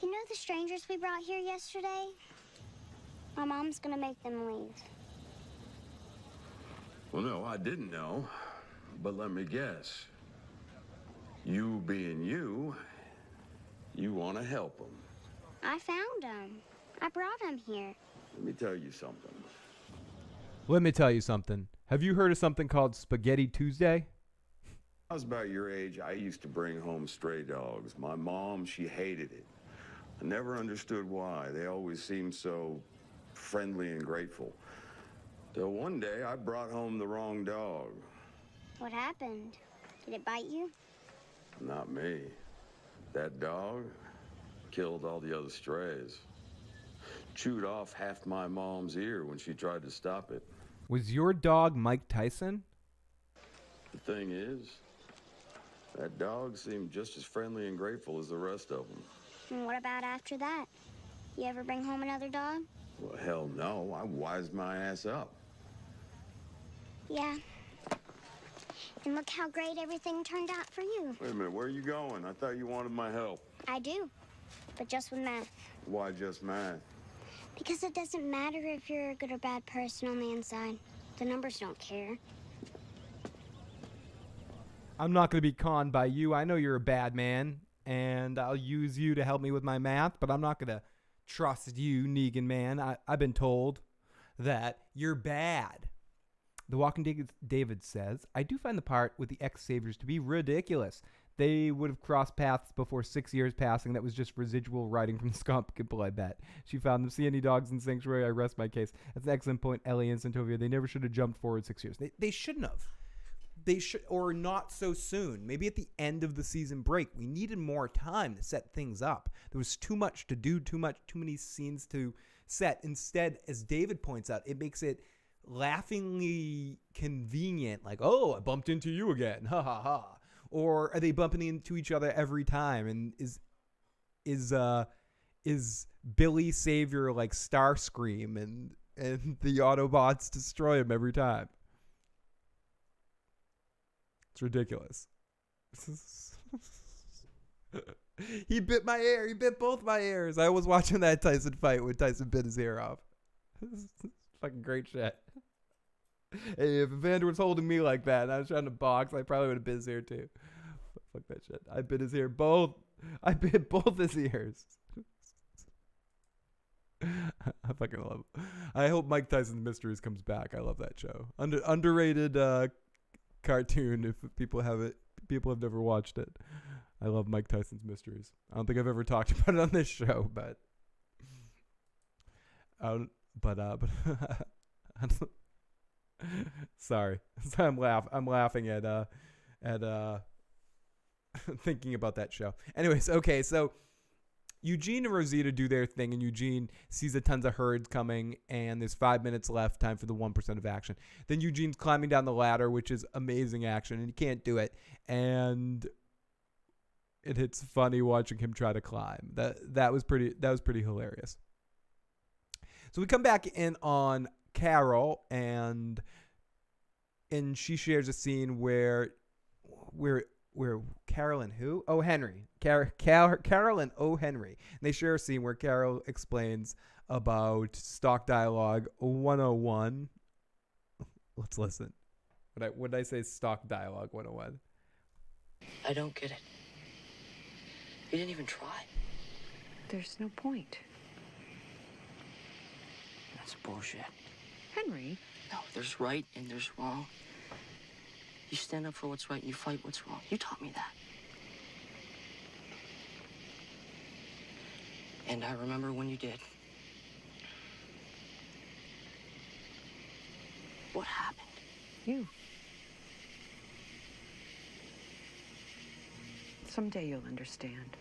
You know the strangers we brought here yesterday? My mom's gonna make them leave. Well, no, I didn't know. But let me guess. You being you want to help them. I found them. I brought them here. Let me tell you something. Let me tell you something. Have you heard of something called Spaghetti Tuesday? I was about your age, I used to bring home stray dogs. My mom, she hated it. I never understood why. They always seemed so friendly and grateful. Till one day, I brought home the wrong dog. What happened? Did it bite you? Not me. That dog killed all the other strays. Chewed off half my mom's ear when she tried to stop it. Was your dog Mike Tyson? The thing is, that dog seemed just as friendly and grateful as the rest of them. And what about after that? You ever bring home another dog? Well, hell no. I wised my ass up. Yeah. And look how great everything turned out for you. Wait a minute, where are you going? I thought you wanted my help. I do, but just with math. Why just math? Because it doesn't matter if you're a good or bad person on the inside. The numbers don't care. I'm not going to be conned by you. I know you're a bad man, and I'll use you to help me with my math, but I'm not going to trust you, Negan man. I've been told that you're bad. The Walking David says, I do find the part with the ex-saviors to be ridiculous. They would have crossed paths before 6 years passing. That was just residual writing from the Scump people, I bet. She found them. See any dogs in Sanctuary? I rest my case. That's an excellent point, Ellie and Santovia. They never should have jumped forward 6 years. They shouldn't have. They should, or not so soon. Maybe at the end of the season break. We needed more time to set things up. There was too much to do, too many scenes to set. Instead, as David points out, it makes it laughingly convenient. Like, oh, I bumped into you again. Ha ha ha. Or are they bumping into each other every time? And is Billy Savior like Starscream and the Autobots destroy him every time? It's ridiculous. He bit my ear. He bit both my ears. I was watching that Tyson fight when Tyson bit his ear off. Fucking great shit. Hey, if Evander was holding me like that and I was trying to box, I probably would have bit his ear too. Fuck that shit. I bit his ear both. I bit both his ears. I fucking love it. I hope Mike Tyson's Mysteries comes back. I love that show. Underrated cartoon. If people have never watched it. I love Mike Tyson's Mysteries. I don't think I've ever talked about it on this show, but sorry. I'm laughing at thinking about that show. Anyways, okay, so Eugene and Rosita do their thing, and Eugene sees a tons of herds coming, and there's 5 minutes left, time for the 1% of action. Then Eugene's climbing down the ladder, which is amazing action, and he can't do it, and it's funny watching him try to climb. That was pretty hilarious. So we come back in on Carol, and she shares a scene where Carol and who? Oh, Henry. Carol and O. Henry. And they share a scene where Carol explains about stock dialogue 101. Let's listen. What did I say? Stock dialogue 101. I don't get it. You didn't even try. There's no point. That's bullshit. Henry? No, there's right and there's wrong. You stand up for what's right and you fight what's wrong. You taught me that. And I remember when you did. What happened? You. Someday you'll understand.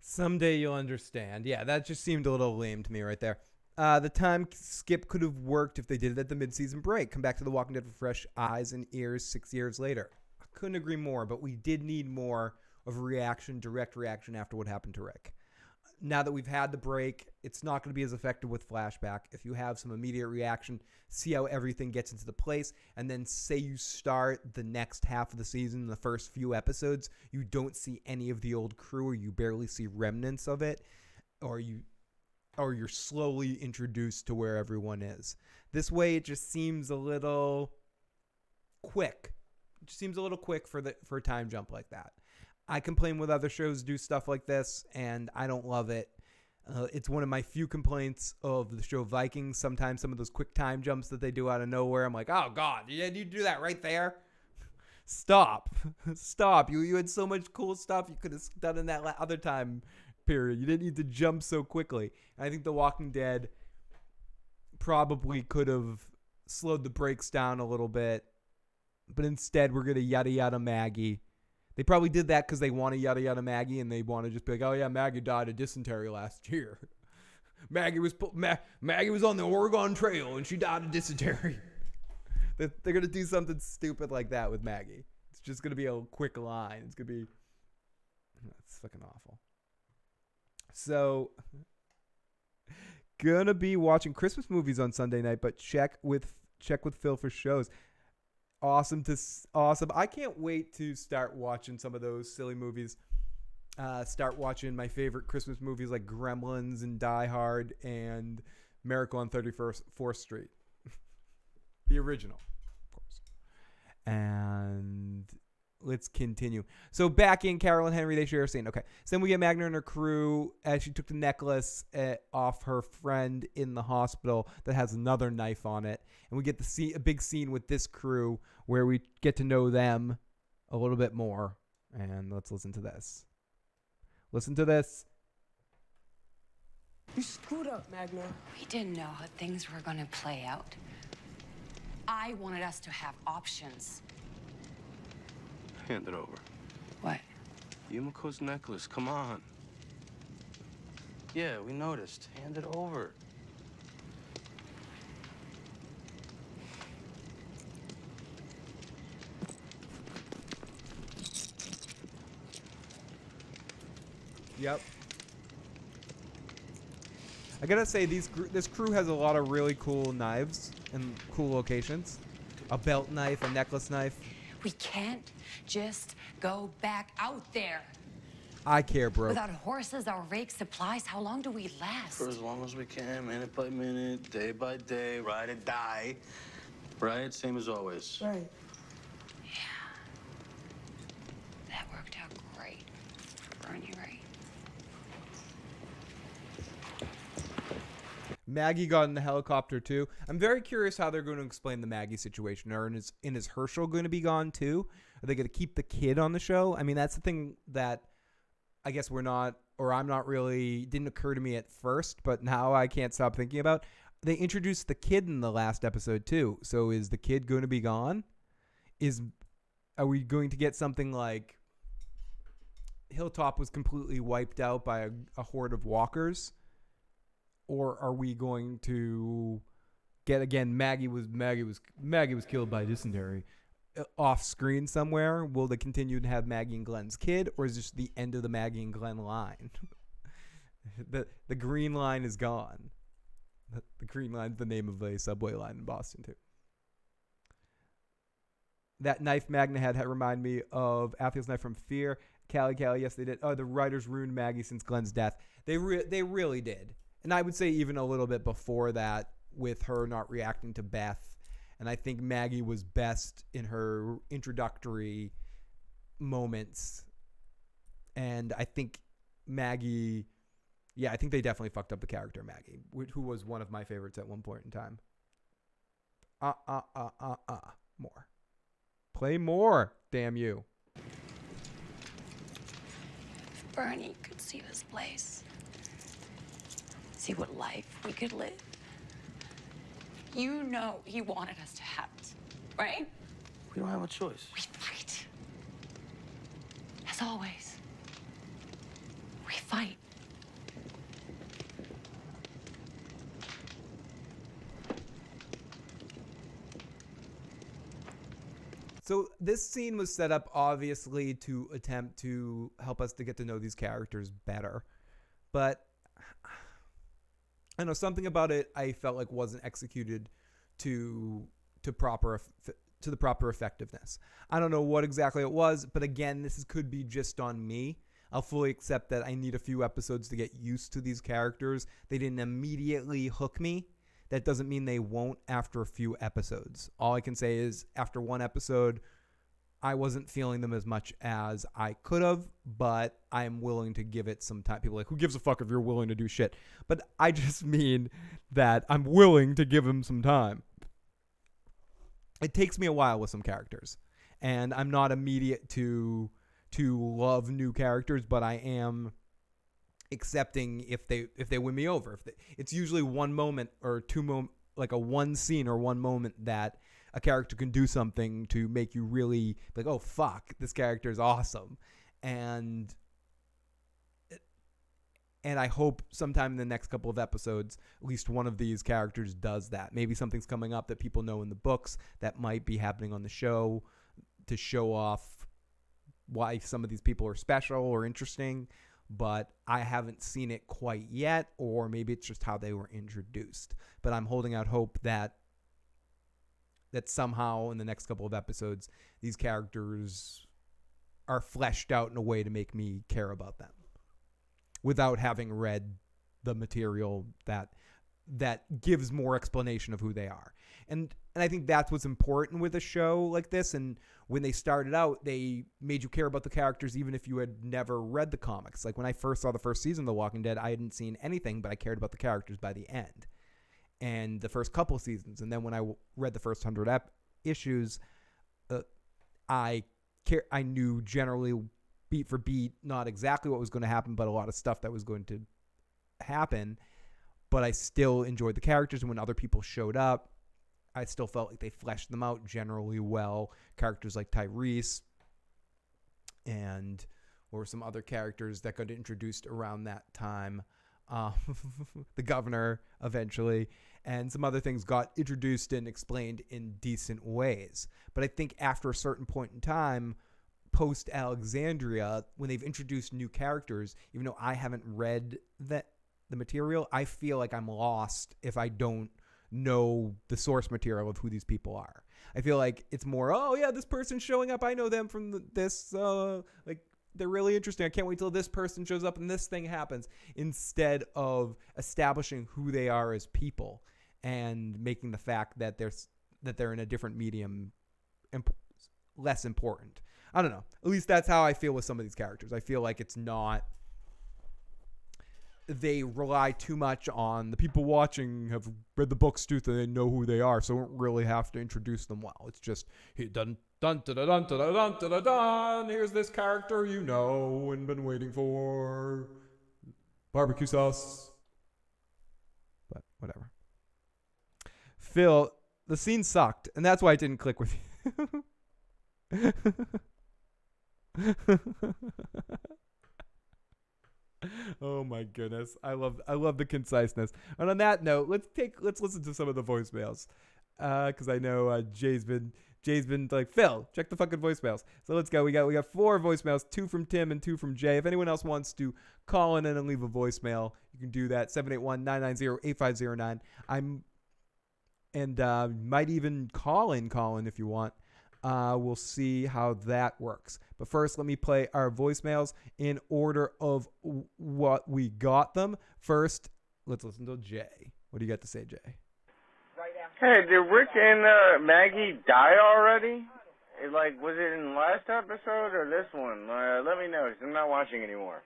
Someday you'll understand. Yeah, that just seemed a little lame to me right there. The time skip could have worked if they did it at the mid-season break. Come back to The Walking Dead for fresh eyes and ears 6 years later. I couldn't agree more, but we did need more of a reaction, direct reaction after what happened to Rick. Now that we've had the break, it's not going to be as effective with flashback. If you have some immediate reaction, see how everything gets into the place, and then say you start the next half of the season, the first few episodes, you don't see any of the old crew, or you barely see remnants of it, or you're slowly introduced to where everyone is. This way, it just seems a little quick. It just seems a little quick for a time jump like that. I complain with other shows do stuff like this, and I don't love it. It's one of my few complaints of the show Vikings. Sometimes some of those quick time jumps that they do out of nowhere, I'm like, oh God, you do that right there? Stop. Stop. You had so much cool stuff you could have done in that other time period. You didn't need to jump so quickly. And I think The Walking Dead probably could have slowed the brakes down a little bit, but instead we're going to yada yada Maggie. They probably did that because they want to yada yada Maggie, and they want to just be like, oh yeah, Maggie died of dysentery last year. Maggie was on the Oregon Trail and she died of dysentery. They're going to do something stupid like that with Maggie. It's just going to be a quick line. It's going to be... It's fucking awful. So, gonna be watching Christmas movies on Sunday night, but check with Phil for shows. Awesome. I can't wait to start watching some of those silly movies. Start watching my favorite Christmas movies like Gremlins and Die Hard and Miracle on 34th Street. The original, of course. And let's continue. So back in Carol and Henry, they share a scene. Okay. So then we get Magna and her crew as she took the necklace off her friend in the hospital that has another knife on it. And we get to see a big scene with this crew where we get to know them a little bit more. And let's listen to this. Listen to this. You screwed up, Magna. We didn't know how things were going to play out. I wanted us to have options. Hand it over. What? Yumiko's necklace, come on. Yeah, we noticed. Hand it over. Yep. I gotta say, this crew has a lot of really cool knives and cool locations. A belt knife, a necklace knife. We can't just go back out there. I care, bro. Without horses, our rake supplies, how long do we last? For as long as we can, minute by minute, day by day, ride or die. Right? Same as always. Right. That worked out great. Bernie, right? Maggie got in the helicopter too. I'm very curious how they're going to explain the Maggie situation. Is Herschel going to be gone too? Are they going to keep the kid on the show? I mean, that's the thing that I guess I'm not really, didn't occur to me at first, but now I can't stop thinking about. They introduced the kid in the last episode too. So is the kid going to be gone? Are we going to get something like Hilltop was completely wiped out by a horde of walkers? Or are we going to get, again, Maggie was killed by dysentery off screen somewhere? Will they continue to have Maggie and Glenn's kid, or is this the end of the Maggie and Glenn line? the green line is gone. The green line's the name of a subway line in Boston too. That knife Magna had reminded me of Athlete's knife from Fear. Callie, yes, they did. Oh, the writers ruined Maggie since Glenn's death. They really did. And I would say even a little bit before that with her not reacting to Beth. And I think Maggie was best in her introductory moments. And I think Maggie, I think they definitely fucked up the character Maggie, who was one of my favorites at one point in time. More. Play more, damn you. If Bernie could see this place, see what life we could live. You know he wanted us to have it, right? We don't have a choice. We fight. As always. We fight. So this scene was set up obviously to attempt to help us to get to know these characters better. But I know something about it I felt like wasn't executed to the proper effectiveness. I don't know what exactly it was, but again, this could be just on me. I'll fully accept that I need a few episodes to get used to these characters. They didn't immediately hook me. That doesn't mean they won't after a few episodes. All I can say is after one episode, I wasn't feeling them as much as I could have, but I'm willing to give it some time. People are like, who gives a fuck if you're willing to do shit? But I just mean that I'm willing to give them some time. It takes me a while with some characters, and I'm not immediate to love new characters, but I am accepting if they win me over. It's usually one moment or two moments, like a one scene or one moment that a character can do something to make you really like, oh fuck, this character is awesome. And I hope sometime in the next couple of episodes, at least one of these characters does that. Maybe something's coming up that people know in the books that might be happening on the show to show off why some of these people are special or interesting, but I haven't seen it quite yet, or maybe it's just how they were introduced. But I'm holding out hope that somehow in the next couple of episodes, these characters are fleshed out in a way to make me care about them without having read the material that gives more explanation of who they are. And I think that's what's important with a show like this. And when they started out, they made you care about the characters even if you had never read the comics. Like when I first saw the first season of The Walking Dead, I hadn't seen anything, but I cared about the characters by the end. And the first couple of seasons. And then when I read the first 100 issues, I knew generally beat for beat, not exactly what was going to happen, but a lot of stuff that was going to happen. But I still enjoyed the characters. And when other people showed up, I still felt like they fleshed them out generally well. Characters like Tyrese or some other characters that got introduced around that time. The governor eventually, and some other things got introduced and explained in decent ways. But I think after a certain point in time, post Alexandria, when they've introduced new characters, even though I haven't read the material, I feel like I'm lost if I don't know the source material of who these people are. I feel like it's more, oh yeah, this person's showing up, I know them from this, like they're really interesting, I can't wait till this person shows up and this thing happens, instead of establishing who they are as people and making the fact that they're in a different medium less important. I don't know. At least that's how I feel with some of these characters. I feel like it's not, they rely too much on the people watching have read the books too, so they know who they are, so we don't really have to introduce them well. It's just, dun dun dun dun dun dun dun dun dun. Here's this character you know and been waiting for. Barbecue sauce. But whatever. Phil, the scene sucked, and that's why it didn't click with you. Oh my goodness. I love the conciseness. And on that note, let's listen to some of the voicemails. Cause I know Jay's been like, Phil, check the fucking voicemails. So let's go. We got 4 voicemails, 2 from Tim and 2 from Jay. If anyone else wants to call in and leave a voicemail, you can do that. 781-990-8509. Might even call in if you want. We'll see how that works. But first, let me play our voicemails in order of what we got them. First, let's listen to Jay. What do you got to say, Jay? Hey, did Rick and Maggie die already? Was it in the last episode or this one? Let me know, because I'm not watching anymore.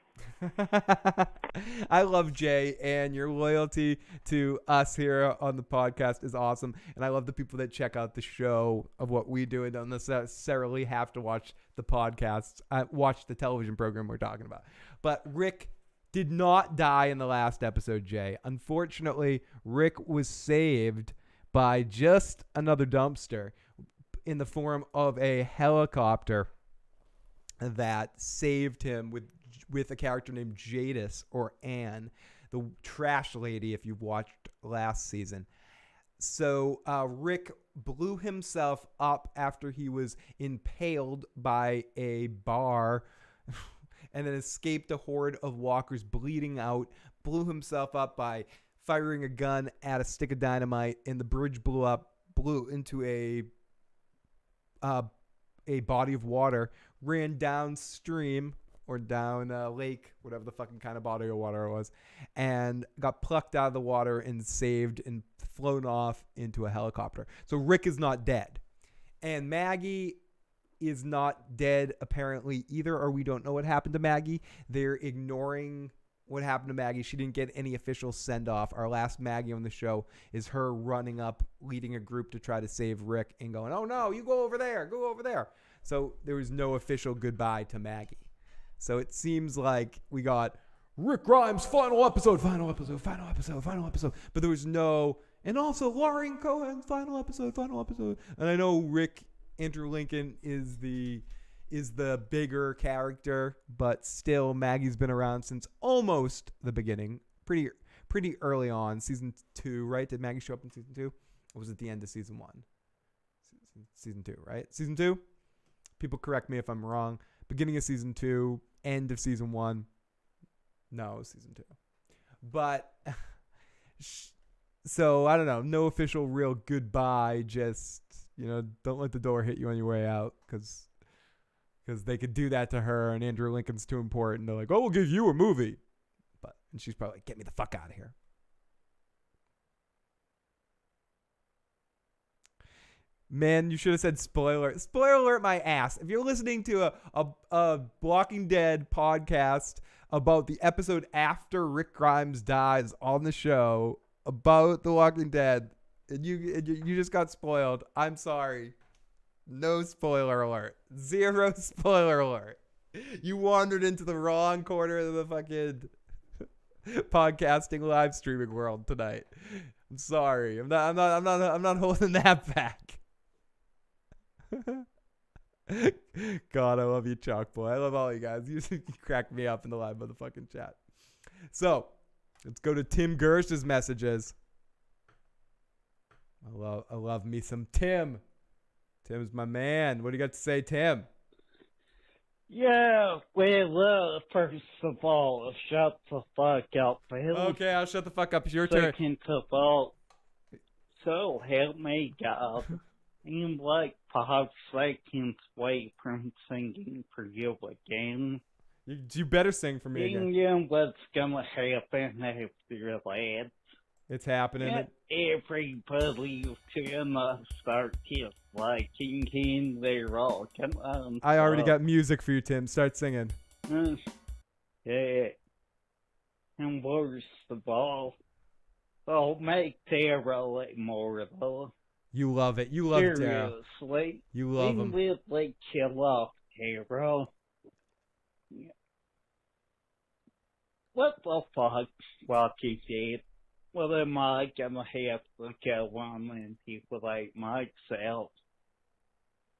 I love Jay, and your loyalty to us here on the podcast is awesome. And I love the people that check out the show of what we do and don't necessarily have to watch the podcasts, watch the television program we're talking about. But Rick did not die in the last episode, Jay. Unfortunately, Rick was saved by just another dumpster in the form of a helicopter that saved him with a character named Jadis, or Anne, the trash lady, if you've watched last season. So Rick blew himself up after he was impaled by a bar and then escaped a horde of walkers bleeding out, blew himself up by firing a gun at a stick of dynamite, and the bridge blew into a body of water, ran downstream or down a lake, whatever the fucking kind of body of water it was, and got plucked out of the water and saved and flown off into a helicopter. So Rick is not dead. And Maggie is not dead apparently either, or we don't know what happened to Maggie. They're ignoring what happened to Maggie. She didn't get any official send-off. Our last Maggie on the show is her running up, leading a group to try to save Rick and going, oh no, you go over there, go over there. So there was no official goodbye to Maggie. So it seems like we got Rick Grimes, final episode. But there was no, and also Lauren Cohen, final episode. And I know Andrew Lincoln is the bigger character, but still Maggie's been around since almost the beginning, pretty early on, season 2, right? Did Maggie show up in season 2? Or was it the end of season 1? Season 2, right? Season 2? People correct me if I'm wrong. Beginning of season 2, end of season 1. No, season 2. But so I don't know. No official real goodbye. Just, don't let the door hit you on your way out, because they could do that to her, and Andrew Lincoln's too important. They're like, oh, we'll give you a movie. And she's probably like, get me the fuck out of here. Man, you should have said spoiler. Spoiler alert my ass. If you're listening to a Walking Dead podcast about the episode after Rick Grimes dies on the show about The Walking Dead, and you just got spoiled, I'm sorry. No spoiler alert. Zero spoiler alert. You wandered into the wrong corner of the fucking podcasting live streaming world tonight. I'm sorry. I'm not holding that back. God, I love you, Chalk Boy. I love all you guys. You crack me up in the live motherfucking chat. So, let's go to Tim Gersh's messages. I love me some Tim. Tim's my man. What do you got to say, Tim? Yeah, well, first of all, shut the fuck up, Phil. Okay, I'll shut the fuck up. It's your turn. Second of all, so help me God, I'm like 5 seconds away from singing for you again. You better sing for me again. You know what's gonna happen after that? It's happening. Everybody's gonna start liking him. They're all gonna. I already got music for you, Tim. Start singing. Yeah. And worst of all, I'll make Daryl more though. You love it. You love Daryl. Seriously. You love him. He really kill off Daryl. Yeah. What the fuck, Walking Dead? Well, am I gonna have to go on and manipulate myself?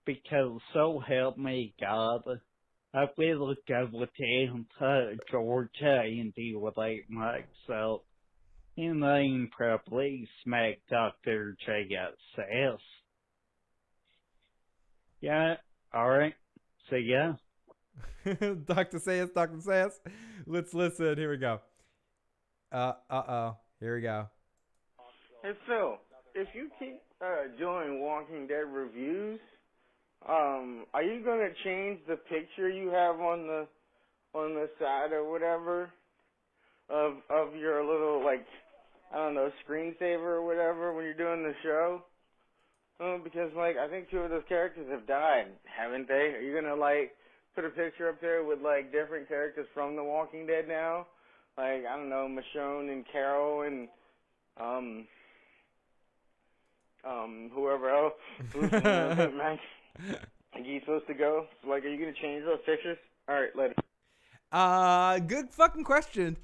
Because so help me God, I will go down to Georgia and manipulate myself. And then probably smack Dr. JSS. Yeah, alright. See ya. Dr. Sayas. Let's listen. Here we go. Here we go. Hey Phil, if you keep doing Walking Dead reviews, are you gonna change the picture you have on the side or whatever of your little, like, I don't know, screensaver or whatever when you're doing the show? Because, like, I think 2 of those characters have died, haven't they? Are you gonna, like, put a picture up there with, like, different characters from The Walking Dead now? Like, I don't know, Michonne and Carol and, whoever else. He's supposed to go. So, like, are you gonna change those pictures? Alright, later. Good fucking question.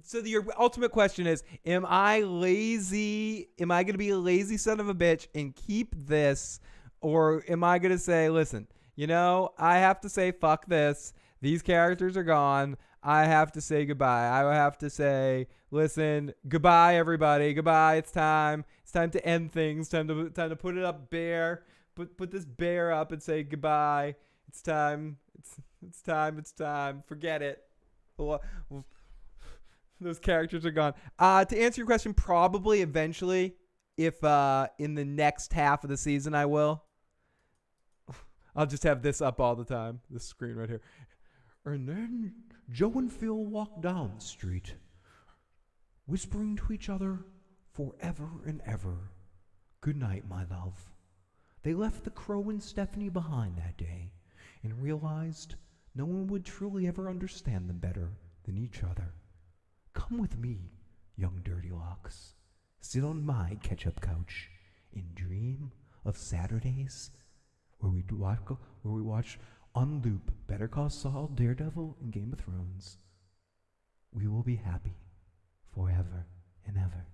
So your ultimate question is, am I lazy? Am I gonna be a lazy son of a bitch and keep this? Or am I gonna say, listen, I have to say fuck this. These characters are gone. I have to say goodbye. I have to say, listen, goodbye, everybody. Goodbye. It's time. It's time to end things. Time to put it up bare. Put this bear up and say goodbye. It's time. It's time. Forget it. Those characters are gone. To answer your question, probably eventually, if in the next half of the season I will. I'll just have this up all the time. This screen right here. And then Joe and Phil walked down the street, whispering to each other forever and ever. Good night, my love. They left the Crow and Stephanie behind that day and realized no one would truly ever understand them better than each other. Come with me, young Dirty Locks. Sit on my ketchup couch and dream of Saturdays where we watch on loop Better Call Saul, Daredevil, and Game of Thrones. We will be happy forever and ever.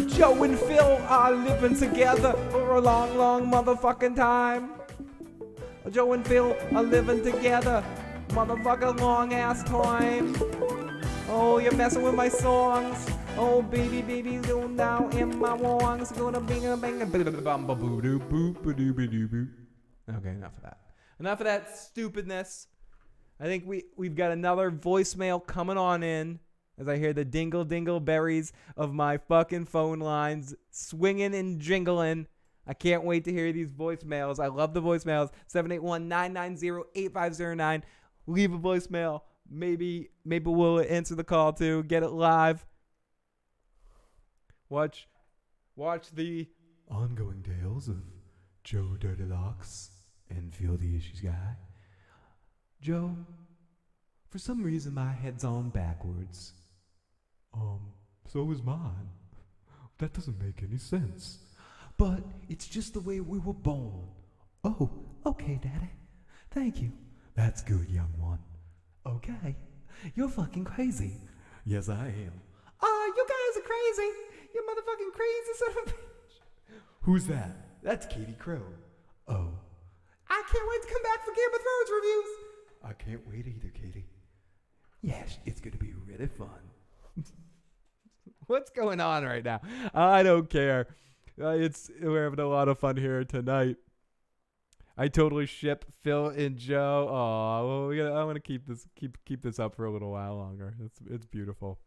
Joe and Phil are living together for a long, long motherfucking time. Joe and Phil are living together, motherfucking long ass time. Oh, you're messing with my songs. Oh, baby, baby, go now in my wrongs. Gonna bing a bang a boo doo boo boo doo boo. Okay, enough of that. Enough of that stupidness. I think we've got another voicemail coming on in as I hear the dingle dingle berries of my fucking phone lines swinging and jingling. I can't wait to hear these voicemails. I love the voicemails. 781-990-8509. Leave a voicemail. Maybe we'll answer the call too. Get it live. Watch the ongoing tales of Joe Dirty Locks and Phil the Issues Guy. Joe, for some reason my head's on backwards. So is mine. That doesn't make any sense. But it's just the way we were born. Oh, okay, Daddy. Thank you. That's good, young one. Okay. You're fucking crazy. Yes, I am. You guys are crazy. You motherfucking crazy son of a bitch. Who's that? That's Katie Crow. Oh. I can't wait to come back for Game of Thrones reviews. I can't wait either, Katie. Yes, it's going to be really fun. What's going on right now? I don't care. We're having a lot of fun here tonight. I totally ship Phil and Joe. Oh, well, I'm gonna keep this up for a little while longer. It's beautiful.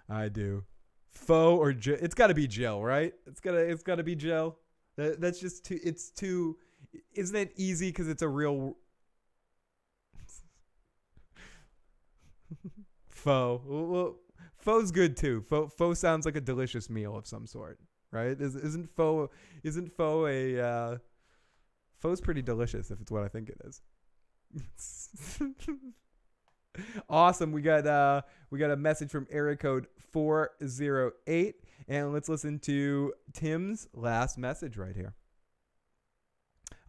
I do. Faux or Jill? It's got to be Jill, right? It's got to be Jill. That's just too. It's too. Isn't it easy because it's a real faux? Well, faux's good too. Faux sounds like a delicious meal of some sort, right? Isn't faux a faux's pretty delicious if it's what I think it is. Awesome. We got a message from area code 408, and let's listen to Tim's last message right here.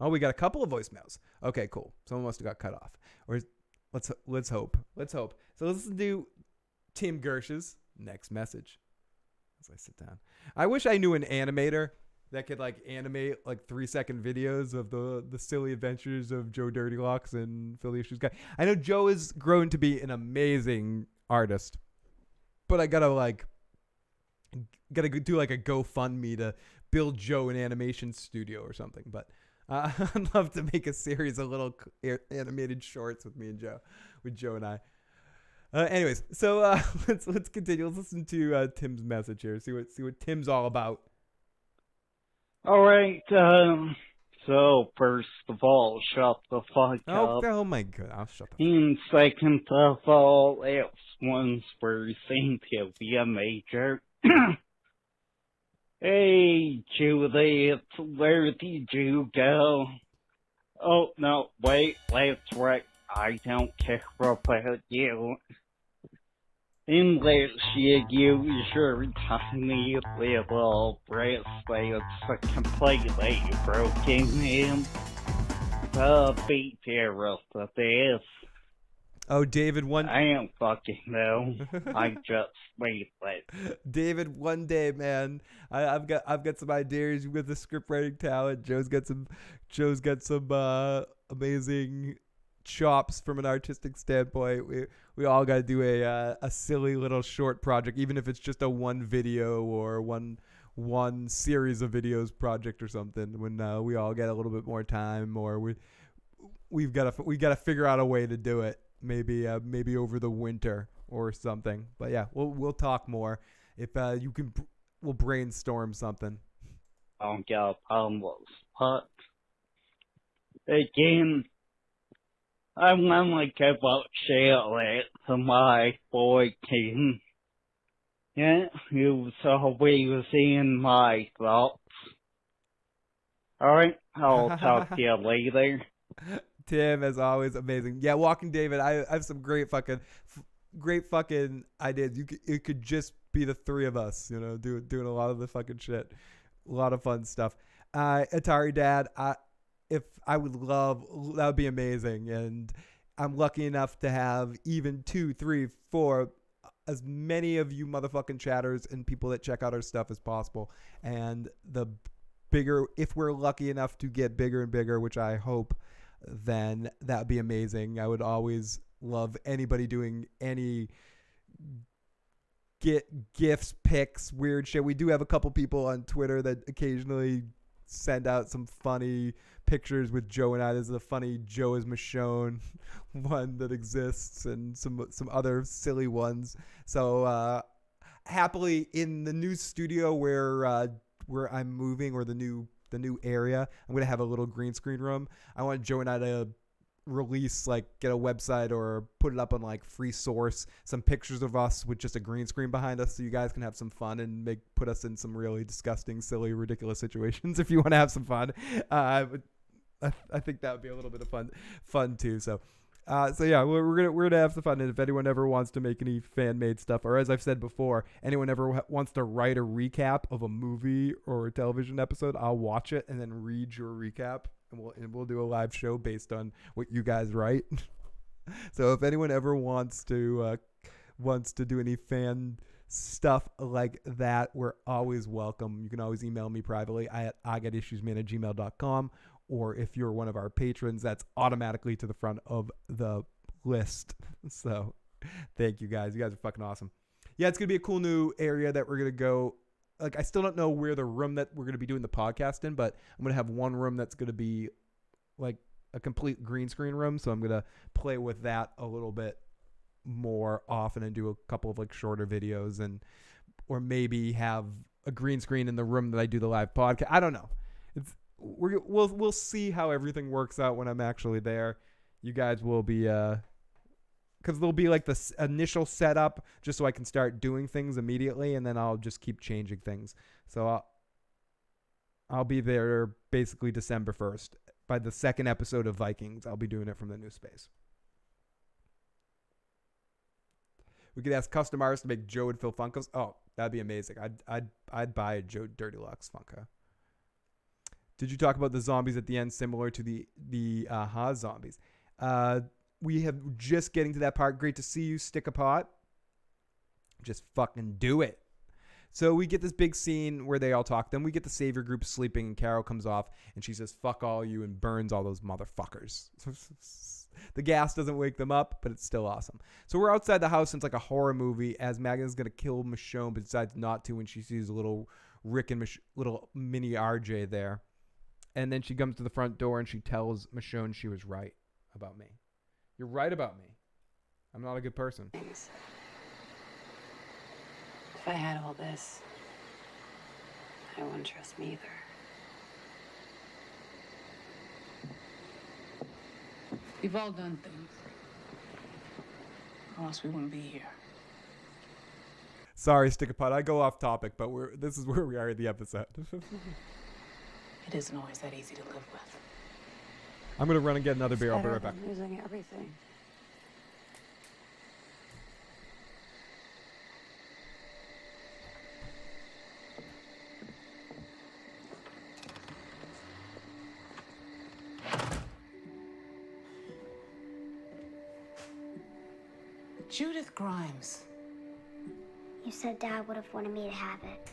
Oh, we got a couple of voicemails. Okay, cool. Someone must have got cut off. Or let's hope. So let's listen to Tim Gersh's next message as I sit down. I wish I knew an animator that could like animate like 3-second videos of the silly adventures of Joe Dirty Locks and Phil the Issues Guy. I know Joe has grown to be an amazing artist, but I gotta do like a GoFundMe to build Joe an animation studio or something. But I'd love to make a series of little animated shorts with me and Joe, with Joe and I. Anyways, so let's continue. Let's listen to Tim's message here. See what Tim's all about. All right. So first of all, shut the fuck up. Oh my god! I'll shut the. And second of all, if ones were seen to be a major. Hey, Juliet, where did you go? Oh no, wait, that's right. I don't care about you. Unless you use your tiny little bracelets completely broken in. Be careful of this. Oh, David, I am fucking no. I just made it. David, one day, man. I've got some ideas with the script writing talent. Joe's got some amazing chops from an artistic standpoint. We all got to do a silly little short project, even if it's just a one video or one series of videos project or something. When we all get a little bit more time, or we've got to figure out a way to do it. Maybe over the winter or something. But yeah, we'll talk more. If you can we'll brainstorm something. I don't got a problem with but again, I want to give up Charlotte to my boy King. Yeah, he was always in my thoughts. Alright, I'll talk to you later. Tim, as always, amazing. Yeah, Walking David, I have some great fucking ideas. It could just be the three of us, you know, doing a lot of the fucking shit. A lot of fun stuff. Atari Dad, that would be amazing. And I'm lucky enough to have even 2, 3, 4, as many of you motherfucking chatters and people that check out our stuff as possible. And the bigger, if we're lucky enough to get bigger and bigger, which I hope, then that would be amazing. I would always love anybody doing any gifts, pics, weird shit. We do have a couple people on Twitter that occasionally send out some funny pictures with Joe and I. There's a funny Joe is Michonne one that exists, and some other silly ones. So happily in the new studio where I'm moving, or the new area, I'm gonna have a little green screen room. I want Joe and I to release, like, get a website or put it up on like free source, some pictures of us with just a green screen behind us, so you guys can have some fun and put us in some really disgusting, silly, ridiculous situations if you want to have some fun. I think that would be a little bit of fun too. So yeah, we're gonna have some fun. And if anyone ever wants to make any fan made stuff, or as I've said before, anyone ever wants to write a recap of a movie or a television episode, I'll watch it and then read your recap. And we'll do a live show based on what you guys write. So if anyone ever wants to do any fan stuff like that, we're always welcome. You can always email me privately at igotissuesman@gmail.com, or if you're one of our patrons, that's automatically to the front of the list. So thank you guys. You guys are fucking awesome. Yeah, it's gonna be a cool new area that we're gonna go. Like, I still don't know where the room that we're going to be doing the podcast in, but I'm going to have one room that's going to be like a complete green screen room. So I'm going to play with that a little bit more often and do a couple of like shorter videos, or maybe have a green screen in the room that I do the live podcast. I don't know. We'll see how everything works out when I'm actually there. You guys will be, because there'll be like this initial setup just so I can start doing things immediately, and then I'll just keep changing things. So I'll be there basically December 1st. By the second episode of Vikings, I'll be doing it from the new space. We could ask custom artists to make Joe and Phil Funkos. Oh, that'd be amazing. I'd buy a Joe Dirty Lux Funko. Did you talk about the zombies at the end similar to the Haas zombies? We have just getting to that part. Great to see you, Stick a Pot. Just fucking do it. So we get this big scene where they all talk. Then we get the savior group sleeping, and Carol comes off, and she says, "Fuck all you," and burns all those motherfuckers. The gas doesn't wake them up, but it's still awesome. So we're outside the house, and it's like a horror movie, as Magna's going to kill Michonne, but decides not to when she sees little Rick and little mini RJ there. And then she comes to the front door, and she tells Michonne she was right about me. You're right about me. I'm not a good person. If I had all this, I wouldn't trust me either. We've all done things, or else we wouldn't be here. Sorry, Stick a Pot. I go off topic, but this is where we are in the episode. It isn't always that easy to live with. I'm going to run and get another beer. I'll be Better right back. than losing everything. Judith Grimes. You said Dad would have wanted me to have it.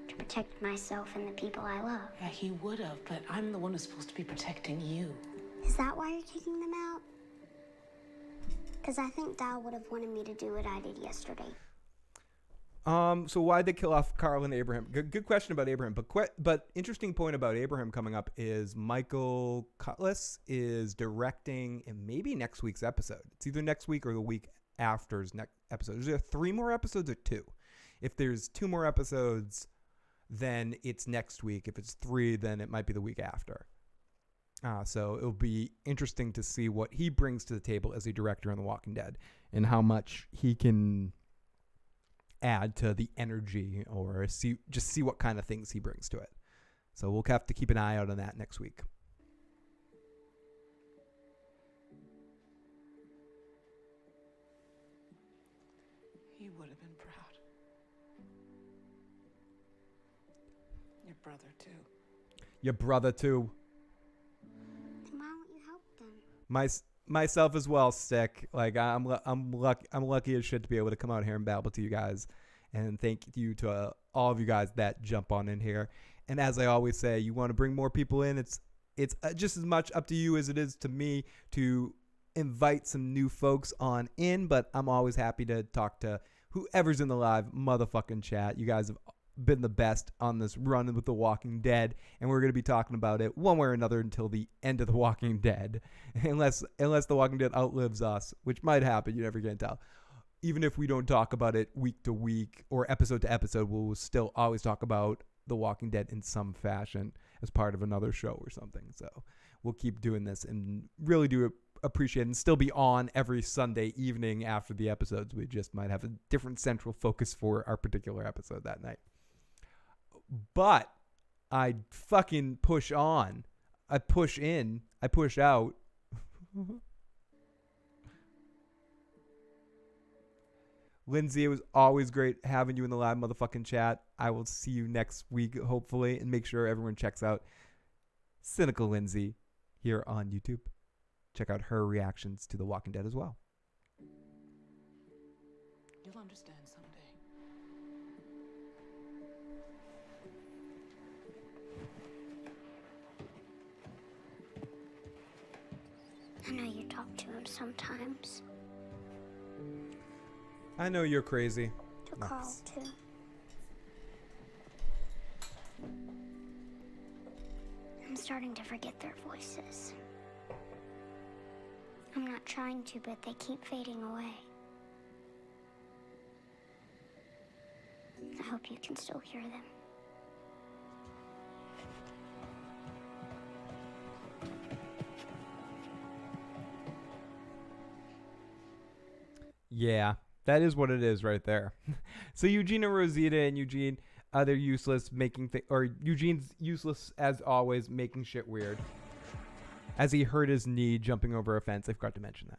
To protect myself and the people I love. Yeah, he would have, but I'm the one who's supposed to be protecting you. Is that why you're kicking them out? Because I think Dad would have wanted me to do what I did yesterday. So why'd they kill off Carl and Abraham? Good question about Abraham. But interesting point about Abraham coming up is Michael Cutlass is directing in maybe next week's episode. It's either next week or the week after's next episode. Is there 3 more episodes or 2? If there's 2 more episodes, then it's next week. If it's 3, then it might be the week after. So it'll be interesting to see what he brings to the table as a director on The Walking Dead and how much he can add to the energy or see what kind of things he brings to it. So we'll have to keep an eye out on that next week. He would have been proud. Your brother, too. Your brother, too. Why don't you help them? Myself as well, Stick. Like, I'm lucky as shit to be able to come out here and babble to you guys. And thank you to all of you guys that jump on in here. And as I always say, you want to bring more people in. It's just as much up to you as it is to me to invite some new folks on in. But I'm always happy to talk to whoever's in the live motherfucking chat. You guys have been the best on this run with The Walking Dead. And we're going to be talking about it one way or another until the end of The Walking Dead. Unless The Walking Dead outlives us, which might happen. You never can tell. Even if we don't talk about it week to week or episode to episode, we'll still always talk about The Walking Dead in some fashion as part of another show or something. So we'll keep doing this and really do appreciate it and still be on every Sunday evening after the episodes. We just might have a different central focus for our particular episode that night. But I fucking push on. I push in. I push out. Lindsay, it was always great having you in the live motherfucking chat. I will see you next week, hopefully, and make sure everyone checks out Cynical Lindsay here on YouTube. Check out her reactions to The Walking Dead as well. You'll understand someday. I know you talk to him sometimes. I know you're crazy. To Carl, too. I'm starting to forget their voices. I'm not trying to, but they keep fading away. I hope you can still hear them. Yeah, that is what it is right there. So Eugene and Rosita and Eugene, they're useless, or Eugene's useless as always, making shit weird. As he hurt his knee jumping over a fence. I forgot to mention that.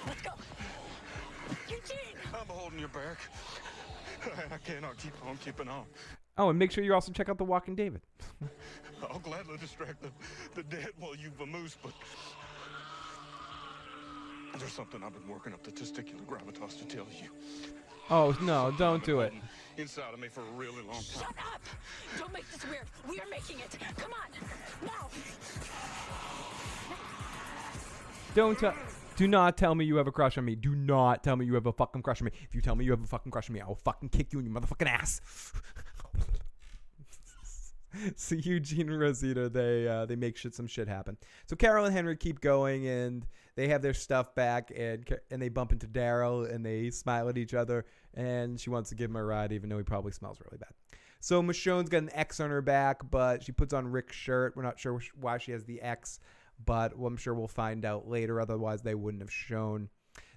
Let's go. Eugene! I'm holding your back. I cannot keep on keeping on. Oh, and make sure you also check out The Walking David. I'll gladly distract the dead while you vamoose, but there's something I've been working up the testicular gravitas to tell you. Oh, no, don't do it. Inside of me for a really long time. Shut up! Don't make this weird. We are making it. Come on. Now. Do not tell me you have a crush on me. Do not tell me you have a fucking crush on me. If you tell me you have a fucking crush on me, I will fucking kick you in your motherfucking ass. So Eugene and Rosita, they make some shit happen. So Carol and Henry keep going, and they have their stuff back, and they bump into Daryl, and they smile at each other, and she wants to give him a ride, even though he probably smells really bad. So Michonne's got an X on her back, but she puts on Rick's shirt. We're not sure why she has the X, but I'm sure we'll find out later. Otherwise, they wouldn't have shown.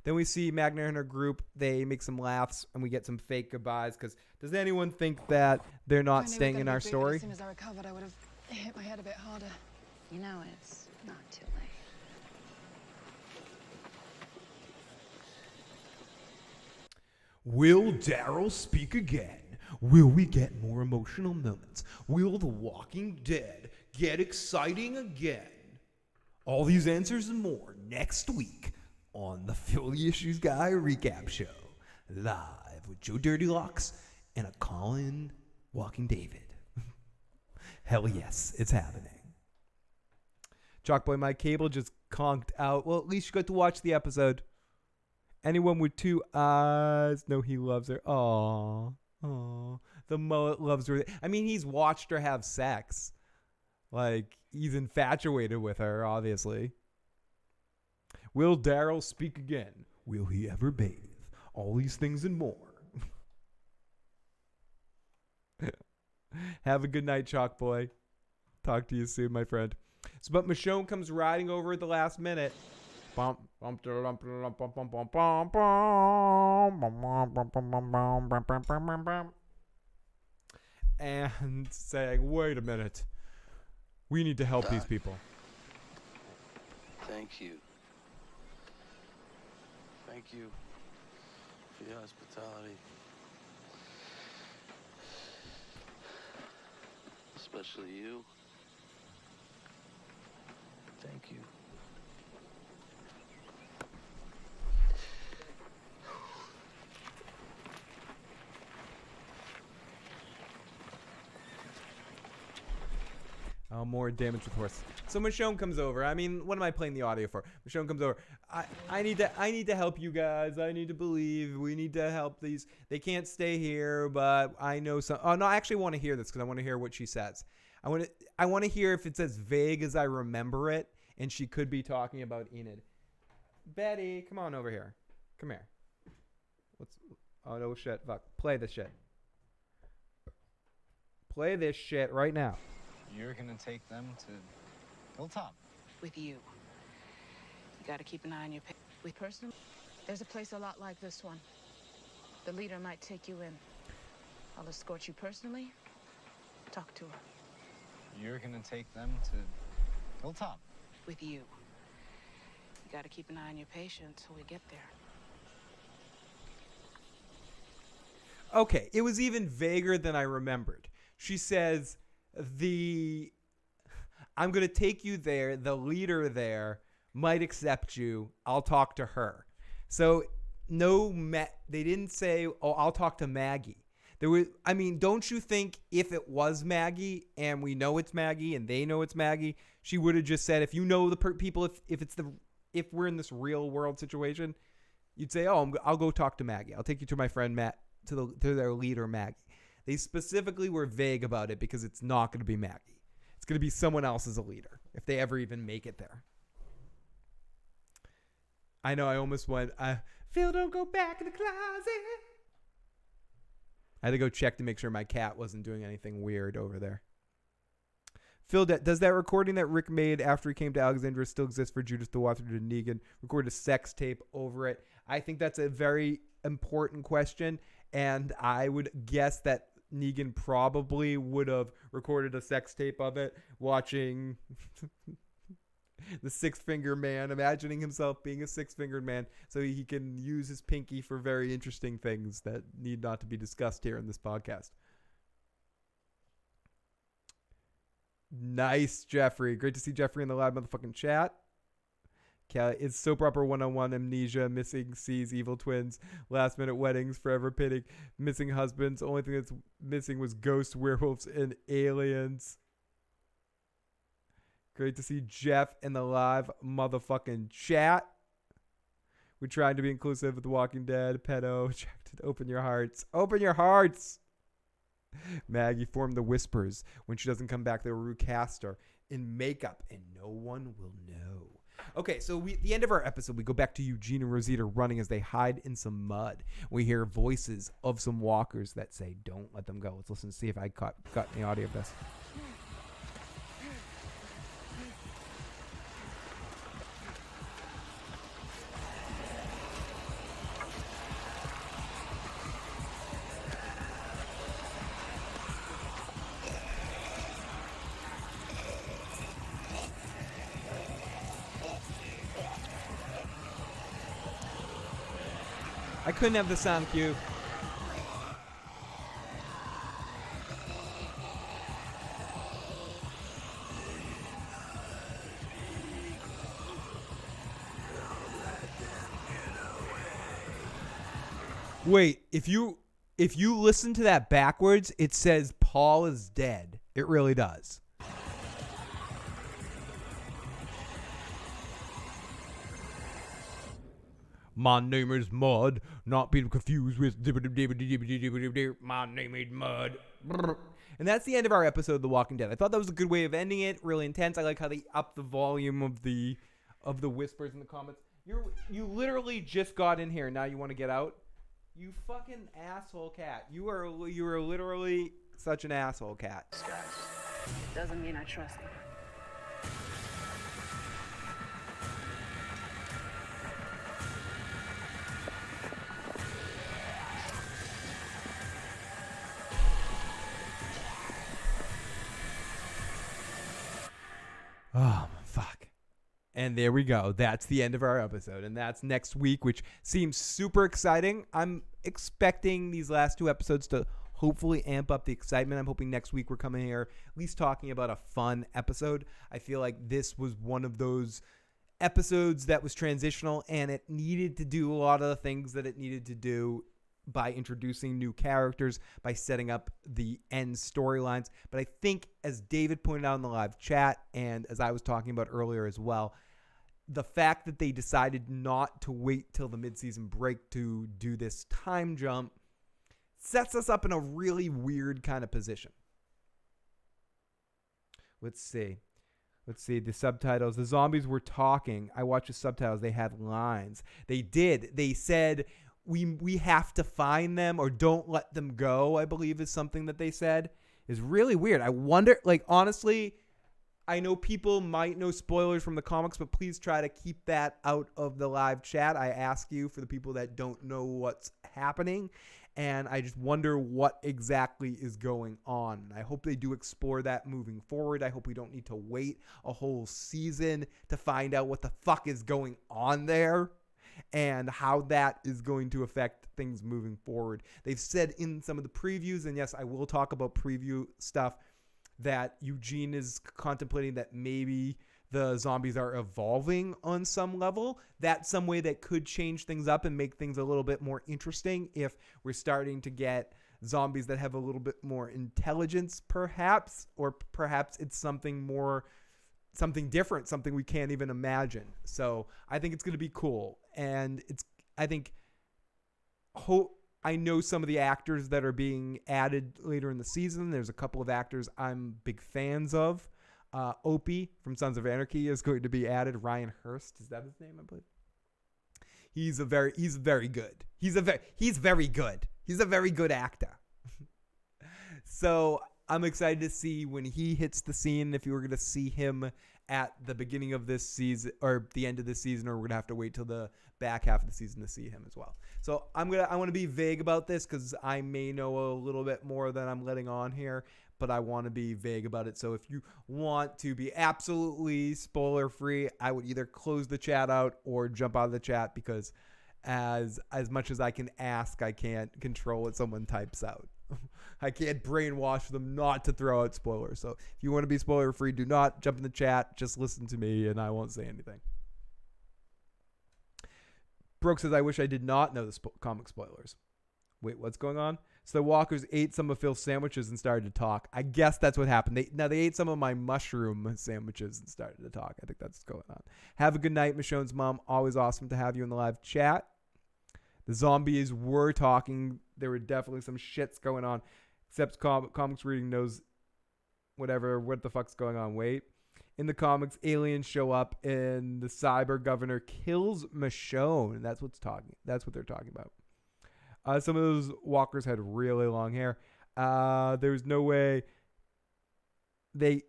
Then we see Magna and her group. They make some laughs, and we get some fake goodbyes. Because does anyone think that they're not staying in our story? As soon as I recovered, I would have hit my head a bit harder. You know, it's not too late. Will Daryl speak again? Will we get more emotional moments? Will The Walking Dead get exciting again? All these answers and more next week on the Philly Issues Guy recap show, live with Joe Dirty Locks and a call-in Walking David. Hell yes, it's happening. Chalkboy Mike Cable just conked out. Well, at least you got to watch the episode. Anyone with two eyes know he loves her. Aww. Aww. The mullet loves her. I mean, he's watched her have sex. Like, he's infatuated with her, obviously. Will Daryl speak again? Will he ever bathe? All these things and more. Have a good night, Chalk Boy. Talk to you soon, my friend. So, but Michonne comes riding over at the last minute. And saying, wait a minute. We need to help these people. Thank you. Thank you for your hospitality. Especially you. Thank you. Oh, more damage with horse. So Michonne comes over. I mean, what am I playing the audio for? Michonne comes over. I need to help you guys. I need to believe. We need to help these. They can't stay here, but I know some. Oh no, I actually want to hear this because I want to hear what she says. I want to hear if it's as vague as I remember it, and she could be talking about Enid. Betty, come on over here. Come here. Oh no shit. Fuck. Play this shit. Play this shit right now. You're gonna take them to Hilltop. With you. You gotta keep an eye on your with personal. There's a place a lot like this one. The leader might take you in. I'll escort you personally. Talk to her. You're gonna take them to Hilltop. With you. You gotta keep an eye on your patient till we get there. Okay, it was even vaguer than I remembered. She says, I'm going to take you there. The leader there might accept you. I'll talk to her. So they didn't say, oh, I'll talk to Maggie. Don't you think if it was Maggie and we know it's Maggie and they know it's Maggie, she would have just said, if you know the people, if we're in this real world situation, you'd say, oh, I'll go talk to Maggie. I'll take you to my friend Matt, to their leader, Maggie. They specifically were vague about it because it's not going to be Maggie. It's going to be someone else as a leader, if they ever even make it there. I know I almost went, Phil, don't go back in the closet. I had to go check to make sure my cat wasn't doing anything weird over there. Phil, does that recording that Rick made after he came to Alexandria still exist for Judith DeWater to Negan? Recorded a sex tape over it. I think that's a very important question, and I would guess that Negan probably would have recorded a sex tape of it, watching the six-finger man, imagining himself being a six-fingered man, so he can use his pinky for very interesting things that need not to be discussed here in this podcast. Nice, Jeffrey. Great to see Jeffrey in the live motherfucking chat. It's soap opera 101, amnesia, missing sees, evil twins, last minute weddings, forever pitting, missing husbands. Only thing that's missing was ghosts, werewolves, and aliens. Great to see Jeff in the live motherfucking chat. We're trying to be inclusive with The Walking Dead, pedo, attracted. Open your hearts. Open your hearts. Maggie formed the Whispers. When she doesn't come back, they'll recast her in makeup, and no one will know. Okay, so the end of our episode, we go back to Eugene and Rosita running as they hide in some mud. We hear voices of some walkers that say, don't let them go. Let's listen to see if I got any audio of this. I couldn't have the sound cue. Wait, if you listen to that backwards, it says Paul is dead. It really does. My name is Mud, not be confused with my name is Mud. And that's the end of our episode of The Walking Dead. I thought that was a good way of ending it, really intense. I like how they upped the volume of the whispers in the comments. You literally just got in here. Now you want to get out? You fucking asshole cat. You are literally such an asshole cat. Doesn't mean I trust him. Oh, fuck. And there we go. That's the end of our episode. And that's next week, which seems super exciting. I'm expecting these last 2 episodes to hopefully amp up the excitement. I'm hoping next week we're coming here at least talking about a fun episode. I feel like this was one of those episodes that was transitional, and it needed to do a lot of the things that it needed to do by introducing new characters, by setting up the end storylines. But I think, as David pointed out in the live chat, and as I was talking about earlier as well, the fact that they decided not to wait till the midseason break to do this time jump sets us up in a really weird kind of position. Let's see. The subtitles. The zombies were talking. I watched the subtitles. They had lines. They did. They said, we have to find them, or don't let them go, I believe is something that they said. Is really weird. I wonder, like, honestly, I know people might know spoilers from the comics, but please try to keep that out of the live chat. I ask you, for the people that don't know what's happening, and I just wonder what exactly is going on. I hope they do explore that moving forward. I hope we don't need to wait a whole season to find out what the fuck is going on there and how that is going to affect things moving forward. They've said in some of the previews, and yes, I will talk about preview stuff, that Eugene is contemplating that maybe the zombies are evolving on some level. That's some way that could change things up and make things a little bit more interesting if we're starting to get zombies that have a little bit more intelligence, perhaps, or perhaps it's something different, something we can't even imagine. So I think it's going to be cool. And I know some of the actors that are being added later in the season. There's a couple of actors I'm big fans of. Opie from Sons of Anarchy is going to be added. Ryan Hurst, is that his name, I believe? He's very good. He's very good. He's a very good actor. So I'm excited to see when he hits the scene, if you were going to see him at the beginning of this season or the end of the season, or we're going to have to wait till the back half of the season to see him as well. So I want to be vague about this because I may know a little bit more than I'm letting on here, but I want to be vague about it. So if you want to be absolutely spoiler free, I would either close the chat out or jump out of the chat, because as much as I can ask, I can't control what someone types out. I can't brainwash them not to throw out spoilers. So if you want to be spoiler free, do not jump in the chat. Just listen to me and I won't say anything. Brooke says, I wish I did not know the comic spoilers. Wait, what's going on? So the walkers ate some of Phil's sandwiches and started to talk. I guess that's what happened. They ate some of my mushroom sandwiches and started to talk. I think that's what's going on. Have a good night, Michonne's mom. Always awesome to have you in the live chat. The zombies were talking. There were definitely some shits going on. Except comics reading knows what the fuck's going on. Wait. In the comics, aliens show up and the cyber governor kills Michonne. That's what they're talking about. Some of those walkers had really long hair. There's no way you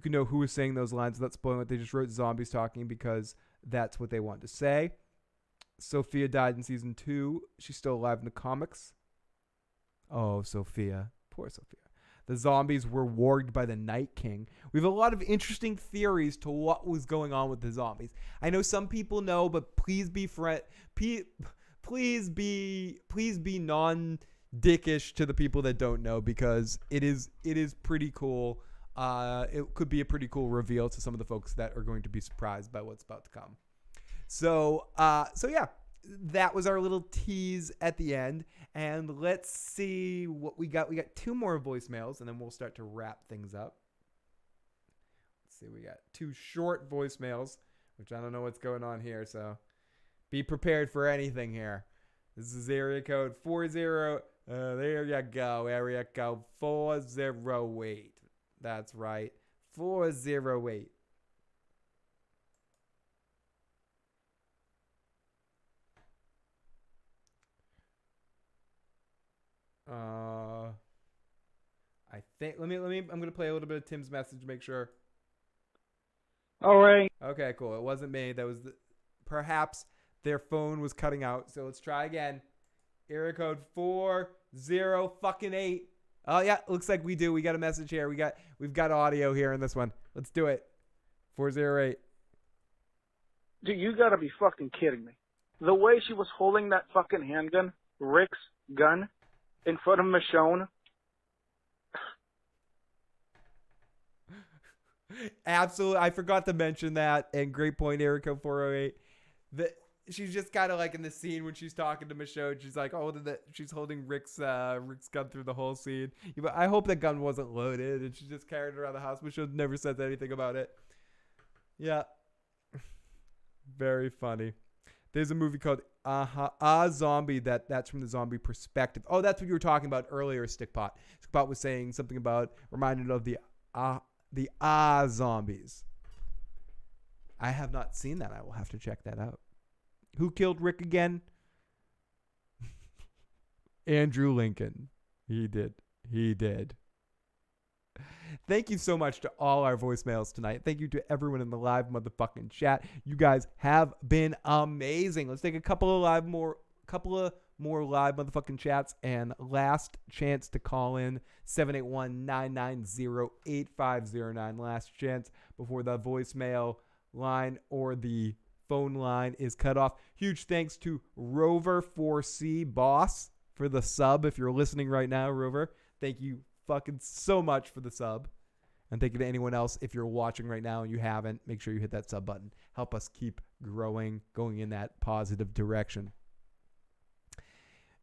can know who was saying those lines without spoiling it. They just wrote zombies talking because that's what they wanted to say. Sophia died in season 2. She's still alive in the comics. Oh, Sophia. Poor Sophia. The zombies were warged by the Night King. We have a lot of interesting theories to what was going on with the zombies. I know some people know, but please be non-dickish to the people that don't know, because it is pretty cool. It could be a pretty cool reveal to some of the folks that are going to be surprised by what's about to come. So yeah, that was our little tease at the end. And let's see what we got. We got 2 more voicemails, and then we'll start to wrap things up. Let's see. We got 2 short voicemails, which I don't know what's going on here. So be prepared for anything here. This is area code 40. There you go. Area code 408. That's right. 408. I'm gonna play a little bit of Tim's message to make sure. All right. Okay, cool. It wasn't me. That was perhaps their phone was cutting out. So let's try again. Area code 40-8. Oh yeah, looks like we do. We got a message here. We've got audio here in this one. Let's do it. 408. Dude, you gotta be fucking kidding me. The way she was holding that fucking handgun, Rick's gun, in front of Michonne. Absolutely. I forgot to mention that. And great point, Erica 408. She's just kind of like in the scene when she's talking to Michonne. She's like, she's holding Rick's gun through the whole scene. But I hope that gun wasn't loaded. And she just carried it around the house. Michonne never says anything about it. Yeah. Very funny. There's a movie called Zombie that's from the zombie perspective. Oh, that's what you were talking about earlier, Stickpot. Stickpot was saying something about reminded of the zombies. I have not seen that. I will have to check that out. Who killed Rick again? Andrew Lincoln. He did. Thank you so much to all our voicemails tonight. Thank you to everyone in the live motherfucking chat. You guys have been amazing. Let's take a couple of more live motherfucking chats, and last chance to call in 781-990-8509. Last chance before the voicemail line or the phone line is cut off. Huge thanks to Rover4C Boss for the sub. If you're listening right now, Rover, thank you fucking so much for the sub. And thank you to anyone else. If you're watching right now and you haven't, make sure you hit that sub button. Help us keep growing, going in that positive direction.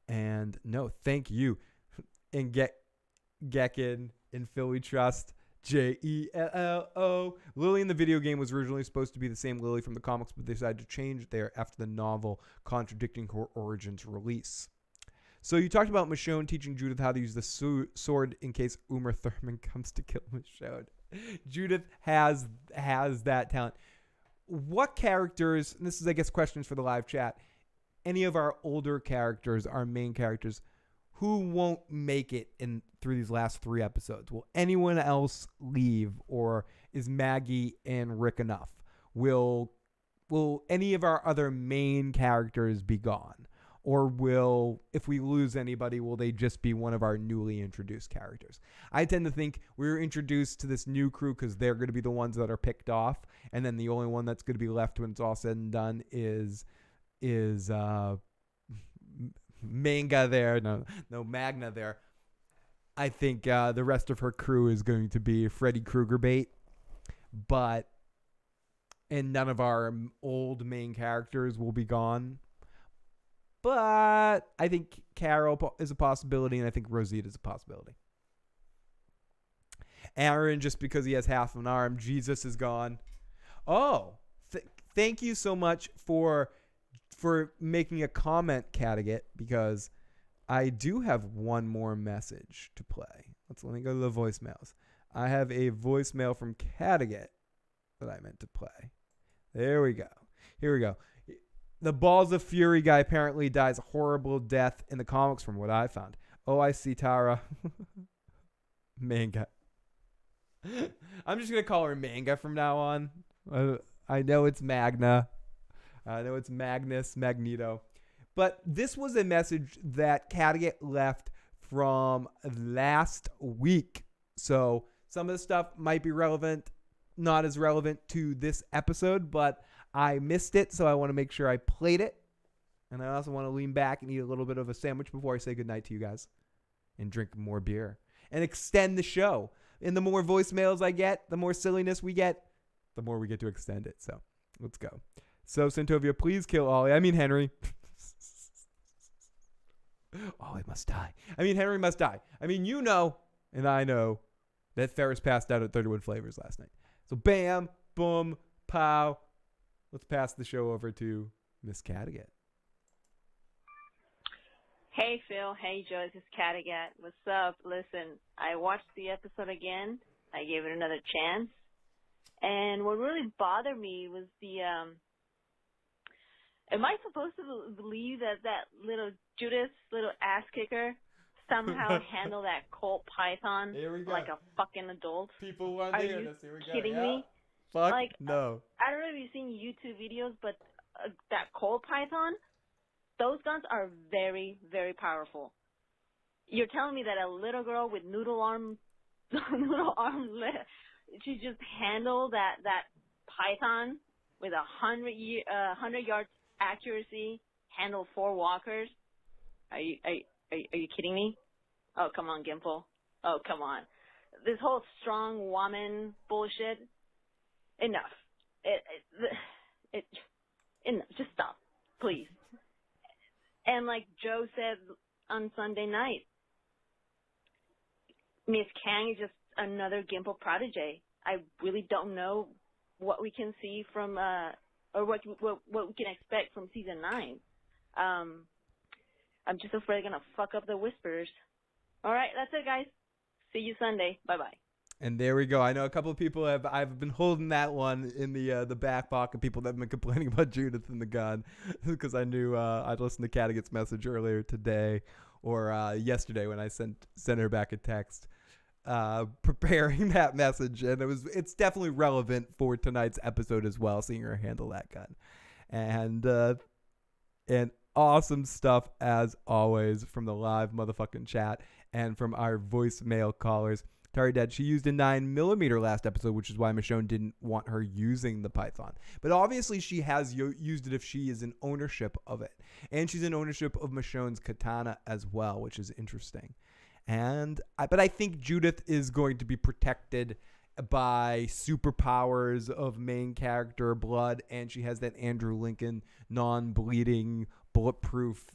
And no, thank you. And Gekin in Philly Trust, Jello. Lily in the video game was originally supposed to be the same Lily from the comics, but they decided to change it there after the novel contradicting her origins release. So you talked about Michonne teaching Judith how to use the sword in case Uma Thurman comes to kill Michonne. Judith has that talent. What characters, and this is, I guess, questions for the live chat, any of our older characters, our main characters, who won't make it through these last 3 episodes? Will anyone else leave, or is Maggie and Rick enough? Will any of our other main characters be gone? Or if we lose anybody, will they just be one of our newly introduced characters? I tend to think we were introduced to this new crew because they're going to be the ones that are picked off. And then the only one that's going to be left when it's all said and done is Magna there. No, Magna there. I think the rest of her crew is going to be Freddy Krueger bait. And none of our old main characters will be gone. But I think Carol is a possibility, and I think Rosita is a possibility. Aaron, just because he has half an arm. Jesus is gone. Oh, thank you so much for making a comment, Cattigat, because I do have one more message to play. Let me go to the voicemails. I have a voicemail from Cattigat that I meant to play. There we go. Here we go. The Balls of Fury guy apparently dies a horrible death in the comics from what I found. Oh, I see, Tara. Manga. I'm just going to call her Manga from now on. I know it's Magna. I know it's Magnus, Magneto. But this was a message that Cattigat left from last week. So some of the stuff might be relevant, not as relevant to this episode, but I missed it, so I want to make sure I played it. And I also want to lean back and eat a little bit of a sandwich before I say goodnight to you guys. And drink more beer. And extend the show. And the more voicemails I get, the more silliness we get, the more we get to extend it. So, let's go. So, Santovia, please kill Ollie. I mean, Henry. Ollie must die. I mean, Henry must die. I mean, you know, and I know, that Ferris passed out at 31 Flavors last night. So, bam, boom, pow. Let's pass the show over to Miss Cattigat. Hey, Phil. Hey, Joe. This is Cattigat. What's up? Listen, I watched the episode again. I gave it another chance. And what really bothered me was am I supposed to believe that little Judith, little ass kicker, somehow handle that Colt Python Here we go. like a fucking adult? People want to Are hear you this. Here we go. kidding Yeah. me? Fuck Like, no. I don't know if you've seen YouTube videos, but that Colt Python, those guns are very, very powerful. You're telling me that a little girl with noodle arm, she just handled that Python with 100 yards accuracy, handle 4 walkers? Are you kidding me? Oh, come on, Gimple. Oh, come on. This whole strong woman bullshit. Enough. Enough. Just stop, please. And like Joe said on Sunday night, Miss Kang is just another Gimple protege. I really don't know what we can see from, or what we can expect from season 9. I'm just afraid they're gonna fuck up the Whisperers. All right, that's it, guys. See you Sunday. Bye-bye. And there we go. I know a couple of people I've been holding that one in the back pocket. People that have been complaining about Judith and the gun, because I knew I'd listened to Caddigat's message earlier today or yesterday when I sent her back a text preparing that message, and it's definitely relevant for tonight's episode as well. Seeing her handle that gun, and awesome stuff as always from the live motherfucking chat and from our voicemail callers. Tari Dad, she used a 9mm last episode, which is why Michonne didn't want her using the Python. But obviously she has used it if she is in ownership of it. And she's in ownership of Michonne's katana as well, which is interesting. But I think Judith is going to be protected by superpowers of main character blood, and she has that Andrew Lincoln non-bleeding, bulletproof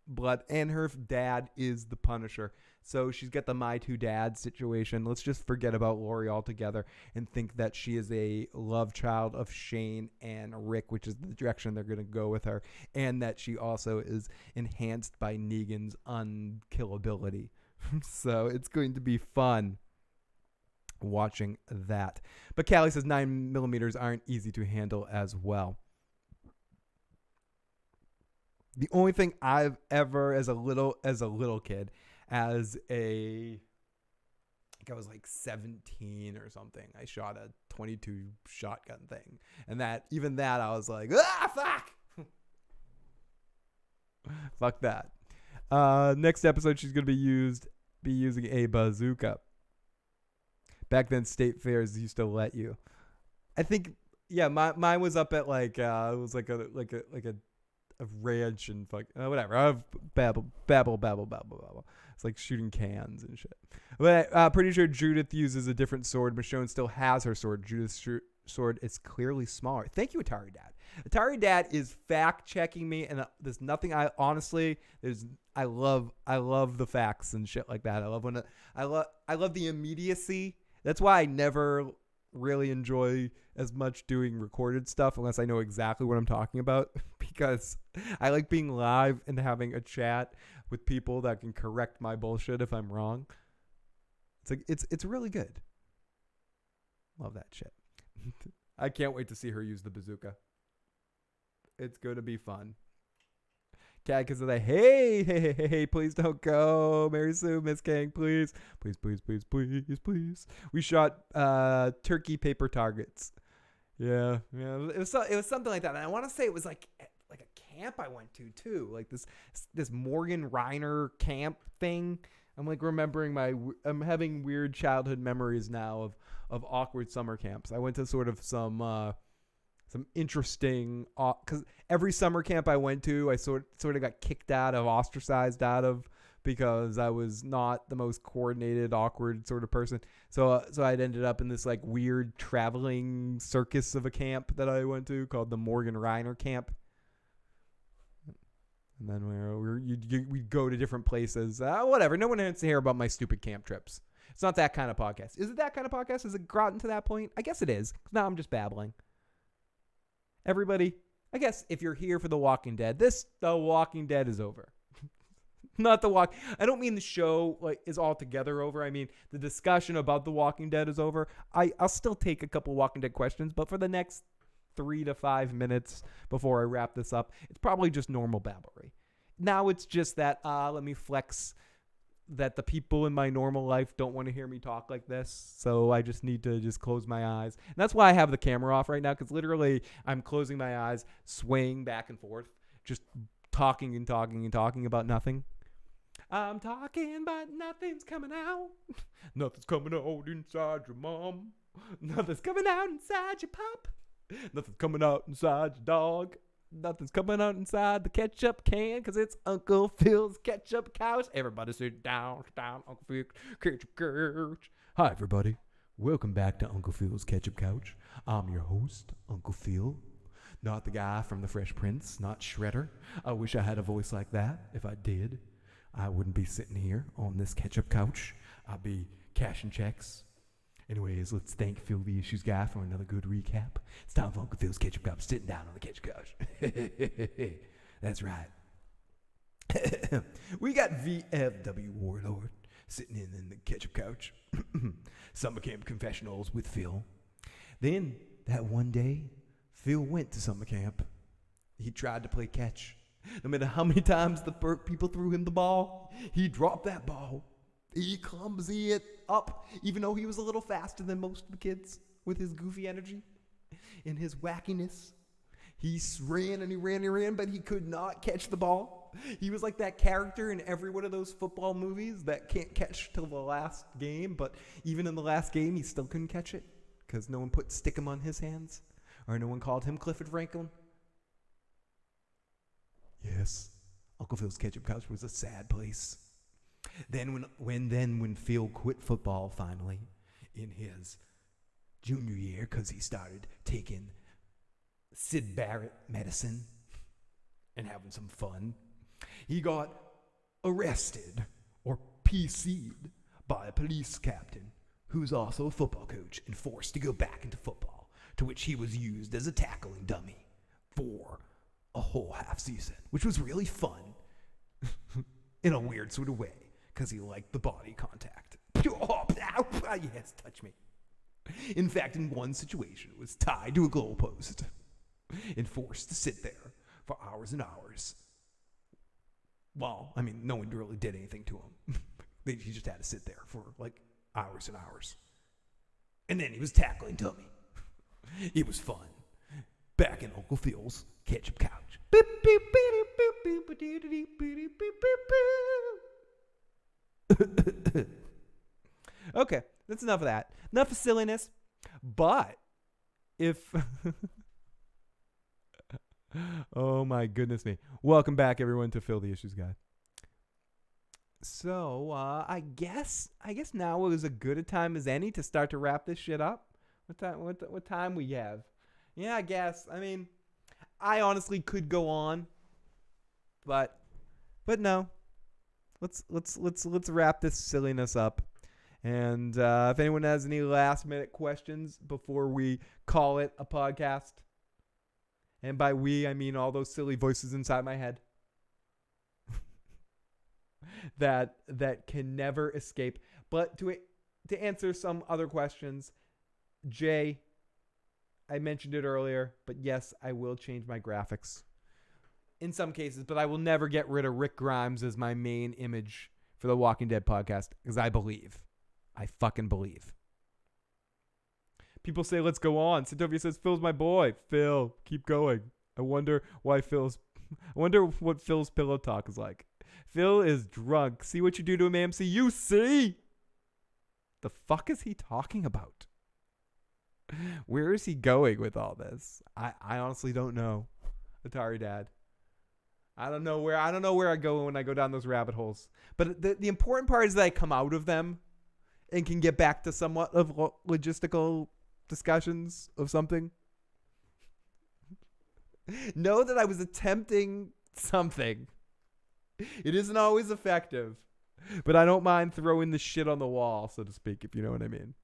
blood, and her dad is the Punisher. So she's got the My Two Dads situation. Let's just forget about Lori altogether and think that she is a love child of Shane and Rick, which is the direction they're going to go with her, and that she also is enhanced by Negan's unkillability. So it's going to be fun watching that. But Callie says 9mm aren't easy to handle as well. The only thing I've ever, as a little kid, I think I was like 17 or something, I shot a 22 shotgun thing, and I was like, fuck, fuck that. Next episode, she's gonna be using a bazooka. Back then, state fairs used to let you. I think, yeah, mine was up at like it was like a ranch and fuck whatever. I've babble. It's like shooting cans and shit. But pretty sure Judith uses a different sword. Michonne still has her sword. Judith's sword is clearly smaller. Thank you, Atari Dad. Atari Dad is fact checking me, and there's nothing I love the facts and shit like that. I love the immediacy. That's why I never really enjoy as much doing recorded stuff unless I know exactly what I'm talking about, because I like being live and having a chat with people that can correct my bullshit if I'm wrong. It's really good. Love that shit. I can't wait to see her use the bazooka. It's going to be fun. Cat because of the hey, please don't go. Mary Sue, Miss Kang, please. Please. We shot turkey paper targets. Yeah. It was something like that. And I want to say it was like a camp I went to too. Like this Morgan Reiner camp thing. I'm like remembering I'm having weird childhood memories now of awkward summer camps. I went to sort of some interesting, because every summer camp I went to, I sort of got kicked out of, ostracized out of, because I was not the most coordinated, awkward sort of person. So I'd ended up in this like weird traveling circus of a camp that I went to called the Morgan Reiner camp. And then we'd go to different places. Whatever. No one wants to hear about my stupid camp trips. It's not that kind of podcast. Is it that kind of podcast? Has it gotten to that point? I guess it is. Now I'm just babbling. Everybody, I guess if you're here for The Walking Dead, The Walking Dead is over. Not I don't mean the show is altogether over. I mean the discussion about The Walking Dead is over. I'll still take a couple Walking Dead questions, but for the next 3 to 5 minutes before I wrap this up, it's probably just normal babblery. Now it's just that let me flex that the people in my normal life don't want to hear me talk like this. So I just need to just close my eyes. And that's why I have the camera off right now, because literally I'm closing my eyes, swaying back and forth, just talking and talking and talking about nothing. I'm talking, but nothing's coming out. Nothing's coming out inside your mom. Nothing's coming out inside your pop. Nothing's coming out inside your dog. Nothing's coming out inside the ketchup can, because it's Uncle Phil's ketchup couch. Everybody sit down, Uncle Phil's ketchup couch. Hi, everybody. Welcome back to Uncle Phil's ketchup couch. I'm your host, Uncle Phil. Not the guy from The Fresh Prince, not Shredder. I wish I had a voice like that. If I did, I wouldn't be sitting here on this ketchup couch. I'd be cashing checks. Anyways, let's thank Phil the Issues Guy for another good recap. It's time for Uncle Phil's ketchup couch, sitting down on the ketchup couch. That's right. We got VFW Warlord sitting in the ketchup couch. Summer camp confessionals with Phil. Then, that one day, Phil went to summer camp. He tried to play catch. No matter how many times the people threw him the ball, he dropped that ball. He clumsy it up, even though he was a little faster than most of the kids with his goofy energy and his wackiness. He ran and he ran and he ran, but he could not catch the ball. He was like that character in every one of those football movies that can't catch till the last game, but even in the last game, he still couldn't catch it because no one put stickum on his hands, or no one called him Clifford Franklin. Yes, Uncle Phil's ketchup couch was a sad place. Then when Phil quit football finally in his junior year, because he started taking Sid Barrett medicine and having some fun, he got arrested or PC'd by a police captain who's also a football coach and forced to go back into football, to which he was used as a tackling dummy for a whole half season, which was really fun in a weird sort of way, because he liked the body contact. Yes, touch me. In fact, in one situation, was tied to a goalpost and forced to sit there for hours and hours. Well, I mean, no one really did anything to him. He just had to sit there for like hours and hours. And then he was tackling dummy. It was fun. Back in Uncle Phil's ketchup couch. Okay, that's enough of that. Enough of silliness. But if oh my goodness me. Welcome back, everyone, to Phil the Issues Guy. So I guess now is as good a time as any to start to wrap this shit up. What time we have? Yeah, I guess. I mean, I honestly could go on, but no. Let's wrap this silliness up. And if anyone has any last minute questions before we call it a podcast, and by we I mean all those silly voices inside my head that can never escape. But to answer some other questions, Jay, I mentioned it earlier, but yes, I will change my graphics in some cases, but I will never get rid of Rick Grimes as my main image for the Walking Dead podcast, because I fucking believe. People say, let's go on. Sitovia says, Phil's my boy. Phil, keep going. I wonder what Phil's pillow talk is like. Phil is drunk. See what you do to him, AMC? You see? The fuck is he talking about? Where is he going with all this? I honestly don't know. Atari Dad. I don't know where I go when I go down those rabbit holes. But the important part is that I come out of them and can get back to somewhat of logistical discussions of something. Know that I was attempting something. It isn't always effective, but I don't mind throwing the shit on the wall, so to speak, if you know what I mean.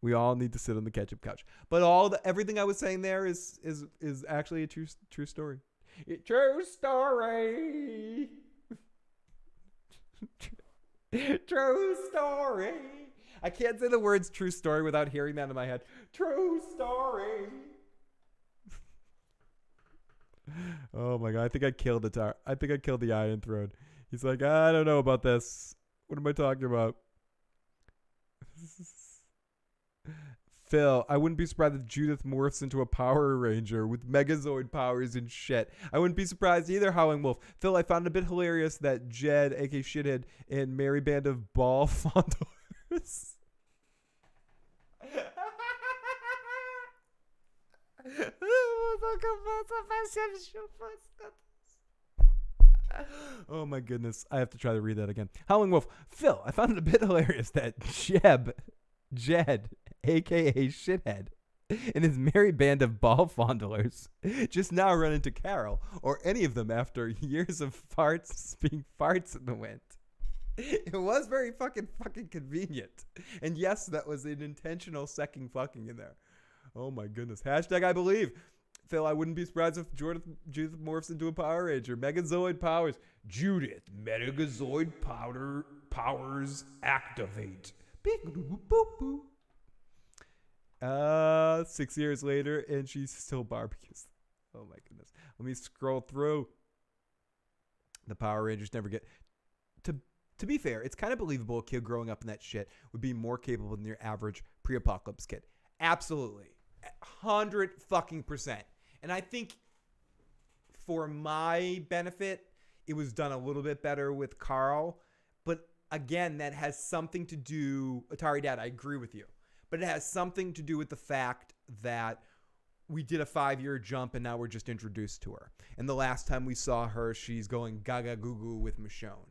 We all need to sit on the ketchup couch. But everything I was saying there is actually a true story. True story. True story. I can't say the words true story without hearing that in my head. True story. Oh my god, I think I killed the Iron Throne. He's like, I don't know about this. What am I talking about? Phil, I wouldn't be surprised if Judith morphs into a Power Ranger with Megazord powers and shit. I wouldn't be surprised either, Howling Wolf. Phil, I found it a bit hilarious that Jed, aka Shithead, and Merry Band of Ball Fondlers. Oh my goodness. I have to try to read that again. Howling Wolf. Phil, I found it a bit hilarious that Jed, aka Shithead, and his merry band of ball fondlers just now run into Carol, or any of them after years of farts being farts in the wind. It was very fucking convenient. And yes, that was an intentional second fucking in there. Oh my goodness. Hashtag I believe. Phil, I wouldn't be surprised if Judith morphs into a Power Ranger. Megazoid powers. Judith, Megazoid powers activate. 6 years later, and she's still barbecues. Oh my goodness. Let me scroll through. The Power Rangers never get... To be fair, it's kind of believable a kid growing up in that shit would be more capable than your average pre-apocalypse kid. Absolutely. 100%. And I think for my benefit, it was done a little bit better with Carl. But again, that has something to do... Atari Dad, I agree with you. But it has something to do with the fact that we did a 5-year jump and now we're just introduced to her. And the last time we saw her, she's going gaga goo goo with Michonne.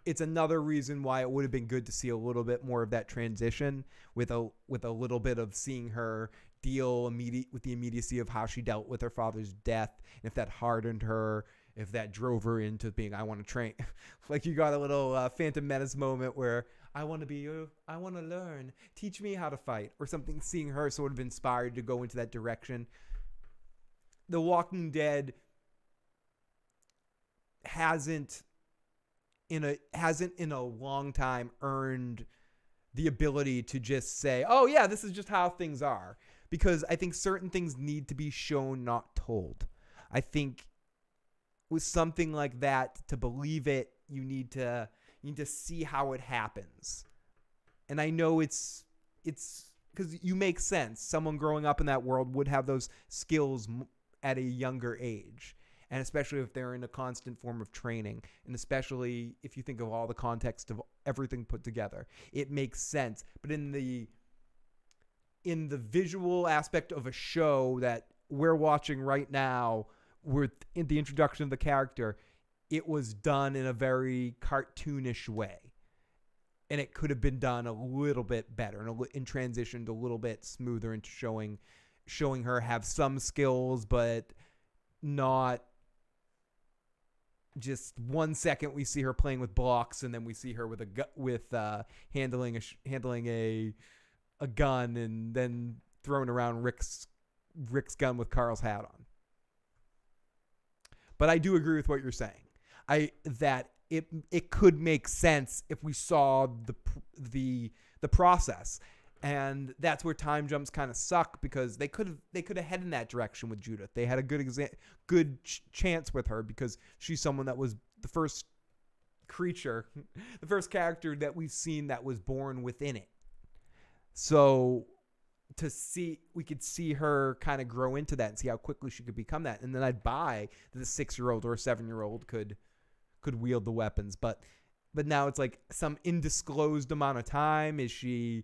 It's another reason why it would have been good to see a little bit more of that transition with a little bit of seeing her deal with the immediacy of how she dealt with her father's death, and if that hardened her, if that drove her into being, I want to train. Like you got a little Phantom Menace moment where I want to learn, teach me how to fight, or something, seeing her sort of inspired to go into that direction. The Walking Dead hasn't in a long time earned the ability to just say, oh yeah, this is just how things are. Because I think certain things need to be shown, not told. I think with something like that, to believe it, you need to see how it happens. And I know it's because you make sense. Someone growing up in that world would have those skills at a younger age. And especially if they're in a constant form of training. And especially if you think of all the context of everything put together. It makes sense. But in the visual aspect of a show that we're watching right now, with the introduction of the character, it was done in a very cartoonish way. And it could have been done a little bit better and transitioned a little bit smoother into showing her have some skills, but not just 1 second we see her playing with blocks and then we see her with handling a gun and then throwing around Rick's gun with Carl's hat on. But I do agree with what you're saying. That it could make sense if we saw the process. And that's where time jumps kind of suck, because they could have headed in that direction with Judith. They had a good chance with her because she's someone that was the first creature, the first character that we've seen that was born within it. So we could see her kind of grow into that and see how quickly she could become that. And then I'd buy that a 6-year-old or a 7-year-old could wield the weapons. But now it's like some undisclosed amount of time. Is she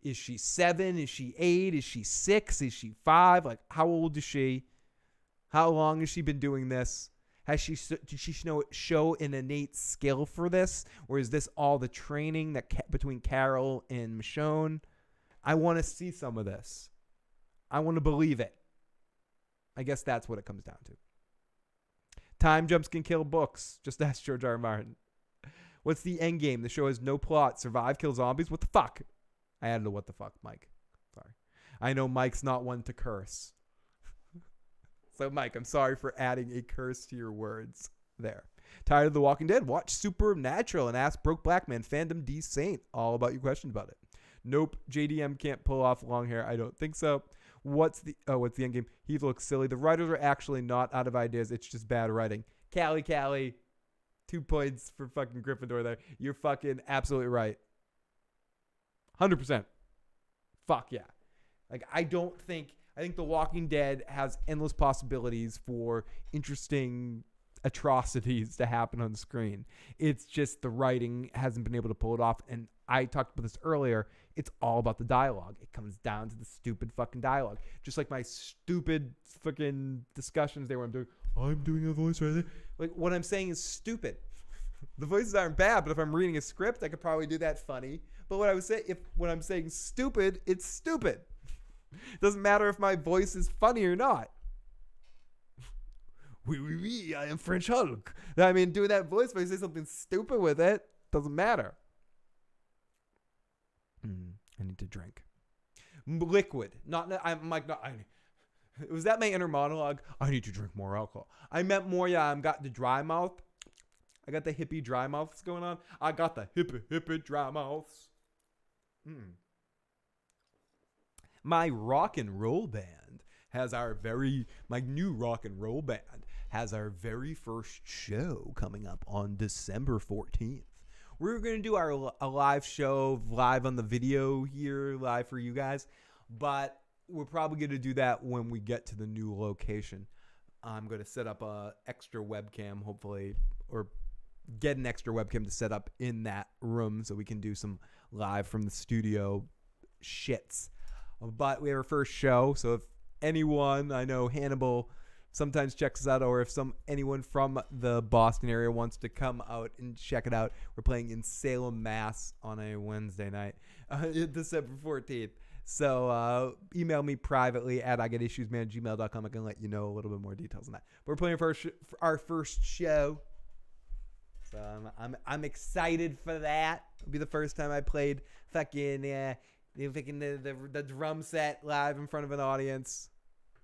7? Is she 8? Is she 6? Is she 5? Like, how old is she? How long has she been doing this? Did she show an innate skill for this? Or is this all the training that between Carol and Michonne? I want to see some of this. I want to believe it. I guess that's what it comes down to. Time jumps can kill books. Just ask George R. R. Martin. What's the end game? The show has no plot. Survive, kill zombies? What the fuck? I added a what the fuck, Mike. Sorry. I know Mike's not one to curse. So, Mike, I'm sorry for adding a curse to your words there. Tired of The Walking Dead? Watch Supernatural and ask Broke Black Man Fandom D Saint all about your questions about it. Nope, JDM can't pull off long hair. I don't think so. What's the end game? He looks silly. The writers are actually not out of ideas. It's just bad writing. Callie. 2 points for fucking Gryffindor there. You're fucking absolutely right. 100%. Fuck yeah. Like, I think The Walking Dead has endless possibilities for interesting atrocities to happen on screen. It's just the writing hasn't been able to pull it off. And I talked about this earlier. It's all about the dialogue. It comes down to the stupid fucking dialogue. Just like my stupid fucking discussions there where I'm doing a voice right there. Like, what I'm saying is stupid. The voices aren't bad, but if I'm reading a script, I could probably do that funny. But what I would say, when I'm saying stupid, it's stupid. It doesn't matter if my voice is funny or not. Oui, I am French Hulk. I mean, doing that voice, if I say something stupid with it, doesn't matter. I need to drink. Liquid. Was that my inner monologue? I need to drink more alcohol. I meant more, I've got the dry mouth. I got the hippie dry mouths going on. I got the hippie dry mouths. My rock and roll band has my new rock and roll band has our very first show coming up on December 14th. We're going to do a live show live on the video here, live for you guys. But we're probably going to do that when we get to the new location. I'm going to set up a extra webcam, hopefully, or get an extra webcam to set up in that room so we can do some live from the studio shits. But we have our first show, so if anyone, I know Hannibal sometimes checks us out, or if anyone from the Boston area wants to come out and check it out, we're playing in Salem, Mass on a Wednesday night, December 14th. So email me privately at igetissuesman@gmail.com. I can let you know a little bit more details on that. But we're playing for our first show. So I'm excited for that. It'll be the first time I played fucking the drum set live in front of an audience.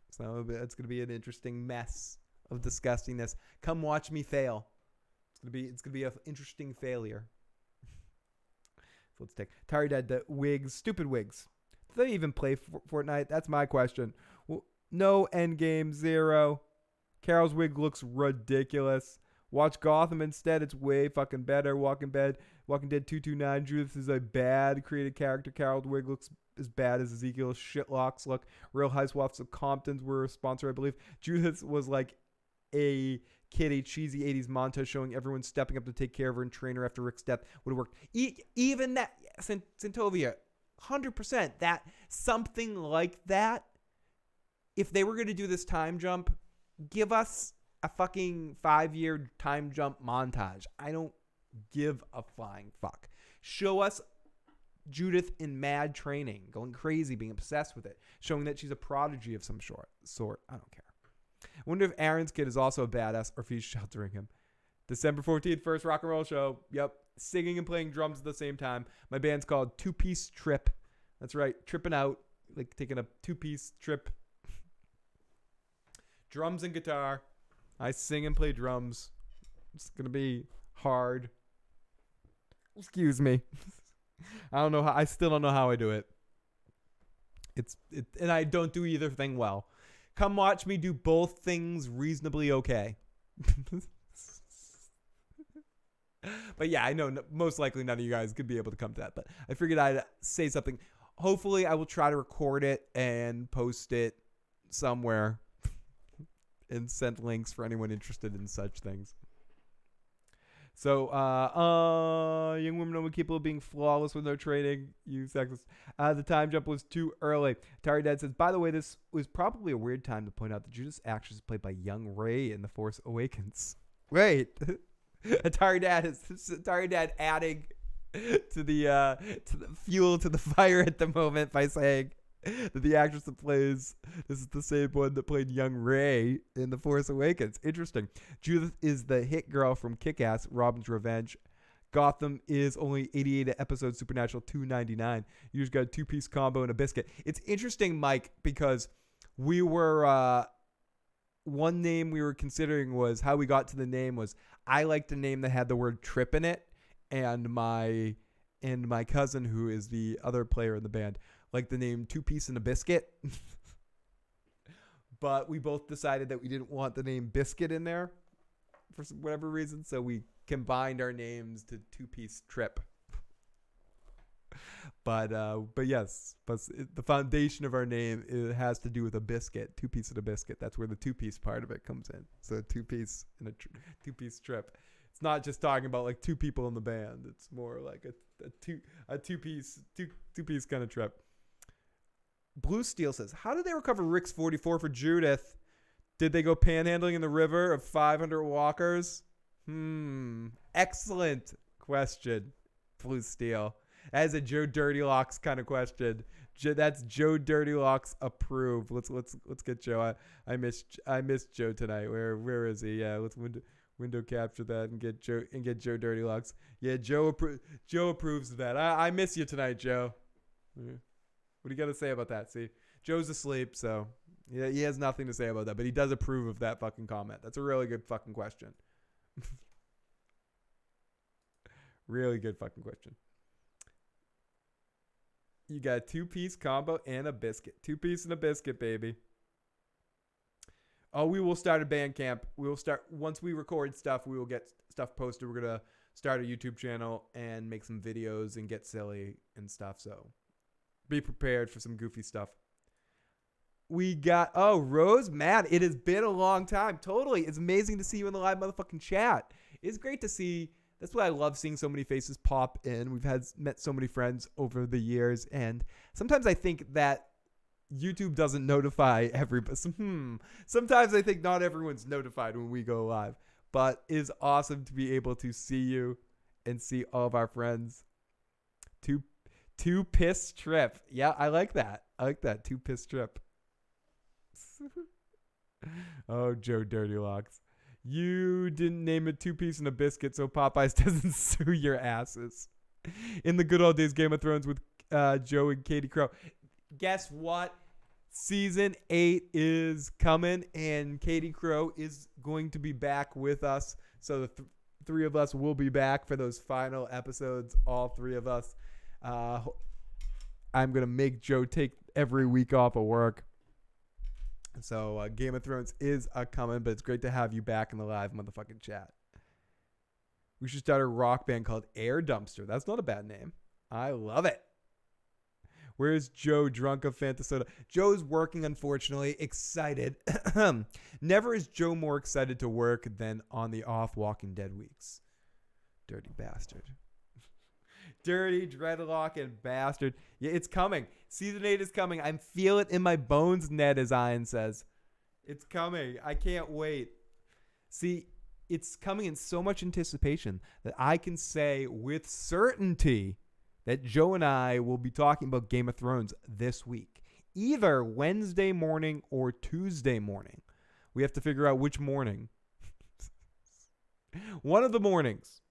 So it's going to be an interesting mess of disgustingness. Come watch me fail. It's going to be an interesting failure. So let's take Atari Dead, the wigs, stupid wigs. Do they even play Fortnite? That's my question. Well, no Endgame 0. Carol's wig looks ridiculous. Watch Gotham instead. It's way fucking better. Walking Dead 229. Judith is a bad created character. Carol's wig looks as bad as Ezekiel's shitlocks look. Real Housewives of Compton were a sponsor, I believe. Judith was like a cheesy 80s montage showing everyone stepping up to take care of her and train her after Rick's death would have worked. Even that, Centovia, 100%, that something like that, if they were going to do this time jump, give us a fucking 5-year time jump montage. I don't give a flying fuck. Show us Judith in mad training, going crazy, being obsessed with it, showing that she's a prodigy of some sort. I don't care. I wonder if Aaron's kid is also a badass or if he's sheltering him. December 14th, first rock and roll show. Yep. Singing and playing drums at the same time. My band's called Two Piece Trip. That's right. Tripping out. Like taking a 2-piece trip. Drums and guitar. I sing and play drums. It's going to be hard. Excuse me. I still don't know how I do it. And I don't do either thing well. Come watch me do both things reasonably okay. But yeah, I know most likely none of you guys could be able to come to that. But I figured I'd say something. Hopefully I will try to record it and post it somewhere and send links for anyone interested in such things. So, young women only capable of being flawless with no training. You sexist. The time jump was too early. Atari Dad says, by the way, this was probably a weird time to point out that Judas actually is played by young Ray in The Force Awakens. Wait. Atari Dad adding to the fuel to the fire at the moment by saying that the actress that plays this is the same one that played young Ray in The Force Awakens. Interesting. Judith is the hit girl from Kick-Ass, Robin's Revenge. Gotham is only 88 episodes, Supernatural 299. You just got a 2-piece combo and a biscuit. It's interesting, Mike, because we were one name we were considering was how we got to the name was I liked a name that had the word trip in it, and my cousin, who is the other player in the band, like the name 2-piece and a biscuit. But we both decided that we didn't want the name biscuit in there for whatever reason. So we combined our names to two-piece trip. But yes, the foundation of our name, it has to do with a biscuit, two-piece and a biscuit. That's where the two-piece part of it comes in. So two-piece and a two-piece trip. It's not just talking about like two people in the band. It's more like a two-piece kind of trip. Blue Steel says, how did they recover Rick's 44 for Judith? Did they go panhandling in the river of 500 walkers? Excellent question, Blue Steel. That is a Joe Dirty Locks kind of question. That's Joe Dirty Locks approved. Let's get Joe. I missed Joe tonight. Where is he? Yeah, let's window capture that and get Joe Dirty Locks. Yeah, Joe approves of that. I miss you tonight, Joe. What do you got to say about that? See, Joe's asleep, so yeah, he has nothing to say about that, but he does approve of that fucking comment. That's a really good fucking question. Really good fucking question. You got a two-piece combo and a biscuit. Two-piece and a biscuit, baby. Oh, we will start a Bandcamp. We will start, once we record stuff, we will get stuff posted. We're going to start a YouTube channel and make some videos and get silly and stuff. So be prepared for some goofy stuff. We got, Rose, Matt, it has been a long time. Totally. It's amazing to see you in the live motherfucking chat. It's great to see. That's why I love seeing so many faces pop in. We've met so many friends over the years. And sometimes I think that YouTube doesn't notify everybody. Sometimes I think not everyone's notified when we go live. But it is awesome to be able to see you and see all of our friends. Two piss trip. Yeah, I like that. Two piss trip. Oh, Joe Dirty Locks. You didn't name it two-piece and a biscuit so Popeyes doesn't sue your asses. In the good old days, Game of Thrones with Joe and Katie Crow. Guess what? Season 8 is coming, and Katie Crow is going to be back with us. So the three of us will be back for those final episodes, all three of us. I'm going to make Joe take every week off of work. So Game of Thrones is coming, but it's great to have you back in the live motherfucking chat. We should start a rock band called Air Dumpster. That's not a bad name. I love it. Where's Joe drunk of Fanta Soda? Joe's working, unfortunately. Excited. Never is Joe more excited to work than on the off Walking Dead weeks. Dirty bastard. Dirty dreadlock and bastard. Yeah, it's coming. Season 8 is coming. I feel it in my bones, Ned, as Ian says. It's coming. I can't wait. See, it's coming in so much anticipation that I can say with certainty that Joe and I will be talking about Game of Thrones this week. Either Wednesday morning or Tuesday morning. We have to figure out which morning. One of the mornings.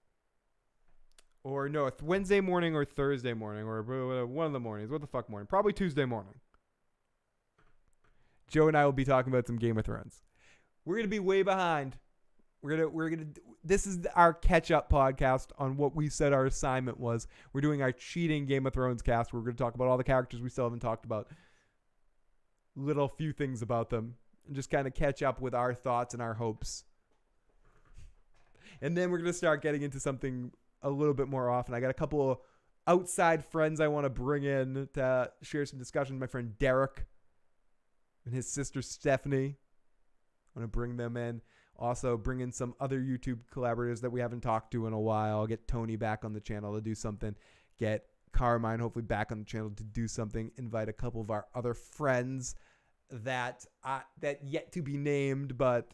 Or no, Wednesday morning or Thursday morning or one of the mornings. What the fuck morning? Probably Tuesday morning. Joe and I will be talking about some Game of Thrones. We're going to be way behind. This is our catch-up podcast on what we said our assignment was. We're doing our cheating Game of Thrones cast. We're going to talk about all the characters we still haven't talked about. Little few things about them. And just kind of catch up with our thoughts and our hopes. And then we're going to start getting into something a little bit more often. I got a couple of outside friends I want to bring in to share some discussion. My friend Derek and his sister Stephanie. I want to bring them in. Also bring in some other YouTube collaborators that we haven't talked to in a while. I'll get Tony back on the channel to do something. Get Carmine hopefully back on the channel to do something. Invite a couple of our other friends that yet to be named, but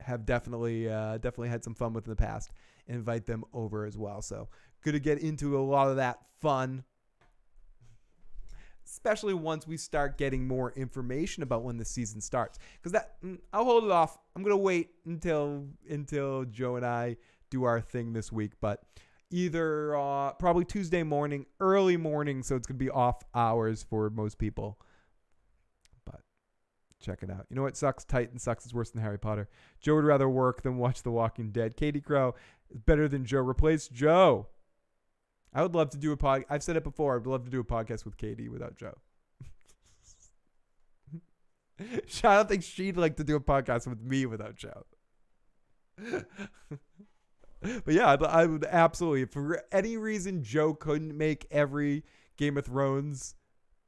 have definitely had some fun with in the past. Invite them over as well. So good to get into a lot of that fun, especially once we start getting more information about when the season starts. Because I'll hold it off. I'm gonna wait until Joe and I do our thing this week. But either probably Tuesday morning, early morning, so it's gonna be off hours for most people. But check it out. You know what sucks? Titan sucks. It's worse than Harry Potter. Joe would rather work than watch The Walking Dead. Katie Crow is better than Joe. Replace Joe. I would love to do a podcast. I've said it before. I'd love to do a podcast with Katie without Joe. I don't think she'd like to do a podcast with me without Joe. But yeah, I would absolutely, if for any reason Joe couldn't make every Game of Thrones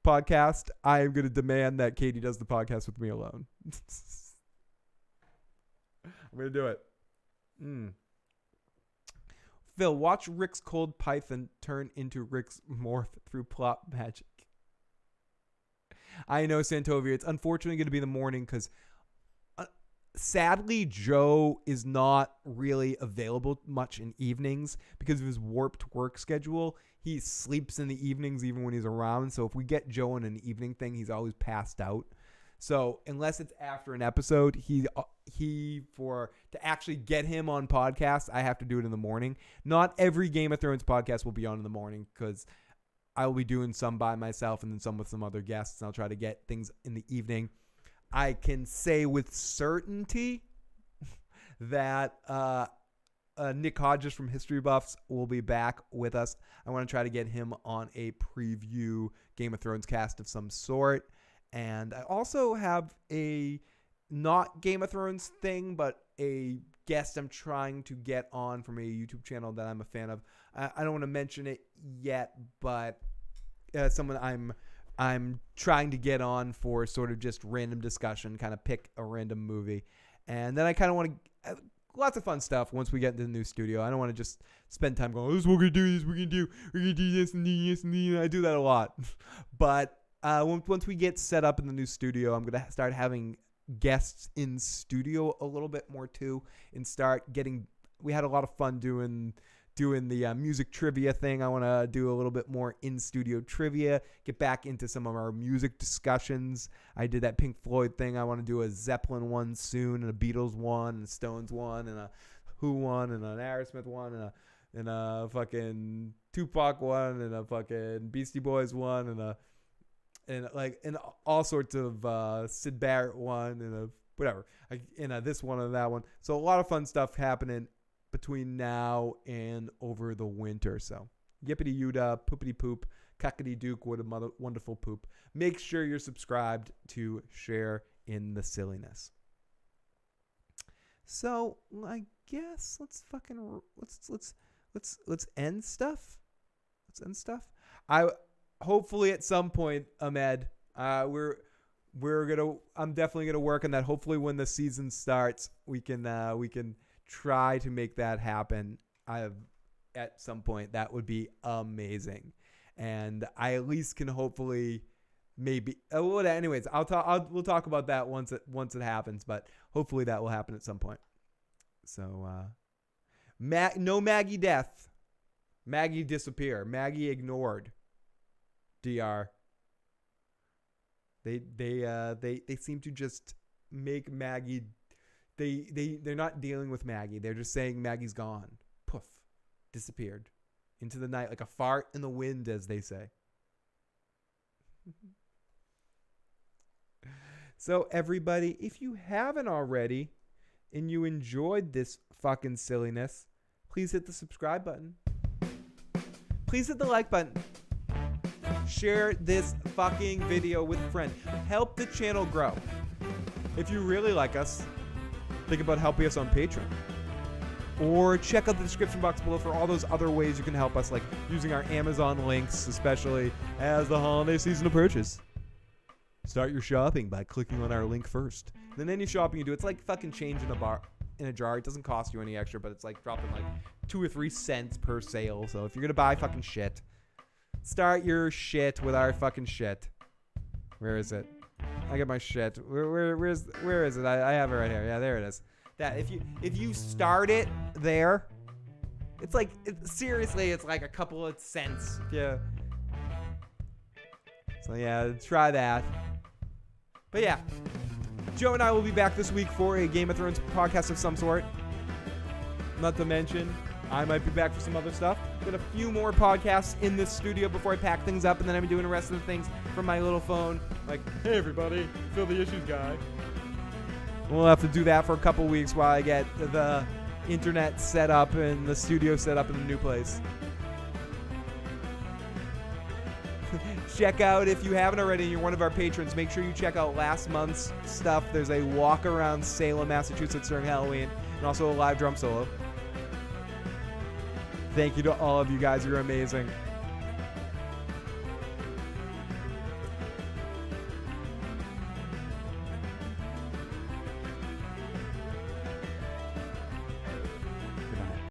podcast, I am going to demand that Katie does the podcast with me alone. I'm going to do it. Phil, watch Rick's cold python turn into Rick's morph through plot magic. I know, Santovia. It's unfortunately going to be in the morning because sadly, Joe is not really available much in evenings because of his warped work schedule. He sleeps in the evenings even when he's around. So if we get Joe in an evening thing, he's always passed out. So unless it's after an episode, to actually get him on podcast, I have to do it in the morning. Not every Game of Thrones podcast will be on in the morning because I will be doing some by myself and then some with some other guests. And I'll try to get things in the evening. I can say with certainty that Nick Hodges from History Buffs will be back with us. I want to try to get him on a preview Game of Thrones cast of some sort. And I also have a not Game of Thrones thing, but a guest I'm trying to get on from a YouTube channel that I'm a fan of. I don't want to mention it yet, but someone I'm trying to get on for sort of just random discussion, kind of pick a random movie. And then I kind of want to, lots of fun stuff once we get into the new studio. I don't want to just spend time going, this is what we're going to do, this is what we're going to do this and this and this. I do that a lot. But once we get set up in the new studio, I'm going to start having guests in studio a little bit more too, and start getting, we had a lot of fun doing the music trivia thing. I want to do a little bit more in-studio trivia, get back into some of our music discussions. I did that Pink Floyd thing. I want to do a Zeppelin one soon, and a Beatles one, and a Stones one, and a Who one, and an Aerosmith one, and a fucking Tupac one, and a fucking Beastie Boys one, and all sorts of Syd Barrett one, and a whatever, and this one and that one. So a lot of fun stuff happening between now and over the winter. So yippity yuda, poopity poop, cuckity duke, what a wonderful poop. Make sure you're subscribed to share in the silliness. So I guess let's end stuff. Let's end stuff. Hopefully at some point, Ahmed, I'm definitely gonna work on that. Hopefully when the season starts, we can try to make that happen. At some point, that would be amazing, and I at least can hopefully maybe. Anyways, we'll talk about that once it happens, but hopefully that will happen at some point. So, no Maggie death, Maggie disappear, Maggie ignored. DR. They seem to just make Maggie. They're not dealing with Maggie. They're just saying Maggie's gone. Poof. Disappeared. Into the night like a fart in the wind, as they say. So everybody, if you haven't already and you enjoyed this fucking silliness, please hit the subscribe button. Please hit the like button. Share this fucking video with a friend. Help the channel grow. If you really like us, think about helping us on Patreon. Or check out the description box below for all those other ways you can help us, like using our Amazon links, especially as the holiday season approaches. Start your shopping by clicking on our link first. Then any shopping you do, it's like fucking change in a jar. It doesn't cost you any extra, but it's like dropping like 2 or 3 cents per sale. So if you're gonna buy fucking shit, start your shit with our fucking shit. Where is it? I got my shit. Where is it? I have it right here. Yeah, there it is. That if you start it there, it's like seriously, it's like a couple of cents. Yeah. So yeah, try that. But yeah, Joe and I will be back this week for a Game of Thrones podcast of some sort. Not to mention, I might be back for some other stuff. Got a few more podcasts in this studio before I pack things up, and then I'm doing the rest of the things from my little phone. Like, hey everybody, Phil the Issues Guy. We'll have to do that for a couple weeks while I get the internet set up and the studio set up in the new place. Check out, if you haven't already and you're one of our patrons, make sure you check out last month's stuff. There's a walk around Salem, Massachusetts during Halloween, and also a live drum solo. Thank you to all of you guys. You're amazing.